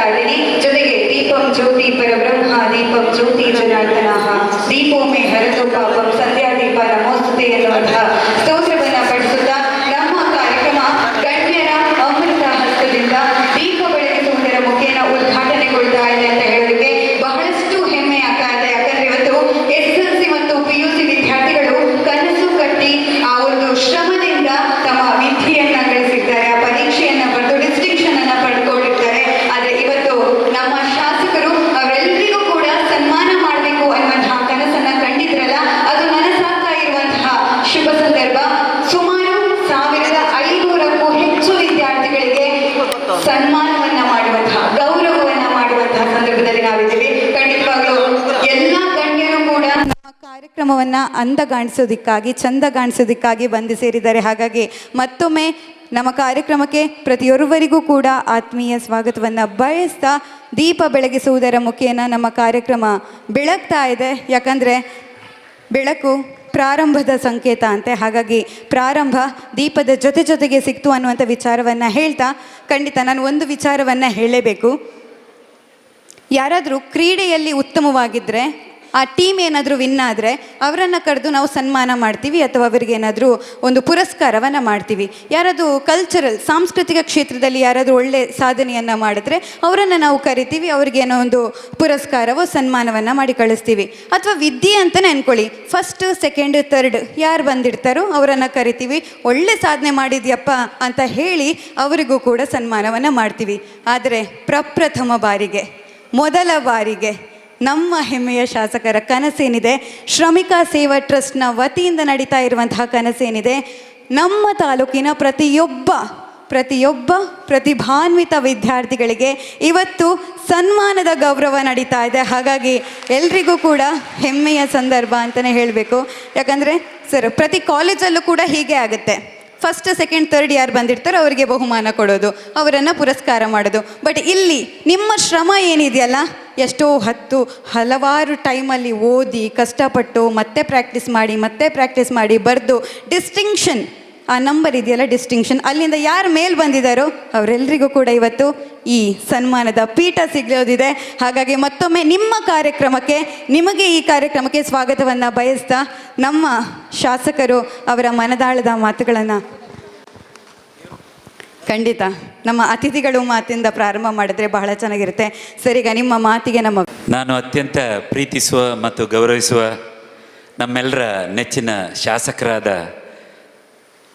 ಪ್ರಸಾದಿನಿ, ಜೊತೆಗೆ ದೀಪಂ ಜ್ಯೋತಿ ಪರಬ್ರಹ್ಮ ದೀಪಂ ಜ್ಯೋತಿ ಜನಾರ್ದನಃ ದೀಪೋ ಮೇ ಹರತು ಪಾಪಂ ಸಂಧ್ಯಾ ದೀಪ ನಮೋಸ್ತುತೆ ಎನ್ನುವಂತಹ ಸ್ತೋತ್ರವನ್ನ ಪಡಿಸುತ್ತಾ ನಮ್ಮ ಕಾರ್ಯಕ್ರಮ ಗಣ್ಯರ ಅಮೃತ ಹಸ್ತದಿಂದ ದೀಪ ಬೆಳಗಿಸುವುದರ ಮುಖೇನ ಉದ್ಘಾಟನೆಗೊಳ್ತಾ ಇದೆ ಅಂತ ಹೇಳೋದಕ್ಕೆ ಬಹಳಷ್ಟು ಹೆಮ್ಮೆ ಆಗ್ತಾ ಇದೆ. ಯಾಕಂದ್ರೆ ಇವತ್ತು SSLC ಮತ್ತು PUC ವಿದ್ಯಾರ್ಥಿಗಳು ಕನಸು ಕಟ್ಟಿ ಆ ಒಂದು ಶ್ರಮದಿಂದ ತಮ್ಮ ವಿದ್ಯೆಯನ್ನ ಗಳಿಸಿದ್ದಾರೆ, ಆ ಪರೀಕ್ಷೆಯನ್ನ ಬರೆದು ಡಿಸ್ಟಿಂಕ್ಷನ್ ಅನ್ನ ಪಡ್ಕೊಂಡಿರ್ತಾರೆ. ಆದ್ರೆ ಇವತ್ತು ನಮ್ಮ ಶಾಸಕರು ಅವರೆಲ್ಲರಿಗೂ ಕೂಡ ಸನ್ಮಾನ ಮಾಡಬೇಕು ಅನ್ನುವಂತಹ ಕನಸನ್ನ ಕಂಡಿದ್ರಲ್ಲ, ಅದು ನನಸಾಗ್ತಾ ಇರುವಂತಹ ಶುಭ ಸಂದರ್ಭ. ಸುಮಾರು 1500ಕ್ಕೂ ಹೆಚ್ಚು ವಿದ್ಯಾರ್ಥಿಗಳಿಗೆ ಸನ್ಮಾನವನ್ನ ಮಾಡುವಂತಹ, ಗೌರವವನ್ನ ಮಾಡುವಂತಹ ಸಂದರ್ಭದಲ್ಲಿ ನಾವಿದ್ದೀವಿ. ಖಂಡಿತವಾಗ್ಲೂ ಎಲ್ಲ ಗಣ್ಯರು ಕೂಡ ನಮ್ಮ ಕಾರ್ಯಕ್ರಮವನ್ನ ಅಂದಗಾಣಿಸೋದಿಕ್ಕಾಗಿ, ಚಂದಗಾಣಿಸೋದಿಕ್ಕಾಗಿ ಬಂದು ಸೇರಿದ್ದಾರೆ. ಹಾಗಾಗಿ ಮತ್ತೊಮ್ಮೆ ನಮ್ಮ ಕಾರ್ಯಕ್ರಮಕ್ಕೆ ಪ್ರತಿಯೊಬ್ಬರಿಗೂ ಕೂಡ ಆತ್ಮೀಯ ಸ್ವಾಗತವನ್ನು ಬಯಸ್ತಾ ದೀಪ ಬೆಳಗಿಸುವುದರ ಮುಖೇನ ನಮ್ಮ ಕಾರ್ಯಕ್ರಮ ಬೆಳಗ್ತಾ ಇದೆ. ಯಾಕಂದರೆ ಬೆಳಕು ಪ್ರಾರಂಭದ ಸಂಕೇತ ಅಂತೆ. ಹಾಗಾಗಿ ಪ್ರಾರಂಭ ದೀಪದ ಜೊತೆಗೆ ಸಿಕ್ತು ಅನ್ನುವಂಥ ವಿಚಾರವನ್ನು ಹೇಳ್ತಾ, ಖಂಡಿತ ನಾನು ಒಂದು ವಿಚಾರವನ್ನು ಹೇಳಲೇಬೇಕು. ಯಾರಾದರೂ ಕ್ರೀಡೆಯಲ್ಲಿ ಉತ್ತಮವಾಗಿದ್ದರೆ, ಆ ಟೀಮ್ ಏನಾದರೂ ವಿನ್ ಆದರೆ ಅವರನ್ನು ಕರೆದು ನಾವು ಸನ್ಮಾನ ಮಾಡ್ತೀವಿ ಅಥವಾ ಅವರಿಗೆ ಏನಾದರೂ ಒಂದು ಪುರಸ್ಕಾರವನ್ನು ಮಾಡ್ತೀವಿ. ಯಾರಾದರೂ ಕಲ್ಚರಲ್, ಸಾಂಸ್ಕೃತಿಕ ಕ್ಷೇತ್ರದಲ್ಲಿ ಯಾರಾದರೂ ಒಳ್ಳೆ ಸಾಧನೆಯನ್ನು ಮಾಡಿದ್ರೆ ಅವರನ್ನು ನಾವು ಕರಿತೀವಿ, ಅವ್ರಿಗೇನೋ ಒಂದು ಪುರಸ್ಕಾರವೋ ಸನ್ಮಾನವನ್ನು ಮಾಡಿ ಕಳಿಸ್ತೀವಿ. ಅಥವಾ ವಿದ್ಯೆ ಅಂತಲೇ ಅಂದ್ಕೊಳ್ಳಿ, ಫಸ್ಟ್, ಸೆಕೆಂಡ್, ಥರ್ಡ್ ಯಾರು ಬಂದಿರ್ತಾರೋ ಅವರನ್ನು ಕರಿತೀವಿ, ಒಳ್ಳೆ ಸಾಧನೆ ಮಾಡಿದ್ಯಪ್ಪ ಅಂತ ಹೇಳಿ ಅವರಿಗೂ ಕೂಡ ಸನ್ಮಾನವನ್ನು ಮಾಡ್ತೀವಿ. ಆದರೆ ಪ್ರಪ್ರಥಮ ಬಾರಿಗೆ, ಮೊದಲ ಬಾರಿಗೆ ನಮ್ಮ ಹೆಮ್ಮೆಯ ಶಾಸಕರ ಕನಸೇನಿದೆ, ಶ್ರಮಿಕ ಸೇವಾ ಟ್ರಸ್ಟ್ನ ವತಿಯಿಂದ ನಡೀತಾ ಇರುವಂತಹ ಕನಸೇನಿದೆ, ನಮ್ಮ ತಾಲೂಕಿನ ಪ್ರತಿಯೊಬ್ಬ ಪ್ರತಿಭಾನ್ವಿತ ವಿದ್ಯಾರ್ಥಿಗಳಿಗೆ ಇವತ್ತು ಸನ್ಮಾನದ ಗೌರವ ನಡೀತಾ ಇದೆ. ಹಾಗಾಗಿ ಎಲ್ರಿಗೂ ಕೂಡ ಹೆಮ್ಮೆಯ ಸಂದರ್ಭ ಅಂತಲೇ ಹೇಳಬೇಕು. ಯಾಕಂದರೆ ಸರ್, ಪ್ರತಿ ಕಾಲೇಜಲ್ಲೂ ಕೂಡ ಹೀಗೆ ಆಗುತ್ತೆ. ಫಸ್ಟ್, ಸೆಕೆಂಡ್, ಥರ್ಡ್ ಯಾರು ಬಂದಿರ್ತಾರೋ ಅವರಿಗೆ ಬಹುಮಾನ ಕೊಡೋದು, ಅವರನ್ನು ಪುರಸ್ಕಾರ ಮಾಡೋದು. ಬಟ್ ಇಲ್ಲಿ ನಿಮ್ಮ ಶ್ರಮ ಏನಿದೆಯಲ್ಲ, ಎಷ್ಟೋ ಹಲವಾರು ಟೈಮಲ್ಲಿ ಓದಿ ಕಷ್ಟಪಟ್ಟು ಮತ್ತೆ ಪ್ರಾಕ್ಟೀಸ್ ಮಾಡಿ ಬರೆದು ಡಿಸ್ಟಿಂಕ್ಷನ್, ಆ ನಂಬರ್ ಇದೆಯಲ್ಲ ಡಿಸ್ಟಿಂಕ್ಷನ್, ಅಲ್ಲಿಂದ ಯಾರು ಮೇಲೆ ಬಂದಿದ್ದಾರೋ ಅವರೆಲ್ಲರಿಗೂ ಕೂಡ ಇವತ್ತು ಈ ಸನ್ಮಾನದ ಪೀಠ ಸಿಗೋದಿದೆ. ಹಾಗಾಗಿ ಮತ್ತೊಮ್ಮೆ ನಿಮಗೆ ಈ ಕಾರ್ಯಕ್ರಮಕ್ಕೆ ಸ್ವಾಗತವನ್ನು ಬಯಸ್ತಾ, ನಮ್ಮ ಶಾಸಕರು ಅವರ ಮನದಾಳದ ಮಾತುಗಳನ್ನು ಖಂಡಿತ ನಮ್ಮ ಅತಿಥಿಗಳು ಮಾತಿಂದ ಪ್ರಾರಂಭ ಮಾಡಿದ್ರೆ ಬಹಳ ಚೆನ್ನಾಗಿರುತ್ತೆ. ಸರಿಗ ನಿಮ್ಮ ಮಾತಿಗೆ ನಾನು ಅತ್ಯಂತ ಪ್ರೀತಿಸುವ ಮತ್ತು ಗೌರವಿಸುವ ನಮ್ಮೆಲ್ಲರ ನೆಚ್ಚಿನ ಶಾಸಕರಾದ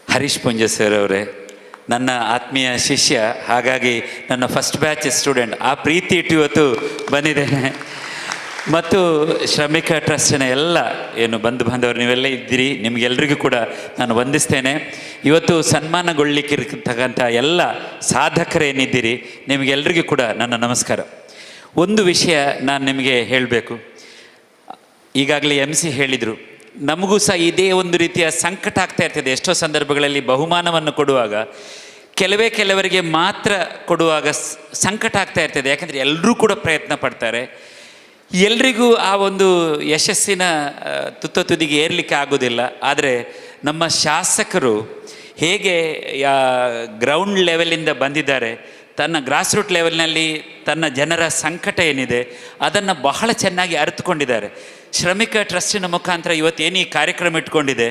ಹರೀಶ್ ಪುಂಜ ಸರ್ ಅವರೇ, ನನ್ನ ಆತ್ಮೀಯ ಶಿಷ್ಯ, ಹಾಗಾಗಿ ನನ್ನ ಫಸ್ಟ್ ಬ್ಯಾಚ್ ಸ್ಟೂಡೆಂಟ್, ಆ ಪ್ರೀತಿ ಇಟ್ಟು ಇವತ್ತು ಬಂದಿದ್ದೇನೆ. ಮತ್ತು ಶ್ರಮಿಕ ಟ್ರಸ್ಟಿನ ಎಲ್ಲ ಏನು ಬಂಧು ಬಾಂಧವರು ನೀವೆಲ್ಲ ಇದ್ದೀರಿ, ನಿಮಗೆಲ್ಲರಿಗೂ ಕೂಡ ನಾನು ವಂದಿಸ್ತೇನೆ. ಇವತ್ತು ಸನ್ಮಾನಗೊಳ್ಳಿಕ್ಕಿರ್ತಕ್ಕಂಥ ಎಲ್ಲ ಸಾಧಕರೇನಿದ್ದೀರಿ ನಿಮಗೆಲ್ಲರಿಗೂ ಕೂಡ ನನ್ನ ನಮಸ್ಕಾರ. ಒಂದು ವಿಷಯ ನಾನು ನಿಮಗೆ ಹೇಳಬೇಕು. ಈಗಾಗಲೇ MC ಹೇಳಿದರು, ನಮಗೂ ಸಹ ಇದೇ ಒಂದು ರೀತಿಯ ಸಂಕಟ ಆಗ್ತಾ ಇರ್ತದೆ. ಎಷ್ಟೋ ಸಂದರ್ಭಗಳಲ್ಲಿ ಬಹುಮಾನವನ್ನು ಕೊಡುವಾಗ ಕೆಲವರಿಗೆ ಮಾತ್ರ ಕೊಡುವಾಗ ಸಂಕಟ ಆಗ್ತಾ ಇರ್ತದೆ. ಯಾಕಂದರೆ ಎಲ್ಲರೂ ಕೂಡ ಪ್ರಯತ್ನ ಪಡ್ತಾರೆ, ಎಲ್ರಿಗೂ ಆ ಒಂದು ಯಶಸ್ಸಿನ ತುದಿಗೆ ಏರಲಿಕ್ಕೆ ಆಗೋದಿಲ್ಲ. ಆದರೆ ನಮ್ಮ ಶಾಸಕರು ಹೇಗೆ ಗ್ರೌಂಡ್ ಲೆವೆಲಿಂದ ಬಂದಿದ್ದಾರೆ, ತನ್ನ ಗ್ರಾಸ್ ರೂಟ್ ಲೆವೆಲ್ನಲ್ಲಿ ತನ್ನ ಜನರ ಸಂಕಟ ಏನಿದೆ ಅದನ್ನು ಬಹಳ ಚೆನ್ನಾಗಿ ಅರಿತುಕೊಂಡಿದ್ದಾರೆ. ಶ್ರಮಿಕ ಟ್ರಸ್ಟಿನ ಮುಖಾಂತರ ಇವತ್ತೇನು ಈ ಕಾರ್ಯಕ್ರಮ ಇಟ್ಕೊಂಡಿದೆ,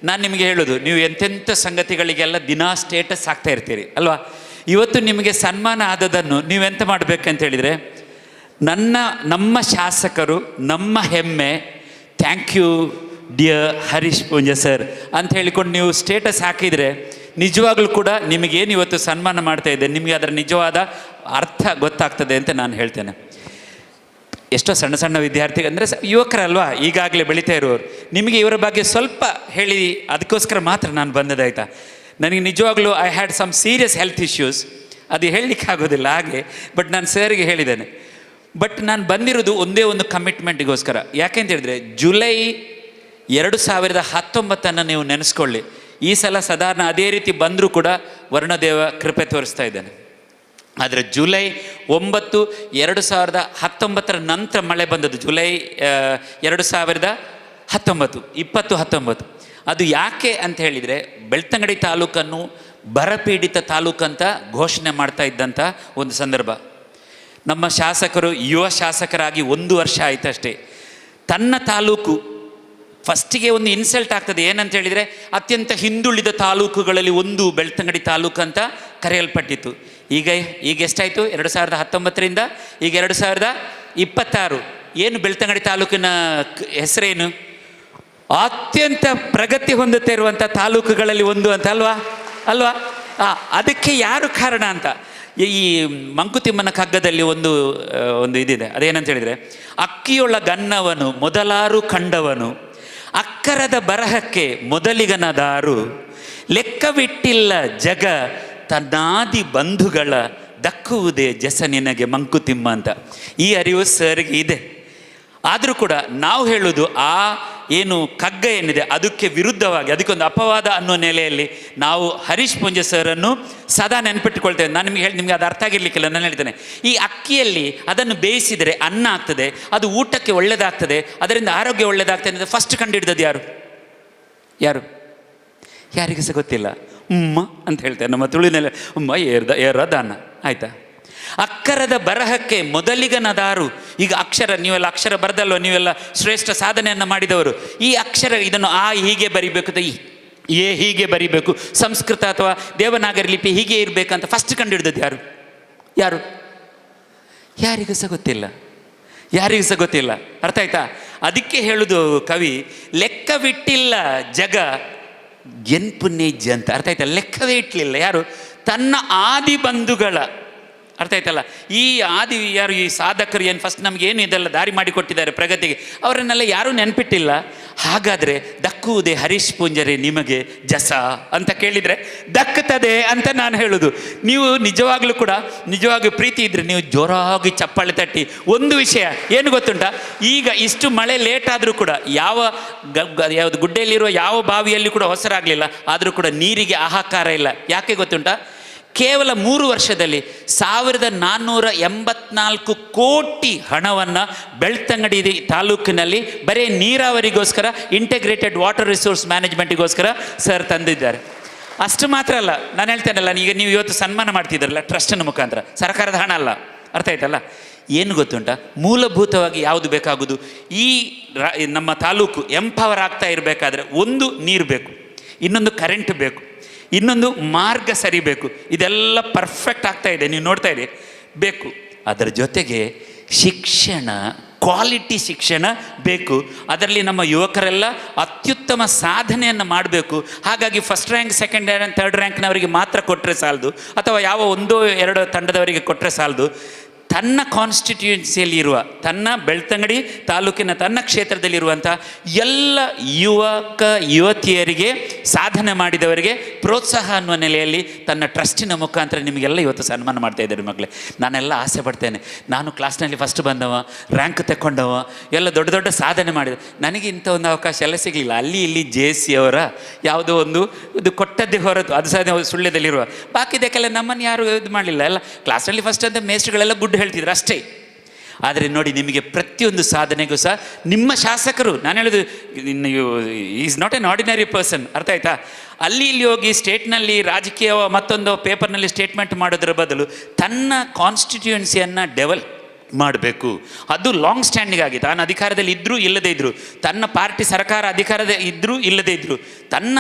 ನಾನು ನಿಮಗೆ ಹೇಳೋದು, ನೀವು ಎಂತೆಂಥ ಸಂಗತಿಗಳಿಗೆಲ್ಲ ದಿನಾ ಸ್ಟೇಟಸ್ ಆಗ್ತಾ ಇರ್ತೀರಿ ಅಲ್ವಾ. ಇವತ್ತು ನಿಮಗೆ ಸನ್ಮಾನ ಆದದನ್ನು ನೀವೆಂತ ಮಾಡಬೇಕಂತ ಹೇಳಿದರೆ, ನಮ್ಮ ಶಾಸಕರು, ನಮ್ಮ ಹೆಮ್ಮೆ, thank you dear Harish Punja sir ಅಂತ ಹೇಳಿಕೊಂಡು ನೀವು ಸ್ಟೇಟಸ್ ಹಾಕಿದರೆ ನಿಜವಾಗ್ಲೂ ಕೂಡ ನಿಮಗೇನು ಇವತ್ತು ಸನ್ಮಾನ ಮಾಡ್ತಾ ಇದ್ದೆ ನಿಮಗೆ ಅದರ ನಿಜವಾದ ಅರ್ಥ ಗೊತ್ತಾಗ್ತದೆ ಅಂತ ನಾನು ಹೇಳ್ತೇನೆ. ಎಷ್ಟೋ ಸಣ್ಣ ವಿದ್ಯಾರ್ಥಿ ಅಂದರೆ ಯುವಕರಲ್ವಾ, ಈಗಾಗಲೇ ಬೆಳೀತಾ ಇರೋರು, ನಿಮಗೆ ಇವರ ಬಗ್ಗೆ ಸ್ವಲ್ಪ ಹೇಳಿ ಅದಕ್ಕೋಸ್ಕರ ಮಾತ್ರ ನಾನು ಬಂದದಾಯ್ತಾ. ನನಗೆ ನಿಜವಾಗ್ಲೂ I had some serious health issues, ಅದು ಹೇಳಲಿಕ್ಕೆ ಆಗೋದಿಲ್ಲ ಹಾಗೆ. ಬಟ್ ನಾನು ಸರ್ಗೆ ಹೇಳಿದ್ದೇನೆ. ಬಟ್ ನಾನು ಬಂದಿರೋದು ಒಂದೇ ಒಂದು ಕಮಿಟ್ಮೆಂಟಿಗೋಸ್ಕರ. ಯಾಕೆಂತ ಹೇಳಿದ್ರೆ, ಜುಲೈ 2019 ನೀವು ನೆನೆಸ್ಕೊಳ್ಳಿ. ಈ ಸಲ ಸಾಧಾರಣ ಅದೇ ರೀತಿ ಬಂದರೂ ಕೂಡ ವರ್ಣದೇವ ಕೃಪೆ ತೋರಿಸ್ತಾ ಇದ್ದೇನೆ. ಆದರೆ ಜುಲೈ 9, 2019 ನಂತರ ಮಳೆ ಬಂದದ್ದು. ಜುಲೈ 2019 2019 ಅದು ಯಾಕೆ ಅಂತ ಹೇಳಿದರೆ, ಬೆಳ್ತಂಗಡಿ ತಾಲೂಕನ್ನು ಬರಪೀಡಿತ ತಾಲೂಕಂತ ಘೋಷಣೆ ಮಾಡ್ತಾ ಇದ್ದಂಥ ಒಂದು ಸಂದರ್ಭ. ನಮ್ಮ ಶಾಸಕರು ಯುವ ಶಾಸಕರಾಗಿ 1 ವರ್ಷ ಆಯ್ತಷ್ಟೇ. ತನ್ನ ತಾಲೂಕು ಫಸ್ಟಿಗೆ ಒಂದು ಇನ್ಸಲ್ಟ್ ಆಗ್ತದೆ. ಏನಂತ ಹೇಳಿದರೆ, ಅತ್ಯಂತ ಹಿಂದುಳಿದ ತಾಲೂಕುಗಳಲ್ಲಿ ಒಂದು ಬೆಳ್ತಂಗಡಿ ತಾಲೂಕು ಅಂತ ಕರೆಯಲ್ಪಟ್ಟಿತ್ತು. ಈಗ ಎಷ್ಟಾಯಿತು? 2019ರಿಂದ ಈಗ 2026. ಏನು ಬೆಳ್ತಂಗಡಿ ತಾಲೂಕಿನ ಹೆಸರೇನು? ಅತ್ಯಂತ ಪ್ರಗತಿ ಹೊಂದುತ್ತಾ ಇರುವಂಥ ತಾಲೂಕುಗಳಲ್ಲಿ ಒಂದು ಅಂತ ಅಲ್ವಾ? ಅದಕ್ಕೆ ಯಾರು ಕಾರಣ ಅಂತ ಈ ಮಂಕುತಿಮ್ಮನ ಕಗ್ಗದಲ್ಲಿ ಒಂದು ಇದಿದೆ. ಅದೇನಂತ ಹೇಳಿದರೆ, ಅಕ್ಕಿಯೊಳಗನ್ನವನು ಮೊದಲಾರು ಕಂಡವನು, ಅಕ್ಕರದ ಬರಹಕ್ಕೆ ಮೊದಲಿಗನದಾರು, ಲೆಕ್ಕವಿಟ್ಟಿಲ್ಲ ಜಗ ತನ್ನಾದಿ ಬಂಧುಗಳ ದಕ್ಕುವುದೇ ಜಸ ನಿನಗೆ ಮಂಕುತಿಮ್ಮ ಅಂತ. ಈ ಅರಿವು ಸರ್ಗೆ ಇದೆ. ಆದರೂ ಕೂಡ ನಾವು ಹೇಳೋದು ಆ ಏನು ಕಗ್ಗ ಏನಿದೆ ಅದಕ್ಕೆ ವಿರುದ್ಧವಾಗಿ, ಅದಕ್ಕೊಂದು ಅಪವಾದ ಅನ್ನೋ ನೆಲೆಯಲ್ಲಿ ನಾವು ಹರೀಶ್ ಪೂಂಜೆ ಸರನ್ನು ಸದಾ ನೆನಪಿಟ್ಟುಕೊಳ್ತೇವೆ. ನಾನು ನಿಮಗೆ ಅದು ಅರ್ಥ ಆಗಿರ್ಲಿಕ್ಕಿಲ್ಲ. ನಾನು ಹೇಳ್ತೇನೆ, ಈ ಅಕ್ಕಿಯಲ್ಲಿ ಅದನ್ನು ಬೇಯಿಸಿದರೆ ಅನ್ನ ಆಗ್ತದೆ, ಅದು ಊಟಕ್ಕೆ ಒಳ್ಳೆಯದಾಗ್ತದೆ, ಅದರಿಂದ ಆರೋಗ್ಯ ಒಳ್ಳೆಯದಾಗ್ತದೆ ಅಂತ ಫಸ್ಟ್ ಕಂಡುಹಿಡಿದದ್ದು ಯಾರು? ಯಾರಿಗೂ ಸಹ ಗೊತ್ತಿಲ್ಲ. ಅಂತ ಹೇಳ್ತಾರೆ ನಮ್ಮ ತುಳುವಿನಲ್ಲಿ. ಏರದಾನ ಆಯಿತಾ? ಅಕ್ಕರದ ಬರಹಕ್ಕೆ ಮೊದಲಿಗನದಾರು. ಈಗ ಅಕ್ಷರ, ನೀವೆಲ್ಲ ಅಕ್ಷರ ಬರೆದಲ್ವ, ನೀವೆಲ್ಲ ಶ್ರೇಷ್ಠ ಸಾಧನೆಯನ್ನು ಮಾಡಿದವರು. ಈ ಅಕ್ಷರ ಇದನ್ನು ಆ ಹೀಗೆ ಬರಿಬೇಕು, ಎ ಹೀಗೆ ಬರಿಬೇಕು, ಸಂಸ್ಕೃತ ಅಥವಾ ದೇವನಾಗರಿ ಲಿಪಿ ಹೀಗೆ ಇರಬೇಕಂತ ಫಸ್ಟ್ ಕಂಡುಹಿಡಿದದ್ದು ಯಾರು? ಯಾರಿಗೂ ಸಹ ಗೊತ್ತಿಲ್ಲ. ಅರ್ಥ ಆಯ್ತಾ? ಅದಕ್ಕೆ ಹೇಳುದು ಕವಿ, ಲೆಕ್ಕವಿಟ್ಟಿಲ್ಲ ಜಗ ಎನ್ಪುನೇಜ್ಜ ಅಂತ. ಅರ್ಥ ಆಯ್ತಾ? ಲೆಕ್ಕವೇ ಇಟ್ಟಲಿಲ್ಲ ಯಾರು? ತನ್ನ ಆದಿ ಬಂಧುಗಳ. ಅರ್ಥ ಆಯ್ತಲ್ಲ? ಈ ಆದಿ ಯಾರು? ಈ ಸಾಧಕರು ಏನು ಫಸ್ಟ್ ನಮಗೇನು ಇದೆಲ್ಲ ದಾರಿ ಮಾಡಿಕೊಟ್ಟಿದ್ದಾರೆ ಪ್ರಗತಿಗೆ, ಅವರನ್ನೆಲ್ಲ ಯಾರೂ ನೆನಪಿಟ್ಟಿಲ್ಲ. ಹಾಗಾದರೆ ದಕ್ಕುವುದೇ ಹರೀಶ್ ಪೂಂಜರೆ ನಿಮಗೆ ಜಸ ಅಂತ ಕೇಳಿದರೆ ದಕ್ಕುತ್ತದೆ ಅಂತ ನಾನು ಹೇಳೋದು. ನೀವು ನಿಜವಾಗ್ಲೂ ಪ್ರೀತಿ ಇದ್ದರೆ ನೀವು ಜೋರಾಗಿ ಚಪ್ಪಾಳೆ ತಟ್ಟಿ. ಒಂದು ವಿಷಯ ಏನು ಗೊತ್ತುಂಟಾ? ಈಗ ಇಷ್ಟು ಮಳೆ ಲೇಟ್ ಆದರೂ ಕೂಡ ಯಾವುದು ಗುಡ್ಡೆಯಲ್ಲಿರುವ ಯಾವ ಬಾವಿಯಲ್ಲಿ ಕೂಡ ಹೊಸರಾಗಲಿಲ್ಲ, ಆದರೂ ಕೂಡ ನೀರಿಗೆ ಹಾಹಾಕಾರ ಇಲ್ಲ. ಯಾಕೆ ಗೊತ್ತುಂಟಾ? ಕೇವಲ 3 ವರ್ಷದಲ್ಲಿ 1484 ಕೋಟಿ ಹಣವನ್ನು ಬೆಳ್ತಂಗಡಿ ತಾಲೂಕಿನಲ್ಲಿ ಬರೀ ನೀರಾವರಿಗೋಸ್ಕರ, ಇಂಟಿಗ್ರೇಟೆಡ್ ವಾಟರ್ ರಿಸೋರ್ಸ್ ಮ್ಯಾನೇಜ್ಮೆಂಟಿಗೋಸ್ಕರ ಸರ್ ತಂದಿದ್ದಾರೆ. ಅಷ್ಟು ಮಾತ್ರ ಅಲ್ಲ, ನಾನು ಹೇಳ್ತೇನಲ್ಲ, ಈಗ ನೀವು ಇವತ್ತು ಸನ್ಮಾನ ಮಾಡ್ತಿದ್ದಾರಲ್ಲ ಟ್ರಸ್ಟಿನ ಮುಖಾಂತರ, ಸರ್ಕಾರದ ಹಣ ಅಲ್ಲ. ಅರ್ಥ ಆಯ್ತಲ್ಲ? ಏನು ಗೊತ್ತುಂಟ? ಮೂಲಭೂತವಾಗಿ ಯಾವುದು ಬೇಕಾಗೋದು? ಈ ನಮ್ಮ ತಾಲೂಕು ಎಂಪವರ್ ಆಗ್ತಾ ಇರಬೇಕಾದ್ರೆ ಒಂದು ನೀರು ಬೇಕು, ಇನ್ನೊಂದು ಕರೆಂಟ್ ಬೇಕು, ಇನ್ನೊಂದು ಮಾರ್ಗ ಸರಿಬೇಕು. ಇದೆಲ್ಲ ಪರ್ಫೆಕ್ಟ್ ಆಗ್ತಾ ಇದೆ, ನೀವು ನೋಡ್ತಾ ಇದ್ದೀರಿ, ಬೇಕು. ಅದರ ಜೊತೆಗೆ ಶಿಕ್ಷಣ, ಕ್ವಾಲಿಟಿ ಶಿಕ್ಷಣ ಬೇಕು. ಅದರಲ್ಲಿ ನಮ್ಮ ಯುವಕರೆಲ್ಲ ಅತ್ಯುತ್ತಮ ಸಾಧನೆಯನ್ನು ಮಾಡಬೇಕು. ಹಾಗಾಗಿ first rank, second rank, third ರ್ಯಾಂಕ್ನವರಿಗೆ ಮಾತ್ರ ಕೊಟ್ಟರೆ ಸಾಲದು, ಅಥವಾ ಯಾವ 1-2 ತಂಡದವರಿಗೆ ಕೊಟ್ಟರೆ ಸಾಲದು. ತನ್ನ ಕಾನ್ಸ್ಟಿಟ್ಯೂನ್ಸಿಯಲ್ಲಿ ಇರುವ, ತನ್ನ ಬೆಳ್ತಂಗಡಿ ತಾಲೂಕಿನ ತನ್ನ ಕ್ಷೇತ್ರದಲ್ಲಿರುವಂಥ ಎಲ್ಲ ಯುವತಿಯರಿಗೆ, ಸಾಧನೆ ಮಾಡಿದವರಿಗೆ ಪ್ರೋತ್ಸಾಹ ಅನ್ನುವ ನೆಲೆಯಲ್ಲಿ ತನ್ನ ಟ್ರಸ್ಟಿನ ಮುಖಾಂತರ ನಿಮಗೆಲ್ಲ ಇವತ್ತು ಸನ್ಮಾನ ಮಾಡ್ತಾ ಇದ್ದಾರೆ. ಮಕ್ಕಳೇ, ನಾನೆಲ್ಲ ಆಸೆ ಪಡ್ತೇನೆ, ನಾನು ಕ್ಲಾಸ್ನಲ್ಲಿ ಫಸ್ಟ್ ಬಂದವ, ರ್ಯಾಂಕ್ ತಗೊಂಡವ, ಎಲ್ಲ ದೊಡ್ಡ ಸಾಧನೆ ಮಾಡಿದ. ನನಗೆ ಇಂಥ ಒಂದು ಅವಕಾಶ ಎಲ್ಲ ಸಿಗಲಿಲ್ಲ. ಅಲ್ಲಿ ಇಲ್ಲಿ JC ಅವರ ಯಾವುದೋ ಇದು ಕೊಟ್ಟದ್ದೇ ಹೊರತು, ಅದು ಸಹ ಸುಳ್ಳ್ಯದಲ್ಲಿರುವ, ಬಾಕಿದಕ್ಕೆಲ್ಲ ನಮ್ಮನ್ನು ಯಾರು ಇದು ಮಾಡಲಿಲ್ಲ. ಎಲ್ಲ ಕ್ಲಾಸ್ನಲ್ಲಿ ಫಸ್ಟ್ ಅಂತ ಮೇಸ್ಟ್ರುಗಳೆಲ್ಲ ಗುಡ್ ಹೇಳ್ತಿದ್ರು ಅಷ್ಟೇ. ಆದರೆ ನೋಡಿ, ನಿಮಗೆ ಪ್ರತಿಯೊಂದು ಸಾಧನೆಗೂ ಸಹ ನಿಮ್ಮ ಶಾಸಕರು, ನಾನು ಹೇಳೋದು, is not an ordinary person. ಅರ್ಥ ಆಯ್ತಾ? ಅಲ್ಲಿ ಇಲ್ಲಿ ಹೋಗಿ ಸ್ಟೇಟ್ನಲ್ಲಿ ರಾಜಕೀಯ ಮತ್ತೊಂದು ಪೇಪರ್ನಲ್ಲಿ ಸ್ಟೇಟ್ಮೆಂಟ್ ಮಾಡೋದ್ರ ಬದಲು ತನ್ನ ಕಾನ್ಸ್ಟಿಟ್ಯೂಯೆನ್ಸಿಯನ್ನು ಡೆವಲಪ್ ಮಾಡಬೇಕು. ಅದು ಲಾಂಗ್ ಸ್ಟ್ಯಾಂಡಿಂಗ್ ಆಗಿ, ತಾನು ಅಧಿಕಾರದಲ್ಲಿ ಇದ್ದರೂ ಇಲ್ಲದೇ ಇದ್ದರು, ತನ್ನ ಪಾರ್ಟಿ ಸರ್ಕಾರ ಅಧಿಕಾರದ ಇದ್ದರೂ ಇಲ್ಲದೇ ಇದ್ದರು, ತನ್ನ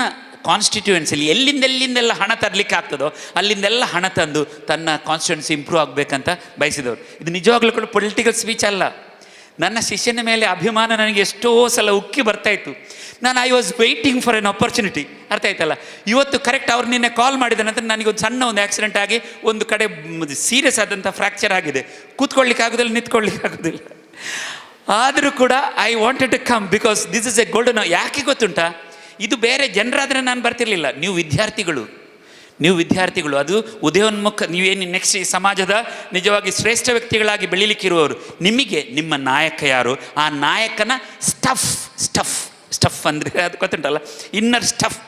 ಕಾನ್ಸ್ಟಿಟ್ಯೂಯೆನ್ಸಿಲಿ ಎಲ್ಲಿಂದೆಲ್ಲ ಹಣ ತರಲಿಕ್ಕೆ ಆಗ್ತದೋ ಅಲ್ಲಿಂದೆಲ್ಲ ಹಣ ತಂದು ತನ್ನ ಕಾನ್ಸ್ಟಿಟ್ಯೂಯೆನ್ಸಿ ಇಂಪ್ರೂವ್ ಆಗಬೇಕಂತ ಬಯಸಿದವರು. ಇದು ನಿಜವಾಗ್ಲೂ ಕೂಡ ಪೊಲಿಟಿಕಲ್ ಸ್ಪೀಚ್ ಅಲ್ಲ. ನನ್ನ ಶಿಷ್ಯನ ಮೇಲೆ ಅಭಿಮಾನ ನನಗೆ ಎಷ್ಟೋ ಸಲ ಉಕ್ಕಿ ಬರ್ತಾಯಿತ್ತು. I was waiting for N opportunity. ಅರ್ಥ ಆಯ್ತಲ್ಲ? ಇವತ್ತು ಕರೆಕ್ಟ್ ಅವ್ರು ನಿನ್ನೆ ಕಾಲ್ ಮಾಡಿದ ನಂತರ ನನಗೊಂದು ಸಣ್ಣ ಆಕ್ಸಿಡೆಂಟ್ ಆಗಿ ಒಂದು ಕಡೆ ಸೀರಿಯಸ್ ಆದಂಥ ಫ್ರ್ಯಾಕ್ಚರ್ ಆಗಿದೆ. ಕೂತ್ಕೊಳ್ಳಿಕ್ಕೆ ಆಗೋದಿಲ್ಲ, ನಿಂತ್ಕೊಳ್ಳಿಕ್ಕೆ ಆಗೋದಿಲ್ಲ. ಆದರೂ ಕೂಡ I wanted to come because this is a golden. ಯಾಕೆ ಗೊತ್ತುಂಟಾ? ಇದು ಬೇರೆ ಜನರಾದರೆ ನಾನು ಬರ್ತಿರ್ಲಿಲ್ಲ. ನೀವು ವಿದ್ಯಾರ್ಥಿಗಳು, ಅದು ಉದಯೋನ್ಮುಖ, ನೀವೇನು ನೆಕ್ಸ್ಟ್ ಈ ಸಮಾಜದ ನಿಜವಾಗಿ ಶ್ರೇಷ್ಠ ವ್ಯಕ್ತಿಗಳಾಗಿ ಬೆಳೀಲಿಕ್ಕಿರುವವರು. ನಿಮಗೆ ನಿಮ್ಮ ನಾಯಕ ಯಾರು, ಆ ನಾಯಕನ ಸ್ಟಫ್ ಅಂದರೆ ಅದು ಗೊತ್ತುಂಟಲ್ಲ, ಇನ್ನರ್ ಸ್ಟಫ್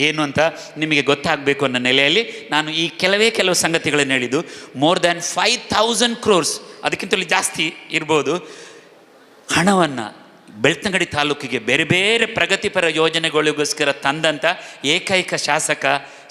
ಏನು ಅಂತ ನಿಮಗೆ ಗೊತ್ತಾಗಬೇಕು ಅನ್ನೋ ನೆಲೆಯಲ್ಲಿ ನಾನು ಈ ಕೆಲವು ಸಂಗತಿಗಳನ್ನು ಹೇಳಿದ್ದು. ಮೋರ್ ದ್ಯಾನ್ 5,000 crores, ಅದಕ್ಕಿಂತಲೂ ಜಾಸ್ತಿ ಇರ್ಬೋದು, ಹಣವನ್ನು ಬೆಳ್ತಂಗಡಿ ತಾಲೂಕಿಗೆ ಬೇರೆ ಬೇರೆ ಪ್ರಗತಿಪರ ಯೋಜನೆಗಳಿಗೋಸ್ಕರ ತಂದಂಥ ಏಕೈಕ ಶಾಸಕ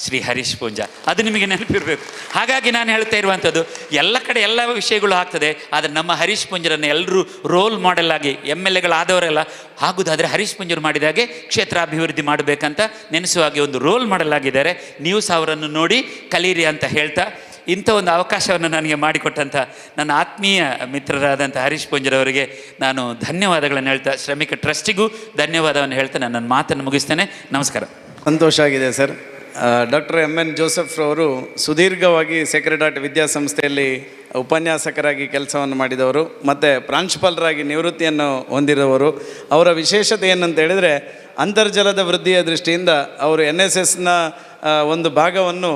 ಶ್ರೀ ಹರೀಶ್ ಪೂಂಜಾ. ಅದು ನಿಮಗೆ ನೆನಪಿರಬೇಕು. ಹಾಗಾಗಿ ನಾನು ಹೇಳ್ತಾ ಇರುವಂಥದ್ದು, ಎಲ್ಲ ಕಡೆ ಎಲ್ಲ ವಿಷಯಗಳು ಆಗ್ತದೆ, ಆದರೆ ನಮ್ಮ ಹರೀಶ್ ಪೂಂಜರನ್ನು ಎಲ್ಲರೂ ರೋಲ್ ಮಾಡೆಲ್ ಆಗಿ MLAಗಳಾದವರೆಲ್ಲ ಆಗುವುದಾದರೆ ಹರೀಶ್ ಪೂಂಜರು ಮಾಡಿದಾಗೆ ಕ್ಷೇತ್ರಾಭಿವೃದ್ಧಿ ಮಾಡಬೇಕಂತ ನೆನೆಸುವಾಗೆ ಒಂದು ರೋಲ್ ಮಾಡೆಲ್ ಆಗಿದ್ದಾರೆ. ನೀವು ಸಹ ಅವರನ್ನು ನೋಡಿ ಕಲೀರಿ ಅಂತ ಹೇಳ್ತಾ, ಇಂಥ ಒಂದು ಅವಕಾಶವನ್ನು ನನಗೆ ಮಾಡಿಕೊಟ್ಟಂಥ ನನ್ನ ಆತ್ಮೀಯ ಮಿತ್ರರಾದಂಥ ಹರೀಶ್ ಪೂಂಜರವರಿಗೆ ನಾನು ಧನ್ಯವಾದಗಳನ್ನು ಹೇಳ್ತಾ, ಶ್ರಮಿಕ ಟ್ರಸ್ಟಿಗೂ ಧನ್ಯವಾದವನ್ನು ಹೇಳ್ತಾ ನನ್ನ ಮಾತನ್ನು ಮುಗಿಸ್ತೇನೆ. ನಮಸ್ಕಾರ. ಸಂತೋಷ ಆಗಿದೆ ಸರ್. ಡಾಕ್ಟರ್ MN ಜೋಸೆಫ್ರವರು ಸುದೀರ್ಘವಾಗಿ ಸೇಕ್ರೆಡ್ ಹಾರ್ಟ್ ವಿದ್ಯಾಸಂಸ್ಥೆಯಲ್ಲಿ ಉಪನ್ಯಾಸಕರಾಗಿ ಕೆಲಸವನ್ನು ಮಾಡಿದವರು ಮತ್ತು ಪ್ರಾಂಶುಪಾಲರಾಗಿ ನಿವೃತ್ತಿಯನ್ನು ಹೊಂದಿದವರು. ಅವರ ವಿಶೇಷತೆ ಏನಂತ ಹೇಳಿದರೆ, ಅಂತರ್ಜಲದ ವೃದ್ಧಿಯ ದೃಷ್ಟಿಯಿಂದ ಅವರು NSSನ ಒಂದು ಭಾಗವನ್ನು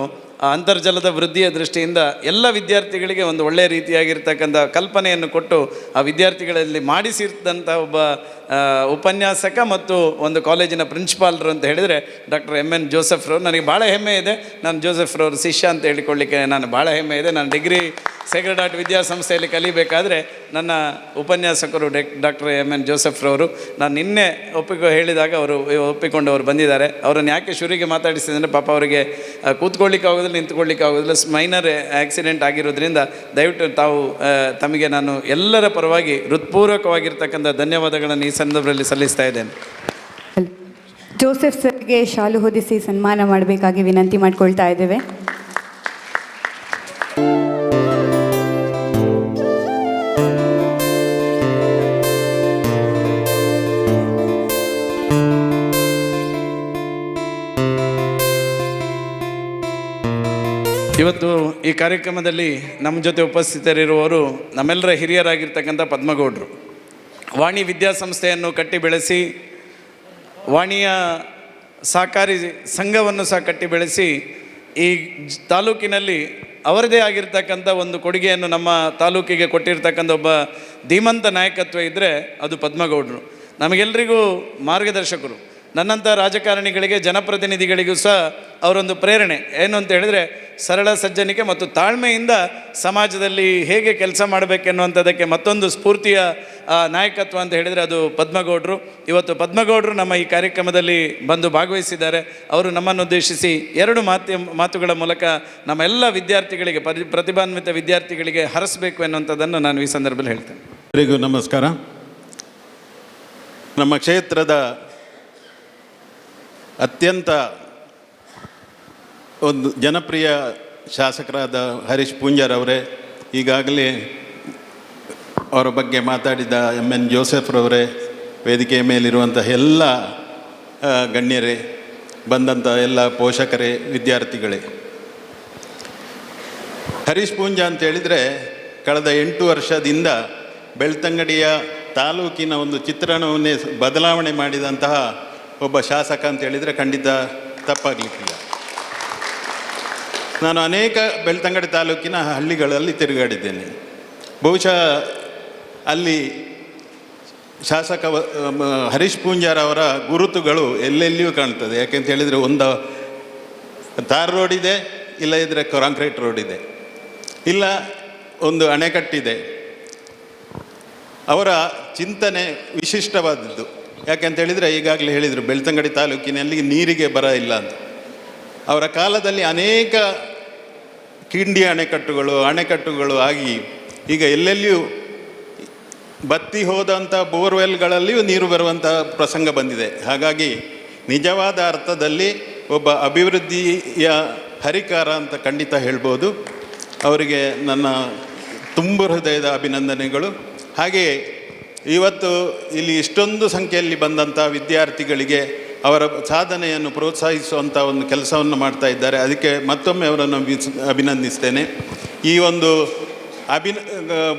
ಅಂತರ್ಜಲದ ವೃದ್ಧಿಯ ದೃಷ್ಟಿಯಿಂದ ಎಲ್ಲ ವಿದ್ಯಾರ್ಥಿಗಳಿಗೆ ಒಂದು ಒಳ್ಳೆಯ ರೀತಿಯಾಗಿರ್ತಕ್ಕಂಥ ಕಲ್ಪನೆಯನ್ನು ಕೊಟ್ಟು ಆ ವಿದ್ಯಾರ್ಥಿಗಳಲ್ಲಿ ಮಾಡಿಸಿರ್ತಂಥ ಒಬ್ಬ ಉಪನ್ಯಾಸಕ ಮತ್ತು ಒಂದು ಕಾಲೇಜಿನ ಪ್ರಿನ್ಸಿಪಾಲರು ಅಂತ ಹೇಳಿದರೆ ಡಾಕ್ಟರ್ MN ಜೋಸೆಫ್ರವರು. ನನಗೆ ಭಾಳ ಹೆಮ್ಮೆ ಇದೆ, ನಾನು ಜೋಸೆಫ್ರವ್ರ ಶಿಷ್ಯ ಅಂತ ಹೇಳಿಕೊಳ್ಳಿಕ್ಕೆ ನಾನು ಭಾಳ ಹೆಮ್ಮೆ ಇದೆ. ನಾನು ಡಿಗ್ರಿ ಸೇಕ್ರೆಡ್ ಹಾರ್ಟ್ ವಿದ್ಯಾಸಂಸ್ಥೆಯಲ್ಲಿ ಕಲಿಬೇಕಾದ್ರೆ ನನ್ನ ಉಪನ್ಯಾಸಕರು ಡಾಕ್ಟರ್ MN ಜೋಸೆಫ್ರವರು. ನಾನು ನಿನ್ನೆ ಹೇಳಿದಾಗ ಅವರು ಒಪ್ಪಿಕೊಂಡು ಅವರು ಬಂದಿದ್ದಾರೆ. ಅವರನ್ನು ಯಾಕೆ ಶುರುವಿಗೆ ಮಾತಾಡಿಸಿದ್ರೆ, ಪಾಪ ಅವರಿಗೆ ಕೂತ್ಕೊಳ್ಳಿಕ್ಕೆ ಆಗೋದಿಲ್ಲ, ನಿಂತ್ಕೊಳ್ಳಿಕ್ಕೆ ಆಗೋದಿಲ್ಲ, ಮೈನರ್ ಆಕ್ಸಿಡೆಂಟ್ ಆಗಿರೋದ್ರಿಂದ ದಯವಿಟ್ಟು ತಾವು ತಮಗೆ ನಾನು ಎಲ್ಲರ ಪರವಾಗಿ ಹೃತ್ಪೂರ್ವಕವಾಗಿರ್ತಕ್ಕಂಥ ಧನ್ಯವಾದಗಳನ್ನು ಈ ಸಂದರ್ಭದಲ್ಲಿ ಸಲ್ಲಿಸ್ತಾ ಇದ್ದೇನೆ. ಜೋಸೆಫ್ ಸರ್ಗೆ ಶಾಲು ಹೊದಿಸಿ ಸನ್ಮಾನ ಮಾಡಬೇಕಾಗಿ ವಿನಂತಿ ಮಾಡಿಕೊಳ್ತಾ ಇದ್ದೇವೆ. ಇವತ್ತು ಈ ಕಾರ್ಯಕ್ರಮದಲ್ಲಿ ನಮ್ಮ ಜೊತೆ ಉಪಸ್ಥಿತರಿರುವವರು ನಮ್ಮೆಲ್ಲರ ಹಿರಿಯರಾಗಿರ್ತಕ್ಕಂಥ ಪದ್ಮಗೌಡರು. ವಾಣಿ ವಿದ್ಯಾಸಂಸ್ಥೆಯನ್ನು ಕಟ್ಟಿ ಬೆಳೆಸಿ, ವಾಣಿಯ ಸಹಕಾರಿ ಸಂಘವನ್ನು ಸಹ ಕಟ್ಟಿ ಬೆಳೆಸಿ, ಈ ತಾಲೂಕಿನಲ್ಲಿ ಅವರದೇ ಆಗಿರ್ತಕ್ಕಂಥ ಒಂದು ಕೊಡುಗೆಯನ್ನು ನಮ್ಮ ತಾಲೂಕಿಗೆ ಕೊಟ್ಟಿರ್ತಕ್ಕಂಥ ಒಬ್ಬ ಧೀಮಂತ ನಾಯಕತ್ವ ಇದ್ದರೆ ಅದು ಪದ್ಮಗೌಡರು. ನಮಗೆಲ್ಲರಿಗೂ ಮಾರ್ಗದರ್ಶಕರು. ನನ್ನಂಥ ರಾಜಕಾರಣಿಗಳಿಗೆ, ಜನಪ್ರತಿನಿಧಿಗಳಿಗೂ ಸಹ ಅವರೊಂದು ಪ್ರೇರಣೆ ಏನು ಅಂತ ಹೇಳಿದರೆ, ಸರಳ ಸಜ್ಜನಿಕೆ ಮತ್ತು ತಾಳ್ಮೆಯಿಂದ ಸಮಾಜದಲ್ಲಿ ಹೇಗೆ ಕೆಲಸ ಮಾಡಬೇಕೆನ್ನುವಂಥದ್ದಕ್ಕೆ ಮತ್ತೊಂದು ಸ್ಫೂರ್ತಿಯ ನಾಯಕತ್ವ ಅಂತ ಹೇಳಿದರೆ ಅದು ಪದ್ಮಗೌಡರು. ಇವತ್ತು ಪದ್ಮಗೌಡರು ನಮ್ಮ ಈ ಕಾರ್ಯಕ್ರಮದಲ್ಲಿ ಬಂದು ಭಾಗವಹಿಸಿದ್ದಾರೆ. ಅವರು ನಮ್ಮನ್ನು ಉದ್ದೇಶಿಸಿ ಎರಡು ಮಾತುಗಳ ಮೂಲಕ ನಮ್ಮ ಎಲ್ಲ ವಿದ್ಯಾರ್ಥಿಗಳಿಗೆ, ಪ್ರತಿಭಾನ್ವಿತ ವಿದ್ಯಾರ್ಥಿಗಳಿಗೆ ಹರಸಬೇಕು ಎನ್ನುವಂಥದ್ದನ್ನು ನಾನು ಈ ಸಂದರ್ಭದಲ್ಲಿ ಹೇಳ್ತೇನೆ. ಎಲ್ಲರಿಗೂ ನಮಸ್ಕಾರ. ನಮ್ಮ ಕ್ಷೇತ್ರದ ಅತ್ಯಂತ ಒಂದು ಜನಪ್ರಿಯ ಶಾಸಕರಾದ ಹರೀಶ್ ಪೂಂಜಾರವರೇ, ಈಗಾಗಲೇ ಅವರ ಬಗ್ಗೆ ಮಾತಾಡಿದ MN ಜೋಸೆಫ್ರವರೇ, ವೇದಿಕೆಯ ಮೇಲಿರುವಂಥ ಎಲ್ಲ ಗಣ್ಯರೇ, ಬಂದಂಥ ಎಲ್ಲ ಪೋಷಕರೇ, ವಿದ್ಯಾರ್ಥಿಗಳೇ, ಹರೀಶ್ ಪೂಂಜಾ ಅಂತೇಳಿದರೆ ಕಳೆದ 8 ವರ್ಷದಿಂದ ಬೆಳ್ತಂಗಡಿಯ ತಾಲೂಕಿನ ಒಂದು ಚಿತ್ರಣವನ್ನೇ ಬದಲಾವಣೆ ಮಾಡಿದಂತಹ ಒಬ್ಬ ಶಾಸಕ ಅಂತೇಳಿದರೆ ಖಂಡಿತ ತಪ್ಪಾಗಲಿಕ್ಕಿಲ್ಲ. ನಾನು ಅನೇಕ ಬೆಳ್ತಂಗಡಿ ತಾಲೂಕಿನ ಹಳ್ಳಿಗಳಲ್ಲಿ ತಿರುಗಾಡಿದ್ದೇನೆ. ಬಹುಶಃ ಅಲ್ಲಿ ಶಾಸಕ ಹರೀಶ್ ಪೂಂಜಾರವರ ಗುರುತುಗಳು ಎಲ್ಲೆಲ್ಲಿಯೂ ಕಾಣ್ತದೆ. ಯಾಕೆಂತ ಹೇಳಿದರೆ, ಒಂದು ತಾರ್ ರೋಡ್ ಇದೆ, ಇಲ್ಲ ಇದ್ದರೆ ಕಾಂಕ್ರೀಟ್ ರೋಡ್ ಇದೆ, ಇಲ್ಲ ಒಂದು ಅಣೆಕಟ್ಟಿದೆ. ಅವರ ಚಿಂತನೆ ವಿಶಿಷ್ಟವಾದದ್ದು. ಯಾಕೆಂತ ಹೇಳಿದರೆ, ಈಗಾಗಲೇ ಹೇಳಿದರು, ಬೆಳ್ತಂಗಡಿ ತಾಲೂಕಿನಲ್ಲಿ ನೀರಿಗೆ ಬರ ಇಲ್ಲ ಅಂತ. ಅವರ ಕಾಲದಲ್ಲಿ ಅನೇಕ ಕಿಂಡಿ ಅಣೆಕಟ್ಟುಗಳು ಆಗಿ ಈಗ ಎಲ್ಲೆಲ್ಲಿಯೂ ಬತ್ತಿ ಹೋದಂಥ ಬೋರ್ವೆಲ್ಗಳಲ್ಲಿಯೂ ನೀರು ಬರುವಂಥ ಪ್ರಸಂಗ ಬಂದಿದೆ. ಹಾಗಾಗಿ ನಿಜವಾದ ಅರ್ಥದಲ್ಲಿ ಒಬ್ಬ ಅಭಿವೃದ್ಧಿಯ ಹರಿಕಾರ ಅಂತ ಖಂಡಿತ ಹೇಳ್ಬೋದು. ಅವರಿಗೆ ನನ್ನ ತುಂಬು ಹೃದಯದ ಅಭಿನಂದನೆಗಳು. ಹಾಗೆಯೇ ಇವತ್ತು ಇಲ್ಲಿ ಇಷ್ಟೊಂದು ಸಂಖ್ಯೆಯಲ್ಲಿ ಬಂದಂಥ ವಿದ್ಯಾರ್ಥಿಗಳಿಗೆ ಅವರ ಸಾಧನೆಯನ್ನು ಪ್ರೋತ್ಸಾಹಿಸುವಂಥ ಒಂದು ಕೆಲಸವನ್ನು ಮಾಡ್ತಾ ಇದ್ದಾರೆ. ಅದಕ್ಕೆ ಮತ್ತೊಮ್ಮೆ ಅವರನ್ನು ಅಭಿನಂದಿಸ್ತೇನೆ. ಈ ಒಂದು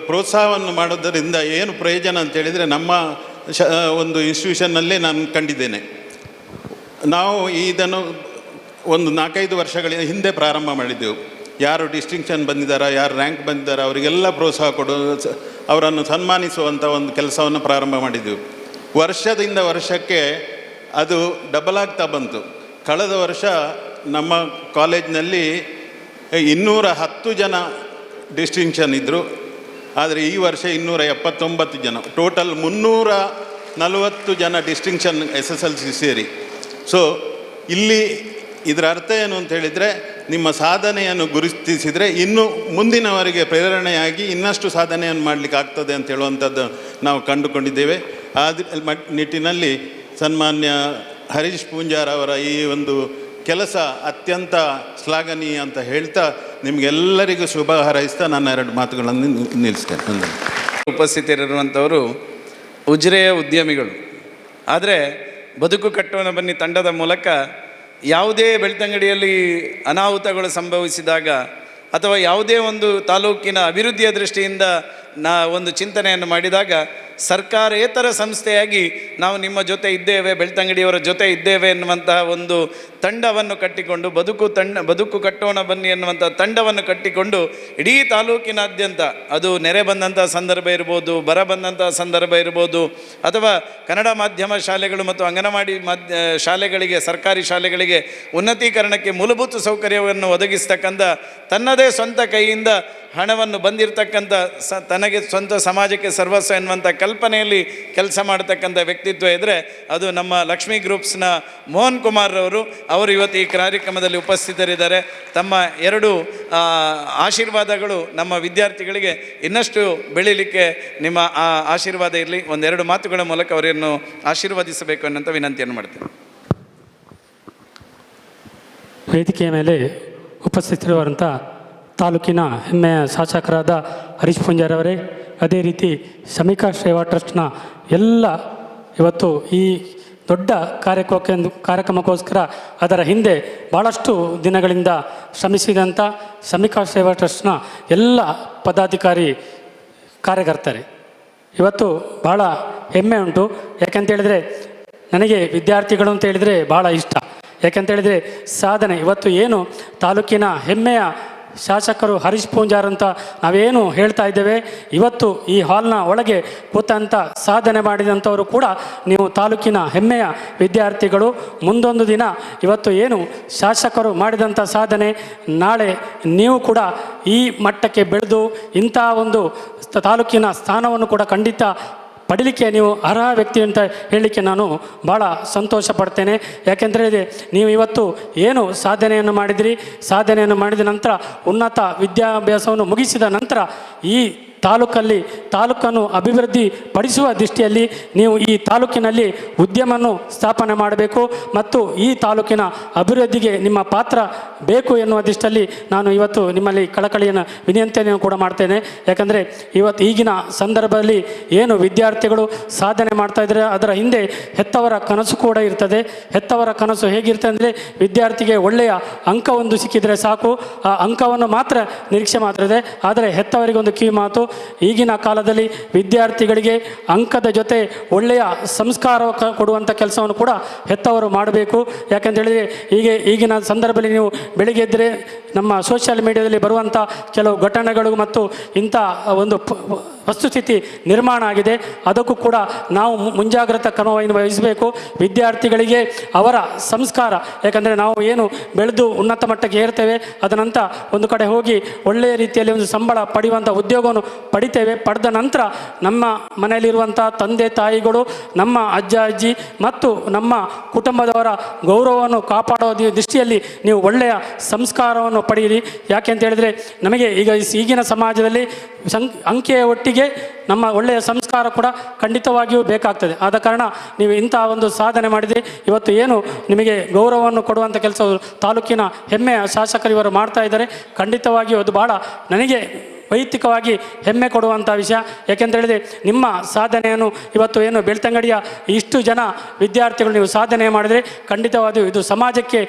ಪ್ರೋತ್ಸಾಹವನ್ನು ಮಾಡೋದರಿಂದ ಏನು ಪ್ರಯೋಜನ ಅಂತೇಳಿದರೆ, ನಮ್ಮ ಒಂದು ಇನ್ಸ್ಟಿಟ್ಯೂಷನ್ನಲ್ಲೇ ನಾನು ಕಂಡಿದ್ದೇನೆ. ನಾವು ಇದನ್ನು ಒಂದು 4-5 ವರ್ಷಗಳ ಹಿಂದೆ ಪ್ರಾರಂಭ ಮಾಡಿದ್ದೆವು. ಯಾರು ಡಿಸ್ಟಿಂಕ್ಷನ್ ಬಂದಿದ್ದಾರೆ, ಯಾರು ರ್ಯಾಂಕ್ ಬಂದಿದ್ದಾರೆ, ಅವರಿಗೆಲ್ಲ ಪ್ರೋತ್ಸಾಹ ಅವರನ್ನು ಸನ್ಮಾನಿಸುವಂಥ ಒಂದು ಕೆಲಸವನ್ನು ಪ್ರಾರಂಭ ಮಾಡಿದ್ದೆವು. ವರ್ಷದಿಂದ ವರ್ಷಕ್ಕೆ ಅದು ಡಬಲ್ ಆಗ್ತಾ ಬಂತು. ಕಳೆದ ವರ್ಷ ನಮ್ಮ ಕಾಲೇಜಿನಲ್ಲಿ 210 ಜನ ಡಿಸ್ಟಿಂಕ್ಷನ್ ಇದ್ದರು. ಆದರೆ ಈ ವರ್ಷ 279 ಜನ, ಟೋಟಲ್ 340 ಜನ ಡಿಸ್ಟಿಂಕ್ಷನ್ SSLC ಸೇರಿ. ಸೊ ಇಲ್ಲಿ ಇದರ ಅರ್ಥ ಏನು ಅಂತ ಹೇಳಿದರೆ, ನಿಮ್ಮ ಸಾಧನೆಯನ್ನು ಗುರುತಿಸಿದರೆ ಇನ್ನು ಮುಂದಿನವರಿಗೆ ಪ್ರೇರಣೆಯಾಗಿ ಇನ್ನಷ್ಟು ಸಾಧನೆಯನ್ನು ಮಾಡಲಿಕ್ಕೆ ಆಗ್ತದೆ ಅಂತ ಹೇಳುವಂಥದ್ದು ನಾವು ಕಂಡುಕೊಂಡಿದ್ದೇವೆ. ಆ ನಿಟ್ಟಿನಲ್ಲಿ ಸನ್ಮಾನ್ಯ ಹರೀಶ್ ಪೂಂಜಾರ್ ಅವರ ಈ ಒಂದು ಕೆಲಸ ಅತ್ಯಂತ ಶ್ಲಾಘನೀಯ ಅಂತ ಹೇಳ್ತಾ ನಿಮಗೆಲ್ಲರಿಗೂ ಶುಭ ಹಾರೈಸ್ತಾ ನನ್ನ 2 ಮಾತುಗಳನ್ನು ನಿಲ್ಲಿಸ್ತೇನೆ. ಉಪಸ್ಥಿತರಿರುವಂಥವರು ಉಜಿರೆಯ ಉದ್ಯಮಿಗಳು. ಆದರೆ ಬದುಕು ಕಟ್ಟೋಣ ಬನ್ನಿ ತಂಡದ ಮೂಲಕ ಯಾವುದೇ ಬೆಳ್ತಂಗಡಿಯಲ್ಲಿ ಅನಾಹುತಗಳು ಸಂಭವಿಸಿದಾಗ ಅಥವಾ ಯಾವುದೇ ಒಂದು ತಾಲೂಕಿನ ಅಭಿವೃದ್ಧಿಯ ದೃಷ್ಟಿಯಿಂದ ಒಂದು ಚಿಂತನೆಯನ್ನು ಮಾಡಿದಾಗ ಸರ್ಕಾರೇತರ ಸಂಸ್ಥೆಯಾಗಿ ನಾವು ನಿಮ್ಮ ಜೊತೆ ಇದ್ದೇವೆ, ಬೆಳ್ತಂಗಡಿಯವರ ಜೊತೆ ಇದ್ದೇವೆ ಎನ್ನುವಂತಹ ಒಂದು ತಂಡವನ್ನು ಕಟ್ಟಿಕೊಂಡು ಬದುಕು ಕಟ್ಟೋಣ ಬನ್ನಿ ಎನ್ನುವಂಥ ತಂಡವನ್ನು ಕಟ್ಟಿಕೊಂಡು ಇಡೀ ತಾಲೂಕಿನಾದ್ಯಂತ ಅದು ನೆರೆ ಬಂದಂಥ ಸಂದರ್ಭ ಇರ್ಬೋದು, ಬರ ಬಂದಂಥ ಸಂದರ್ಭ ಇರ್ಬೋದು, ಅಥವಾ ಕನ್ನಡ ಮಾಧ್ಯಮ ಶಾಲೆಗಳು ಮತ್ತು ಅಂಗನವಾಡಿ ಶಾಲೆಗಳಿಗೆ, ಸರ್ಕಾರಿ ಶಾಲೆಗಳಿಗೆ ಉನ್ನತೀಕರಣಕ್ಕೆ ಮೂಲಭೂತ ಸೌಕರ್ಯವನ್ನು ಒದಗಿಸ್ತಕ್ಕಂಥ ತನ್ನದೇ ಸ್ವಂತ ಕೈಯಿಂದ ಹಣವನ್ನು ಬಂದಿರತಕ್ಕಂಥ ತನಗೆ ಸ್ವಂತ ಸಮಾಜಕ್ಕೆ ಸರ್ವಸ್ವ ಎನ್ನುವಂಥ ಕಲ್ಪನೆಯಲ್ಲಿ ಕೆಲಸ ಮಾಡತಕ್ಕಂಥ ವ್ಯಕ್ತಿತ್ವ ಇದ್ದರೆ ಅದು ನಮ್ಮ ಲಕ್ಷ್ಮೀ ಗ್ರೂಪ್ಸ್ನ ಮೋಹನ್ ಕುಮಾರ್ ಅವರು ಇವತ್ತು ಈ ಕಾರ್ಯಕ್ರಮದಲ್ಲಿ ಉಪಸ್ಥಿತರಿದ್ದಾರೆ. ತಮ್ಮ 2 ಆಶೀರ್ವಾದಗಳು ನಮ್ಮ ವಿದ್ಯಾರ್ಥಿಗಳಿಗೆ ಇನ್ನಷ್ಟು ಬೆಳೀಲಿಕ್ಕೆ ನಿಮ್ಮ ಆಶೀರ್ವಾದ ಇರಲಿ. 1-2 ಮಾತುಗಳ ಮೂಲಕ ಅವರನ್ನು ಆಶೀರ್ವದಿಸಬೇಕು ಅನ್ನೋಂಥ ವಿನಂತಿಯನ್ನು ಮಾಡ್ತೇನೆ. ವೇದಿಕೆಯ ಮೇಲೆ ಉಪಸ್ಥಿತರಿರುವಂಥ ತಾಲೂಕಿನ ಹೆಮ್ಮೆಯ ಶಾಸಕರಾದ ಹರೀಶ್ ಪೂಂಜಾರ್ ಅವರೇ, ಅದೇ ರೀತಿ ಸಮೀಕಾ ಸೇವಾ ಟ್ರಸ್ಟ್ನ ಎಲ್ಲ ಇವತ್ತು ಈ ದೊಡ್ಡ ಕಾರ್ಯಕ್ರಮಕ್ಕೋಸ್ಕರ ಅದರ ಹಿಂದೆ ಭಾಳಷ್ಟು ದಿನಗಳಿಂದ ಶ್ರಮಿಸಿದಂಥ ಸಮೀಕಾ ಸೇವಾ ಟ್ರಸ್ಟ್ನ ಎಲ್ಲ ಪದಾಧಿಕಾರಿ ಕಾರ್ಯಕರ್ತರೆ ಇವತ್ತು ಭಾಳ ಹೆಮ್ಮೆ ಉಂಟು. ಯಾಕಂತೇಳಿದರೆ ನನಗೆ ವಿದ್ಯಾರ್ಥಿಗಳು ಅಂತ ಹೇಳಿದರೆ ಭಾಳ ಇಷ್ಟ. ಯಾಕಂತೇಳಿದರೆ ಸಾಧನೆ ಇವತ್ತು ಏನು ತಾಲೂಕಿನ ಹೆಮ್ಮೆಯ ಶಾಸಕರು ಹರೀಶ್ ಪೂಂಜಾರ್ ಅಂತ ನಾವೇನು ಹೇಳ್ತಾ ಇದ್ದೇವೆ, ಇವತ್ತು ಈ ಹಾಲ್ನ ಒಳಗೆ ಕೂತಂಥ ಸಾಧನೆ ಮಾಡಿದಂಥವರು ಕೂಡ ನೀವು ತಾಲೂಕಿನ ಹೆಮ್ಮೆಯ ವಿದ್ಯಾರ್ಥಿಗಳು. ಮುಂದೊಂದು ದಿನ ಇವತ್ತು ಏನು ಶಾಸಕರು ಮಾಡಿದಂಥ ಸಾಧನೆ, ನಾಳೆ ನೀವು ಕೂಡ ಈ ಮಟ್ಟಕ್ಕೆ ಬೆಳೆದು ಇಂಥ ಒಂದು ತಾಲೂಕಿನ ಸ್ಥಾನವನ್ನು ಕೂಡ ಖಂಡಿತ ಪಡೀಲಿಕ್ಕೆ ನೀವು ಅರ್ಹ ವ್ಯಕ್ತಿ ಅಂತ ಹೇಳಲಿಕ್ಕೆ ನಾನು ಭಾಳ ಸಂತೋಷ ಪಡ್ತೇನೆ. ಯಾಕೆಂದರೆ ನೀವು ಇವತ್ತು ಏನು ಸಾಧನೆಯನ್ನು ಮಾಡಿದ ನಂತರ ಉನ್ನತ ವಿದ್ಯಾಭ್ಯಾಸವನ್ನು ಮುಗಿಸಿದ ನಂತರ ಈ ತಾಲೂಕನ್ನು ಅಭಿವೃದ್ಧಿ ಪಡಿಸುವ ದೃಷ್ಟಿಯಲ್ಲಿ ನೀವು ಈ ತಾಲೂಕಿನಲ್ಲಿ ಉದ್ಯಮವನ್ನು ಸ್ಥಾಪನೆ ಮಾಡಬೇಕು ಮತ್ತು ಈ ತಾಲೂಕಿನ ಅಭಿವೃದ್ಧಿಗೆ ನಿಮ್ಮ ಪಾತ್ರ ಬೇಕು ಎನ್ನುವ ದೃಷ್ಟಿಯಲ್ಲಿ ನಾನು ಇವತ್ತು ನಿಮ್ಮಲ್ಲಿ ಕಳಕಳಿಯನ್ನು ವಿನಂತಿಯನ್ನು ಕೂಡ ಮಾಡ್ತೇನೆ. ಯಾಕಂದರೆ ಇವತ್ತು ಈಗಿನ ಸಂದರ್ಭದಲ್ಲಿ ಏನು ವಿದ್ಯಾರ್ಥಿಗಳು ಸಾಧನೆ ಮಾಡ್ತಾ ಇದ್ದಾರೆ ಅದರ ಹಿಂದೆ ಹೆತ್ತವರ ಕನಸು ಕೂಡ ಇರ್ತದೆ. ಹೆತ್ತವರ ಕನಸು ಹೇಗಿರ್ತದೆ ಅಂದರೆ ವಿದ್ಯಾರ್ಥಿಗೆ ಒಳ್ಳೆಯ ಅಂಕ ಒಂದು ಸಿಕ್ಕಿದರೆ ಸಾಕು, ಆ ಅಂಕವನ್ನು ಮಾತ್ರ ನಿರೀಕ್ಷೆ ಮಾಡ್ತದೆ. ಆದರೆ ಹೆತ್ತವರಿಗೊಂದು ಕಿವಿ ಮಾತು, ಈಗಿನ ಕಾಲದಲ್ಲಿ ವಿದ್ಯಾರ್ಥಿಗಳಿಗೆ ಅಂಕದ ಜೊತೆ ಒಳ್ಳೆಯ ಸಂಸ್ಕಾರ ಕೊಡುವಂಥ ಕೆಲಸವನ್ನು ಕೂಡ ಹೆತ್ತವರು ಮಾಡಬೇಕು. ಯಾಕೆಂತೇಳಿದರೆ ಈಗಿನ ಸಂದರ್ಭದಲ್ಲಿ ನೀವು ಬೆಳಿಗ್ಗೆ ಎದ್ದರೆ ನಮ್ಮ ಸೋಷಿಯಲ್ ಮೀಡಿಯಾದಲ್ಲಿ ಬರುವಂಥ ಕೆಲವು ಘಟನೆಗಳು ಮತ್ತು ಇಂಥ ಒಂದು ವಸ್ತುಸ್ಥಿತಿ ನಿರ್ಮಾಣ ಆಗಿದೆ. ಅದಕ್ಕೂ ಕೂಡ ನಾವು ಮುಂಜಾಗ್ರತಾ ಕ್ರಮವನ್ನು ವಹಿಸಬೇಕು. ವಿದ್ಯಾರ್ಥಿಗಳಿಗೆ ಅವರ ಸಂಸ್ಕಾರ, ಯಾಕಂದರೆ ನಾವು ಏನು ಬೆಳೆದು ಉನ್ನತ ಮಟ್ಟಕ್ಕೆ ಏರ್ತೇವೆ, ಅದನಂತ ಒಂದು ಕಡೆ ಹೋಗಿ ಒಳ್ಳೆಯ ರೀತಿಯಲ್ಲಿ ಒಂದು ಸಂಬಳ ಪಡೆಯುವಂಥ ಉದ್ಯೋಗವನ್ನು ಪಡಿತೇವೆ. ಪಡೆದ ನಂತರ ನಮ್ಮ ಮನೆಯಲ್ಲಿರುವಂಥ ತಂದೆ ತಾಯಿಗಳು, ನಮ್ಮ ಅಜ್ಜ ಅಜ್ಜಿ ಮತ್ತು ನಮ್ಮ ಕುಟುಂಬದವರ ಗೌರವವನ್ನು ಕಾಪಾಡೋ ದೃಷ್ಟಿಯಲ್ಲಿ ನೀವು ಒಳ್ಳೆಯ ಸಂಸ್ಕಾರವನ್ನು ಪಡೆಯಿರಿ. ಯಾಕೆ ಅಂತ ಹೇಳಿದರೆ ನಮಗೆ ಈಗಿನ ಸಮಾಜದಲ್ಲಿ ಅಂಕೆಯ ಒಟ್ಟಿಗೆ ನಮ್ಮ ಒಳ್ಳೆಯ ಸಂಸ್ಕಾರ ಕೂಡ ಖಂಡಿತವಾಗಿಯೂ ಬೇಕಾಗ್ತದೆ. ಆದ ಕಾರಣ ನೀವು ಇಂಥ ಒಂದು ಸಾಧನೆ ಮಾಡಿದರೆ ಇವತ್ತು ಏನು ನಿಮಗೆ ಗೌರವವನ್ನು ಕೊಡುವಂಥ ಕೆಲಸ ತಾಲೂಕಿನ ಹೆಮ್ಮೆಯ ಶಾಸಕರು ಇವರು ಮಾಡ್ತಾ ಇದ್ದಾರೆ. ಖಂಡಿತವಾಗಿಯೂ ಅದು ಭಾಳ ನನಗೆ ವೈಯಕ್ತಿಕವಾಗಿ ಹೆಮ್ಮೆ ಕೊಡುವಂಥ ವಿಷಯ. ಯಾಕೆಂತೇಳಿದರೆ ನಿಮ್ಮ ಸಾಧನೆಯನ್ನು ಇವತ್ತು ಏನು ಬೆಳ್ತಂಗಡಿಯ ಇಷ್ಟು ಜನ ವಿದ್ಯಾರ್ಥಿಗಳು ನೀವು ಸಾಧನೆ ಮಾಡಿದರೆ ಖಂಡಿತವಾಗಿಯೂ ಇದು ಸಮಾಜಕ್ಕೆ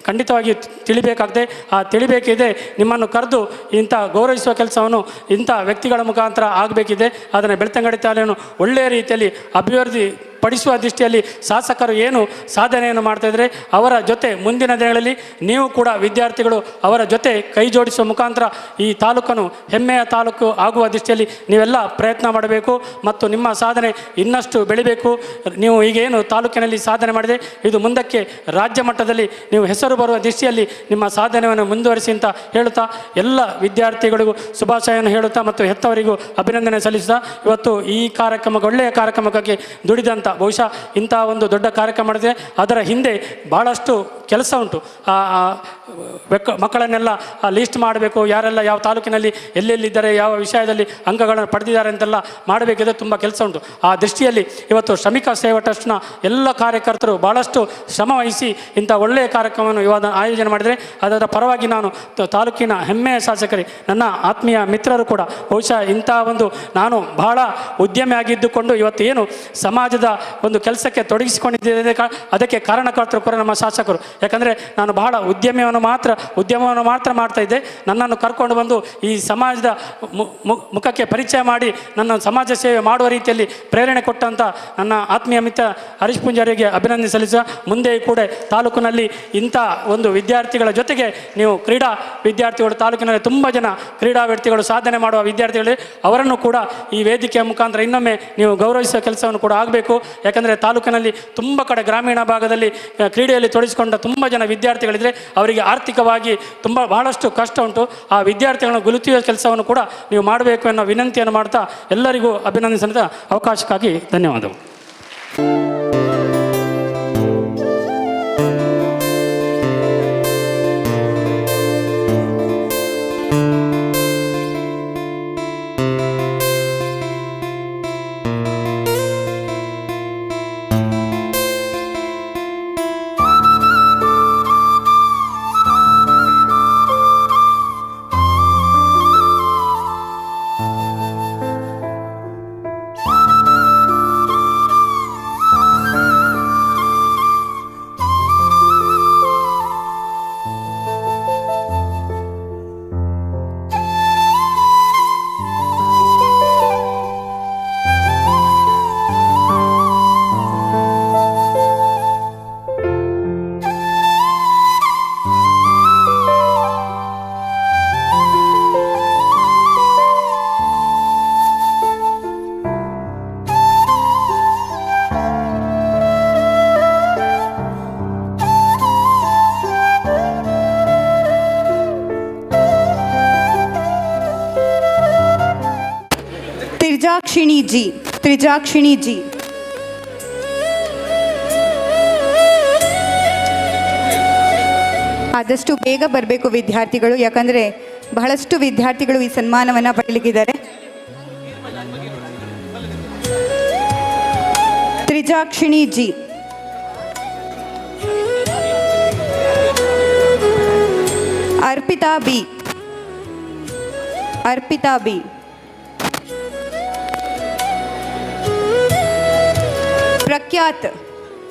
ಖಂಡಿತವಾಗಿಯೂ ತಿಳಿಬೇಕಾಗ್ತದೆ. ಆ ತಿಳಿಬೇಕಿದೆ ನಿಮ್ಮನ್ನು ಕರೆದು ಇಂಥ ಗೌರವಿಸುವ ಕೆಲಸವನ್ನು ಇಂಥ ವ್ಯಕ್ತಿಗಳ ಮುಖಾಂತರ ಆಗಬೇಕಿದೆ. ಅದನ್ನು ಬೆಳ್ತಂಗಡಿ ತಾಲೂಕನ್ನು ಒಳ್ಳೆಯ ರೀತಿಯಲ್ಲಿ ಅಭಿವೃದ್ಧಿ ಪಡಿಸುವ ದೃಷ್ಟಿಯಲ್ಲಿ ಶಾಸಕರು ಏನು ಸಾಧನೆಯನ್ನು ಮಾಡ್ತಾಯಿದ್ರೆ ಅವರ ಜೊತೆ ಮುಂದಿನ ದಿನಗಳಲ್ಲಿ ನೀವು ಕೂಡ ವಿದ್ಯಾರ್ಥಿಗಳು ಅವರ ಜೊತೆ ಕೈ ಜೋಡಿಸುವ ಮುಖಾಂತರ ಈ ತಾಲೂಕನ್ನು ಹೆಮ್ಮೆಯ ತಾಲೂಕು ಆಗುವ ದೃಷ್ಟಿಯಲ್ಲಿ ನೀವೆಲ್ಲ ಪ್ರಯತ್ನ ಮಾಡಬೇಕು ಮತ್ತು ನಿಮ್ಮ ಸಾಧನೆ ಇನ್ನಷ್ಟು ಬೆಳಿಬೇಕು. ನೀವು ಈಗೇನು ತಾಲೂಕಿನಲ್ಲಿ ಸಾಧನೆ ಮಾಡಿದೆ ಇದು ಮುಂದಕ್ಕೆ ರಾಜ್ಯ ಮಟ್ಟದಲ್ಲಿ ನೀವು ಹೆಸರು ಬರುವ ದೃಷ್ಟಿಯಲ್ಲಿ ನಿಮ್ಮ ಸಾಧನೆಯನ್ನು ಮುಂದುವರಿಸಿ ಅಂತ ಹೇಳುತ್ತಾ ಎಲ್ಲ ವಿದ್ಯಾರ್ಥಿಗಳಿಗೂ ಶುಭಾಶಯವನ್ನು ಹೇಳುತ್ತಾ ಮತ್ತು ಹೆತ್ತವರಿಗೂ ಅಭಿನಂದನೆ ಸಲ್ಲಿಸುತ್ತಾ ಇವತ್ತು ಈ ಕಾರ್ಯಕ್ರಮಕ್ಕೆ ಒಳ್ಳೆಯ ಕಾರ್ಯಕ್ರಮಕ್ಕೆ ದುಡಿದಂಥ ಬಹುಶಃ ಇಂಥ ಒಂದು ದೊಡ್ಡ ಕಾರ್ಯಕ್ರಮ ಮಾಡಿದ್ರೆ ಅದರ ಹಿಂದೆ ಭಾಳಷ್ಟು ಕೆಲಸ ಉಂಟು. ಮಕ್ಕಳನ್ನೆಲ್ಲ ಲೀಸ್ಟ್ ಮಾಡಬೇಕು, ಯಾರೆಲ್ಲ ಯಾವ ತಾಲೂಕಿನಲ್ಲಿ ಎಲ್ಲೆಲ್ಲಿದ್ದಾರೆ, ಯಾವ ವಿಷಯದಲ್ಲಿ ಅಂಕಗಳನ್ನು ಪಡೆದಿದ್ದಾರೆ ಅಂತೆಲ್ಲ ಮಾಡಬೇಕಿದ್ರೆ ತುಂಬ ಕೆಲಸ ಉಂಟು. ಆ ದೃಷ್ಟಿಯಲ್ಲಿ ಇವತ್ತು ಶ್ರಮಿಕ ಸೇವಾ ಟ್ರಸ್ಟ್ನ ಎಲ್ಲ ಕಾರ್ಯಕರ್ತರು ಭಾಳಷ್ಟು ಶ್ರಮ ವಹಿಸಿ ಇಂಥ ಒಳ್ಳೆಯ ಕಾರ್ಯಕ್ರಮವನ್ನು ಇವಾಗ ಆಯೋಜನೆ ಮಾಡಿದರೆ ಅದರ ಪರವಾಗಿ ನಾನು ತಾಲೂಕಿನ ಹೆಮ್ಮೆಯ ಶಾಸಕರಿಗೆ, ನನ್ನ ಆತ್ಮೀಯ ಮಿತ್ರರು ಕೂಡ ಬಹುಶಃ ಇಂಥ ಒಂದು ನಾನು ಬಹಳ ಉದ್ಯಮಿ ಆಗಿದ್ದುಕೊಂಡು ಇವತ್ತು ಏನು ಸಮಾಜದ ಒಂದು ಕೆಲಸಕ್ಕೆ ತೊಡಗಿಸಿಕೊಂಡಿದ್ದೇನೆ ಅದಕ್ಕೆ ಕಾರಣಕರ್ತರು ಕೂಡ ನಮ್ಮ ಶಾಸಕರು. ಯಾಕಂದರೆ ನಾನು ಬಹಳ ಉದ್ಯಮವನ್ನು ಮಾತ್ರ ಮಾಡ್ತಾ ಇದ್ದೆ. ನನ್ನನ್ನು ಕರ್ಕೊಂಡು ಬಂದು ಈ ಸಮಾಜದ ಮುಖಕ್ಕೆ ಪರಿಚಯ ಮಾಡಿ ನನ್ನ ಸಮಾಜ ಸೇವೆ ಮಾಡುವ ರೀತಿಯಲ್ಲಿ ಪ್ರೇರಣೆ ಕೊಟ್ಟಂಥ ನನ್ನ ಆತ್ಮೀಯ ಮಿತ್ರ ಹರೀಶ್ ಪೂಂಜಾರಿಗೆ ಅಭಿನಂದನೆ ಸಲ್ಲಿಸುವ. ಮುಂದೆ ಕೂಡ ತಾಲೂಕಿನಲ್ಲಿ ಇಂಥ ಒಂದು ವಿದ್ಯಾರ್ಥಿಗಳ ಜೊತೆಗೆ ನೀವು ಕ್ರೀಡಾ ವಿದ್ಯಾರ್ಥಿಗಳು, ತಾಲೂಕಿನಲ್ಲಿ ತುಂಬ ಜನ ಕ್ರೀಡಾ ವ್ಯಕ್ತಿಗಳು, ಸಾಧನೆ ಮಾಡುವ ವಿದ್ಯಾರ್ಥಿಗಳು, ಅವರನ್ನು ಕೂಡ ಈ ವೇದಿಕೆಯ ಮುಖಾಂತರ ಇನ್ನೊಮ್ಮೆ ನೀವು ಗೌರವಿಸುವ ಕೆಲಸವನ್ನು ಕೂಡ ಆಗಬೇಕು. ಯಾಕಂದರೆ ತಾಲೂಕಿನಲ್ಲಿ ತುಂಬ ಕಡೆ ಗ್ರಾಮೀಣ ಭಾಗದಲ್ಲಿ ಕ್ರೀಡೆಯಲ್ಲಿ ತೊಡಗಿಸಿಕೊಂಡ ತುಂಬ ಜನ ವಿದ್ಯಾರ್ಥಿಗಳಿದ್ದರೆ ಅವರಿಗೆ ಆರ್ಥಿಕವಾಗಿ ಬಹಳಷ್ಟು ಕಷ್ಟ ಉಂಟು. ಆ ವಿದ್ಯಾರ್ಥಿಗಳನ್ನು ಗುರುತಿಸುವ ಕೆಲಸವನ್ನು ಕೂಡ ನೀವು ಮಾಡಬೇಕು ಅನ್ನೋ ವಿನಂತಿಯನ್ನು ಮಾಡ್ತಾ ಎಲ್ಲರಿಗೂ ಅಭಿನಂದಿಸಿದ ಅವಕಾಶಕ್ಕಾಗಿ ಧನ್ಯವಾದಗಳು. ತ್ರಿಜಾಕ್ಷಿಣಿ ಜಿ ಆದಷ್ಟು ಬೇಗ ಬರಬೇಕು ವಿದ್ಯಾರ್ಥಿಗಳು, ಯಾಕಂದರೆ ಬಹಳಷ್ಟು ವಿದ್ಯಾರ್ಥಿಗಳು ಈ ಸನ್ಮಾನವನ್ನು ಪಡೆಯಲಿಕ್ಕಿದ್ದಾರೆ. Trijakshini G, Arpita B,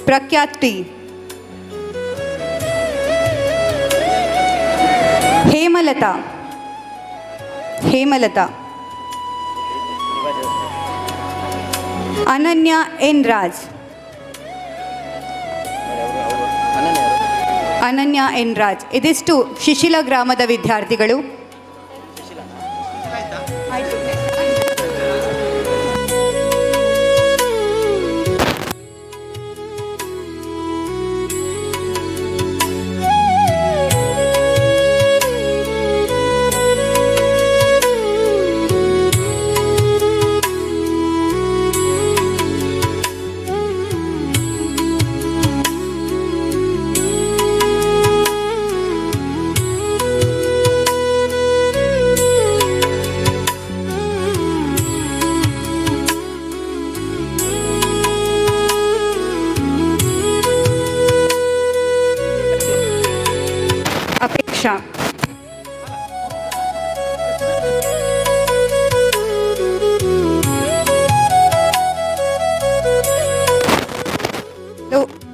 Prakhyat T, Hemalatha, Ananya N Raj, ಇದಿಷ್ಟು ಶಿಶಿಲ ಗ್ರಾಮದ ವಿದ್ಯಾರ್ಥಿಗಳು. ಅಪೇಕ್ಷಾ,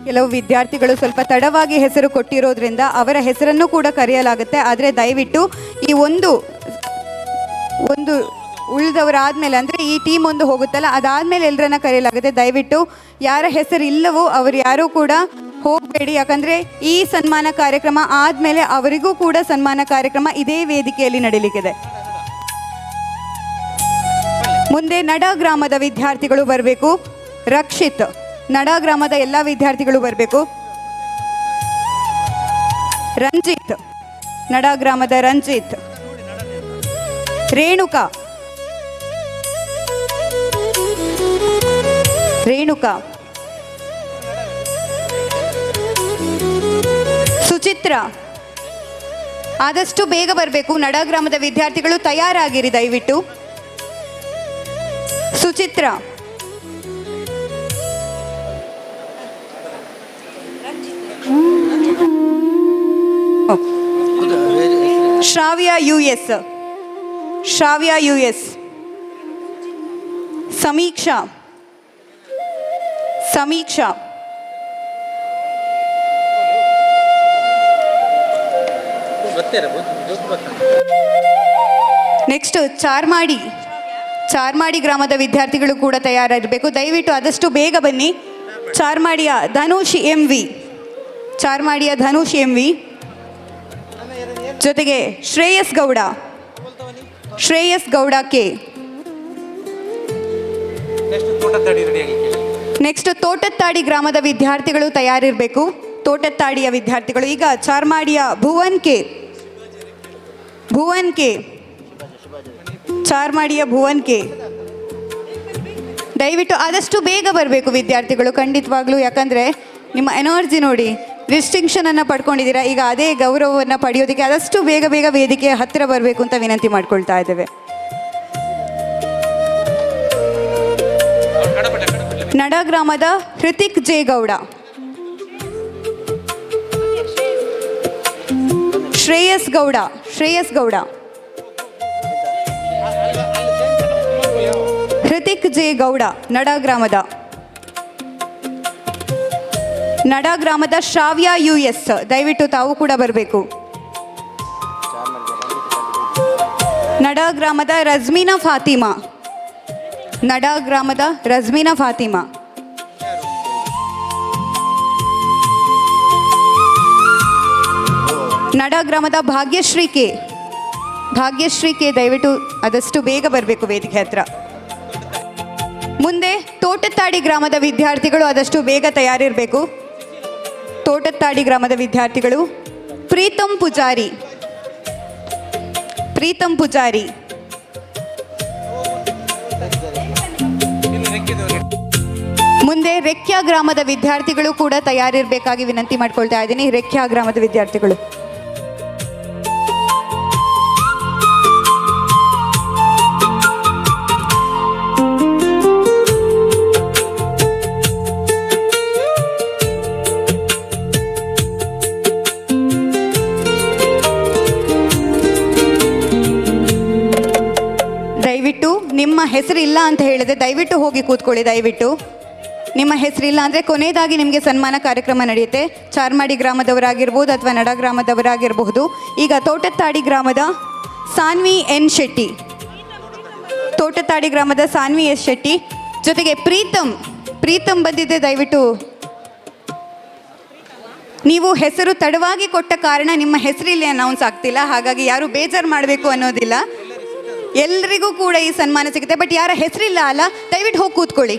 ಕೆಲವು ವಿದ್ಯಾರ್ಥಿಗಳು ಸ್ವಲ್ಪ ತಡವಾಗಿ ಹೆಸರು ಕೊಟ್ಟಿರೋದ್ರಿಂದ ಅವರ ಹೆಸರನ್ನು ಕೂಡ ಕರೆಯಲಾಗುತ್ತೆ. ಆದರೆ ದಯವಿಟ್ಟು ಈ ಒಂದು ಉಳಿದವರಾದ್ಮೇಲೆ, ಅಂದರೆ ಈ ಟೀಮ್ ಒಂದು ಹೋಗುತ್ತಲ್ಲ, ಅದಾದಮೇಲೆ ಎಲ್ಲರನ್ನ ಕರೆಯಲಾಗುತ್ತೆ. ದಯವಿಟ್ಟು ಯಾರ ಹೆಸರು ಇಲ್ಲವೋ ಅವರು ಯಾರೂ ಕೂಡ ಹೋಗಬೇಡಿ. ಯಾಕಂದರೆ ಈ ಸನ್ಮಾನ ಕಾರ್ಯಕ್ರಮ ಆದಮೇಲೆ ಅವರಿಗೂ ಕೂಡ ಸನ್ಮಾನ ಕಾರ್ಯಕ್ರಮ ಇದೇ ವೇದಿಕೆಯಲ್ಲಿ ನಡೀಲಿಕ್ಕಿದೆ. ಮುಂದೆ ನಡ ಗ್ರಾಮದ ವಿದ್ಯಾರ್ಥಿಗಳು ಬರಬೇಕು. ರಕ್ಷಿತ್, ನಡ ಗ್ರಾಮದ ಎಲ್ಲ ವಿದ್ಯಾರ್ಥಿಗಳು ಬರಬೇಕು. ರಂಜಿತ್, ನಡ ಗ್ರಾಮದ ರಂಜಿತ್. ರೇಣುಕಾ, ಸುಚಿತ್ರ. ಆದಷ್ಟು ಬೇಗ ಬರಬೇಕು. ನಡ ಗ್ರಾಮದ ವಿದ್ಯಾರ್ಥಿಗಳು ತಯಾರಾಗಿರಿ ದಯವಿಟ್ಟು. ಸುಚಿತ್ರ. ಶ್ರಾವ್ಯ US. ಶ್ರಾವ್ಯ US. ಸಮೀಕ್ಷಾ. ಸಮೀಕ್ಷಾ. ನೆಕ್ಸ್ಟ್ ಚಾರ್ಮಾಡಿ. ಚಾರ್ಮಾಡಿ ಗ್ರಾಮದ ವಿದ್ಯಾರ್ಥಿಗಳು ಕೂಡ ತಯಾರಿರಬೇಕು. ದಯವಿಟ್ಟು ಆದಷ್ಟು ಬೇಗ ಬನ್ನಿ. ಚಾರ್ಮಾಡಿಯ ಧನುಷ್ MV. ಚಾರ್ಮಾಡಿಯ ಧನುಷ್ MV ಜೊತೆಗೆ ಶ್ರೇಯಸ್ ಗೌಡ. ಶ್ರೇಯಸ್ ಗೌಡ ಕೆ. ನೆಕ್ಸ್ಟ್ ತೋಟತ್ತಾಡಿ ಗ್ರಾಮದ ವಿದ್ಯಾರ್ಥಿಗಳು ತಯಾರಿರಬೇಕು. ತೋಟತ್ತಾಡಿಯ ವಿದ್ಯಾರ್ಥಿಗಳು. ಈಗ ಚಾರ್ಮಾಡಿಯ ಭುವನ್ ಕೆ. ಭುವನ್ ಕೆ. ಚಾರ್ಮಾಡಿಯ ಭುವನ್ ಕೆ. ದಯವಿಟ್ಟು ಆದಷ್ಟು ಬೇಗ ಬರಬೇಕು ವಿದ್ಯಾರ್ಥಿಗಳು ಖಂಡಿತವಾಗ್ಲೂ. ಯಾಕಂದರೆ ನಿಮ್ಮ ಎನರ್ಜಿ ನೋಡಿ, ಡಿಸ್ಟಿಂಕ್ಷನನ್ನು ಪಡ್ಕೊಂಡಿದ್ದೀರಾ. ಈಗ ಅದೇ ಗೌರವವನ್ನು ಪಡೆಯೋದಕ್ಕೆ ಆದಷ್ಟು ಬೇಗ ಬೇಗ ವೇದಿಕೆ ಹತ್ತಿರ ಬರಬೇಕು ಅಂತ ವಿನಂತಿ ಮಾಡ್ಕೊಳ್ತಾ ಇದ್ದೇವೆ. ನಡ ಗ್ರಾಮದ ಹೃತಿಕ್ ಜೆ ಗೌಡ. ಶ್ರೇಯಸ್ ಗೌಡ. ಶ್ರೇಯಸ್ ಗೌಡ. ಹೃತಿಕ್ ಜೆ ಗೌಡ. ನಡ ಗ್ರಾಮದ. ನಡ ಗ್ರಾಮದ ಶ್ರಾವ್ಯ US. ದಯವಿಟ್ಟು ತಾವು ಕೂಡ ಬರಬೇಕು. ನಡ ಗ್ರಾಮದ ರಜ್ಮೀನಾ ಫಾತಿಮಾ. ನಡ ಗ್ರಾಮದ ರಜ್ಮೀನಾ ಫಾತಿಮಾ. ನಡ ಗ್ರಾಮದ ಭಾಗ್ಯಶ್ರೀ ಕೆ. ಭಾಗ್ಯಶ್ರೀ ಕೆ. ದಯವಿಟ್ಟು ಆದಷ್ಟು ಬೇಗ ಬರಬೇಕು ವೇದಿಕೆ ಹತ್ರ. ಮುಂದೆ ತೋಟತ್ತಾಡಿ ಗ್ರಾಮದ ವಿದ್ಯಾರ್ಥಿಗಳು ಆದಷ್ಟು ಬೇಗ ತಯಾರಿರಬೇಕು. ತೋಟತ್ತಾಡಿ ಗ್ರಾಮದ ವಿದ್ಯಾರ್ಥಿಗಳು ಪ್ರೀತಮ್ ಪೂಜಾರಿ. ಪ್ರೀತಮ್ ಪೂಜಾರಿ. ಮುಂದೆ ರೆಕ್ಯಾ ಗ್ರಾಮದ ವಿದ್ಯಾರ್ಥಿಗಳು ಕೂಡ ತಯಾರಿರಬೇಕಾಗಿ ವಿನಂತಿ ಮಾಡ್ಕೊಳ್ತಾ ಇದ್ದೀನಿ. ರೆಕ್ಯಾ ಗ್ರಾಮದ ವಿದ್ಯಾರ್ಥಿಗಳು. ದಯವಿಟ್ಟು ನಿಮ್ಮ ಹೆಸರಿಲ್ಲ ಅಂತ ಹೇಳಿದ್ರೆ ದಯವಿಟ್ಟು ಹೋಗಿ ಕೂತ್ಕೊಳ್ಳಿ. ದಯವಿಟ್ಟು ನಿಮ್ಮ ಹೆಸರಿಲ್ಲ ಅಂದರೆ ಕೊನೆಯದಾಗಿ ನಿಮಗೆ ಸನ್ಮಾನ ಕಾರ್ಯಕ್ರಮ ನಡೆಯುತ್ತೆ. ಚಾರ್ಮಾಡಿ ಗ್ರಾಮದವರಾಗಿರ್ಬೋದು ಅಥವಾ ನಡ ಗ್ರಾಮದವರಾಗಿರಬಹುದು. ಈಗ ತೋಟತ್ತಾಡಿ ಗ್ರಾಮದ ಸಾನ್ವಿ N ಶೆಟ್ಟಿ. ತೋಟತ್ತಾಡಿ ಗ್ರಾಮದ ಸಾನ್ವಿ S ಶೆಟ್ಟಿ ಜೊತೆಗೆ ಪ್ರೀತಮ್. ಪ್ರೀತಮ್ ಬಂದಿದೆ. ದಯವಿಟ್ಟು ನೀವು ಹೆಸರು ತಡವಾಗಿ ಕೊಟ್ಟ ಕಾರಣ ನಿಮ್ಮ ಹೆಸರಿಲ್ಲಿ ಅನೌನ್ಸ್ ಆಗ್ತಿಲ್ಲ. ಹಾಗಾಗಿ ಯಾರು ಬೇಜಾರು ಮಾಡಬೇಕು ಅನ್ನೋದಿಲ್ಲ. ಎಲ್ರಿಗೂ ಕೂಡ ಈ ಸನ್ಮಾನ ಸಿಗುತ್ತೆ. ಬಟ್ ಯಾರ ಹೆಸರಿಲ್ಲ ಅಲ್ಲ, ದಯವಿಟ್ಟು ಹೋಗಿ ಕೂತ್ಕೊಳ್ಳಿ.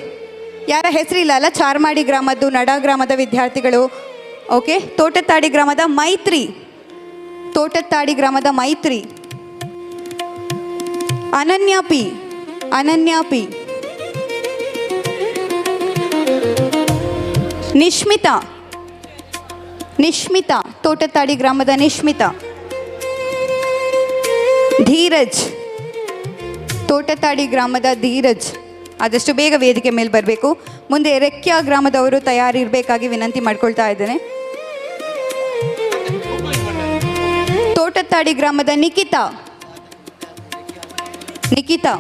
ಯಾರ ಹೆಸರಿಲ್ಲ ಅಲ್ಲ, ಚಾರ್ಮಾಡಿ ಗ್ರಾಮದ್ದು, ನಡ ಗ್ರಾಮದ ವಿದ್ಯಾರ್ಥಿಗಳು. ಓಕೆ. ತೋಟತ್ತಾಡಿ ಗ್ರಾಮದ ಮೈತ್ರಿ. ತೋಟತ್ತಾಡಿ ಗ್ರಾಮದ ಮೈತ್ರಿ. ಅನನ್ಯ ಪಿ. ಅನನ್ಯ ಪಿ. ನಿಶ್ಮಿತಾ. ನಿಶ್ಮಿತಾ. ತೋಟತ್ತಾಡಿ ಗ್ರಾಮದ ನಿಶ್ಮಿತಾ. ಧೀರಜ್. ತೋಟತ್ತಾಡಿ ಗ್ರಾಮದ ಧೀರಜ್. ಆದಷ್ಟು ಬೇಗ ವೇದಿಕೆ ಮೇಲೆ ಬರಬೇಕು. ಮುಂದೆ ರೆಕ್ಯಾ ಗ್ರಾಮದವರು ತಯಾರಿರಬೇಕಾಗಿ ವಿನಂತಿ ಮಾಡ್ಕೊಳ್ತಾ ಇದ್ದೇನೆ. ತೋಟತ್ತಾಡಿ ಗ್ರಾಮದ ನಿಖಿತಾ. ನಿಖಿತಾ.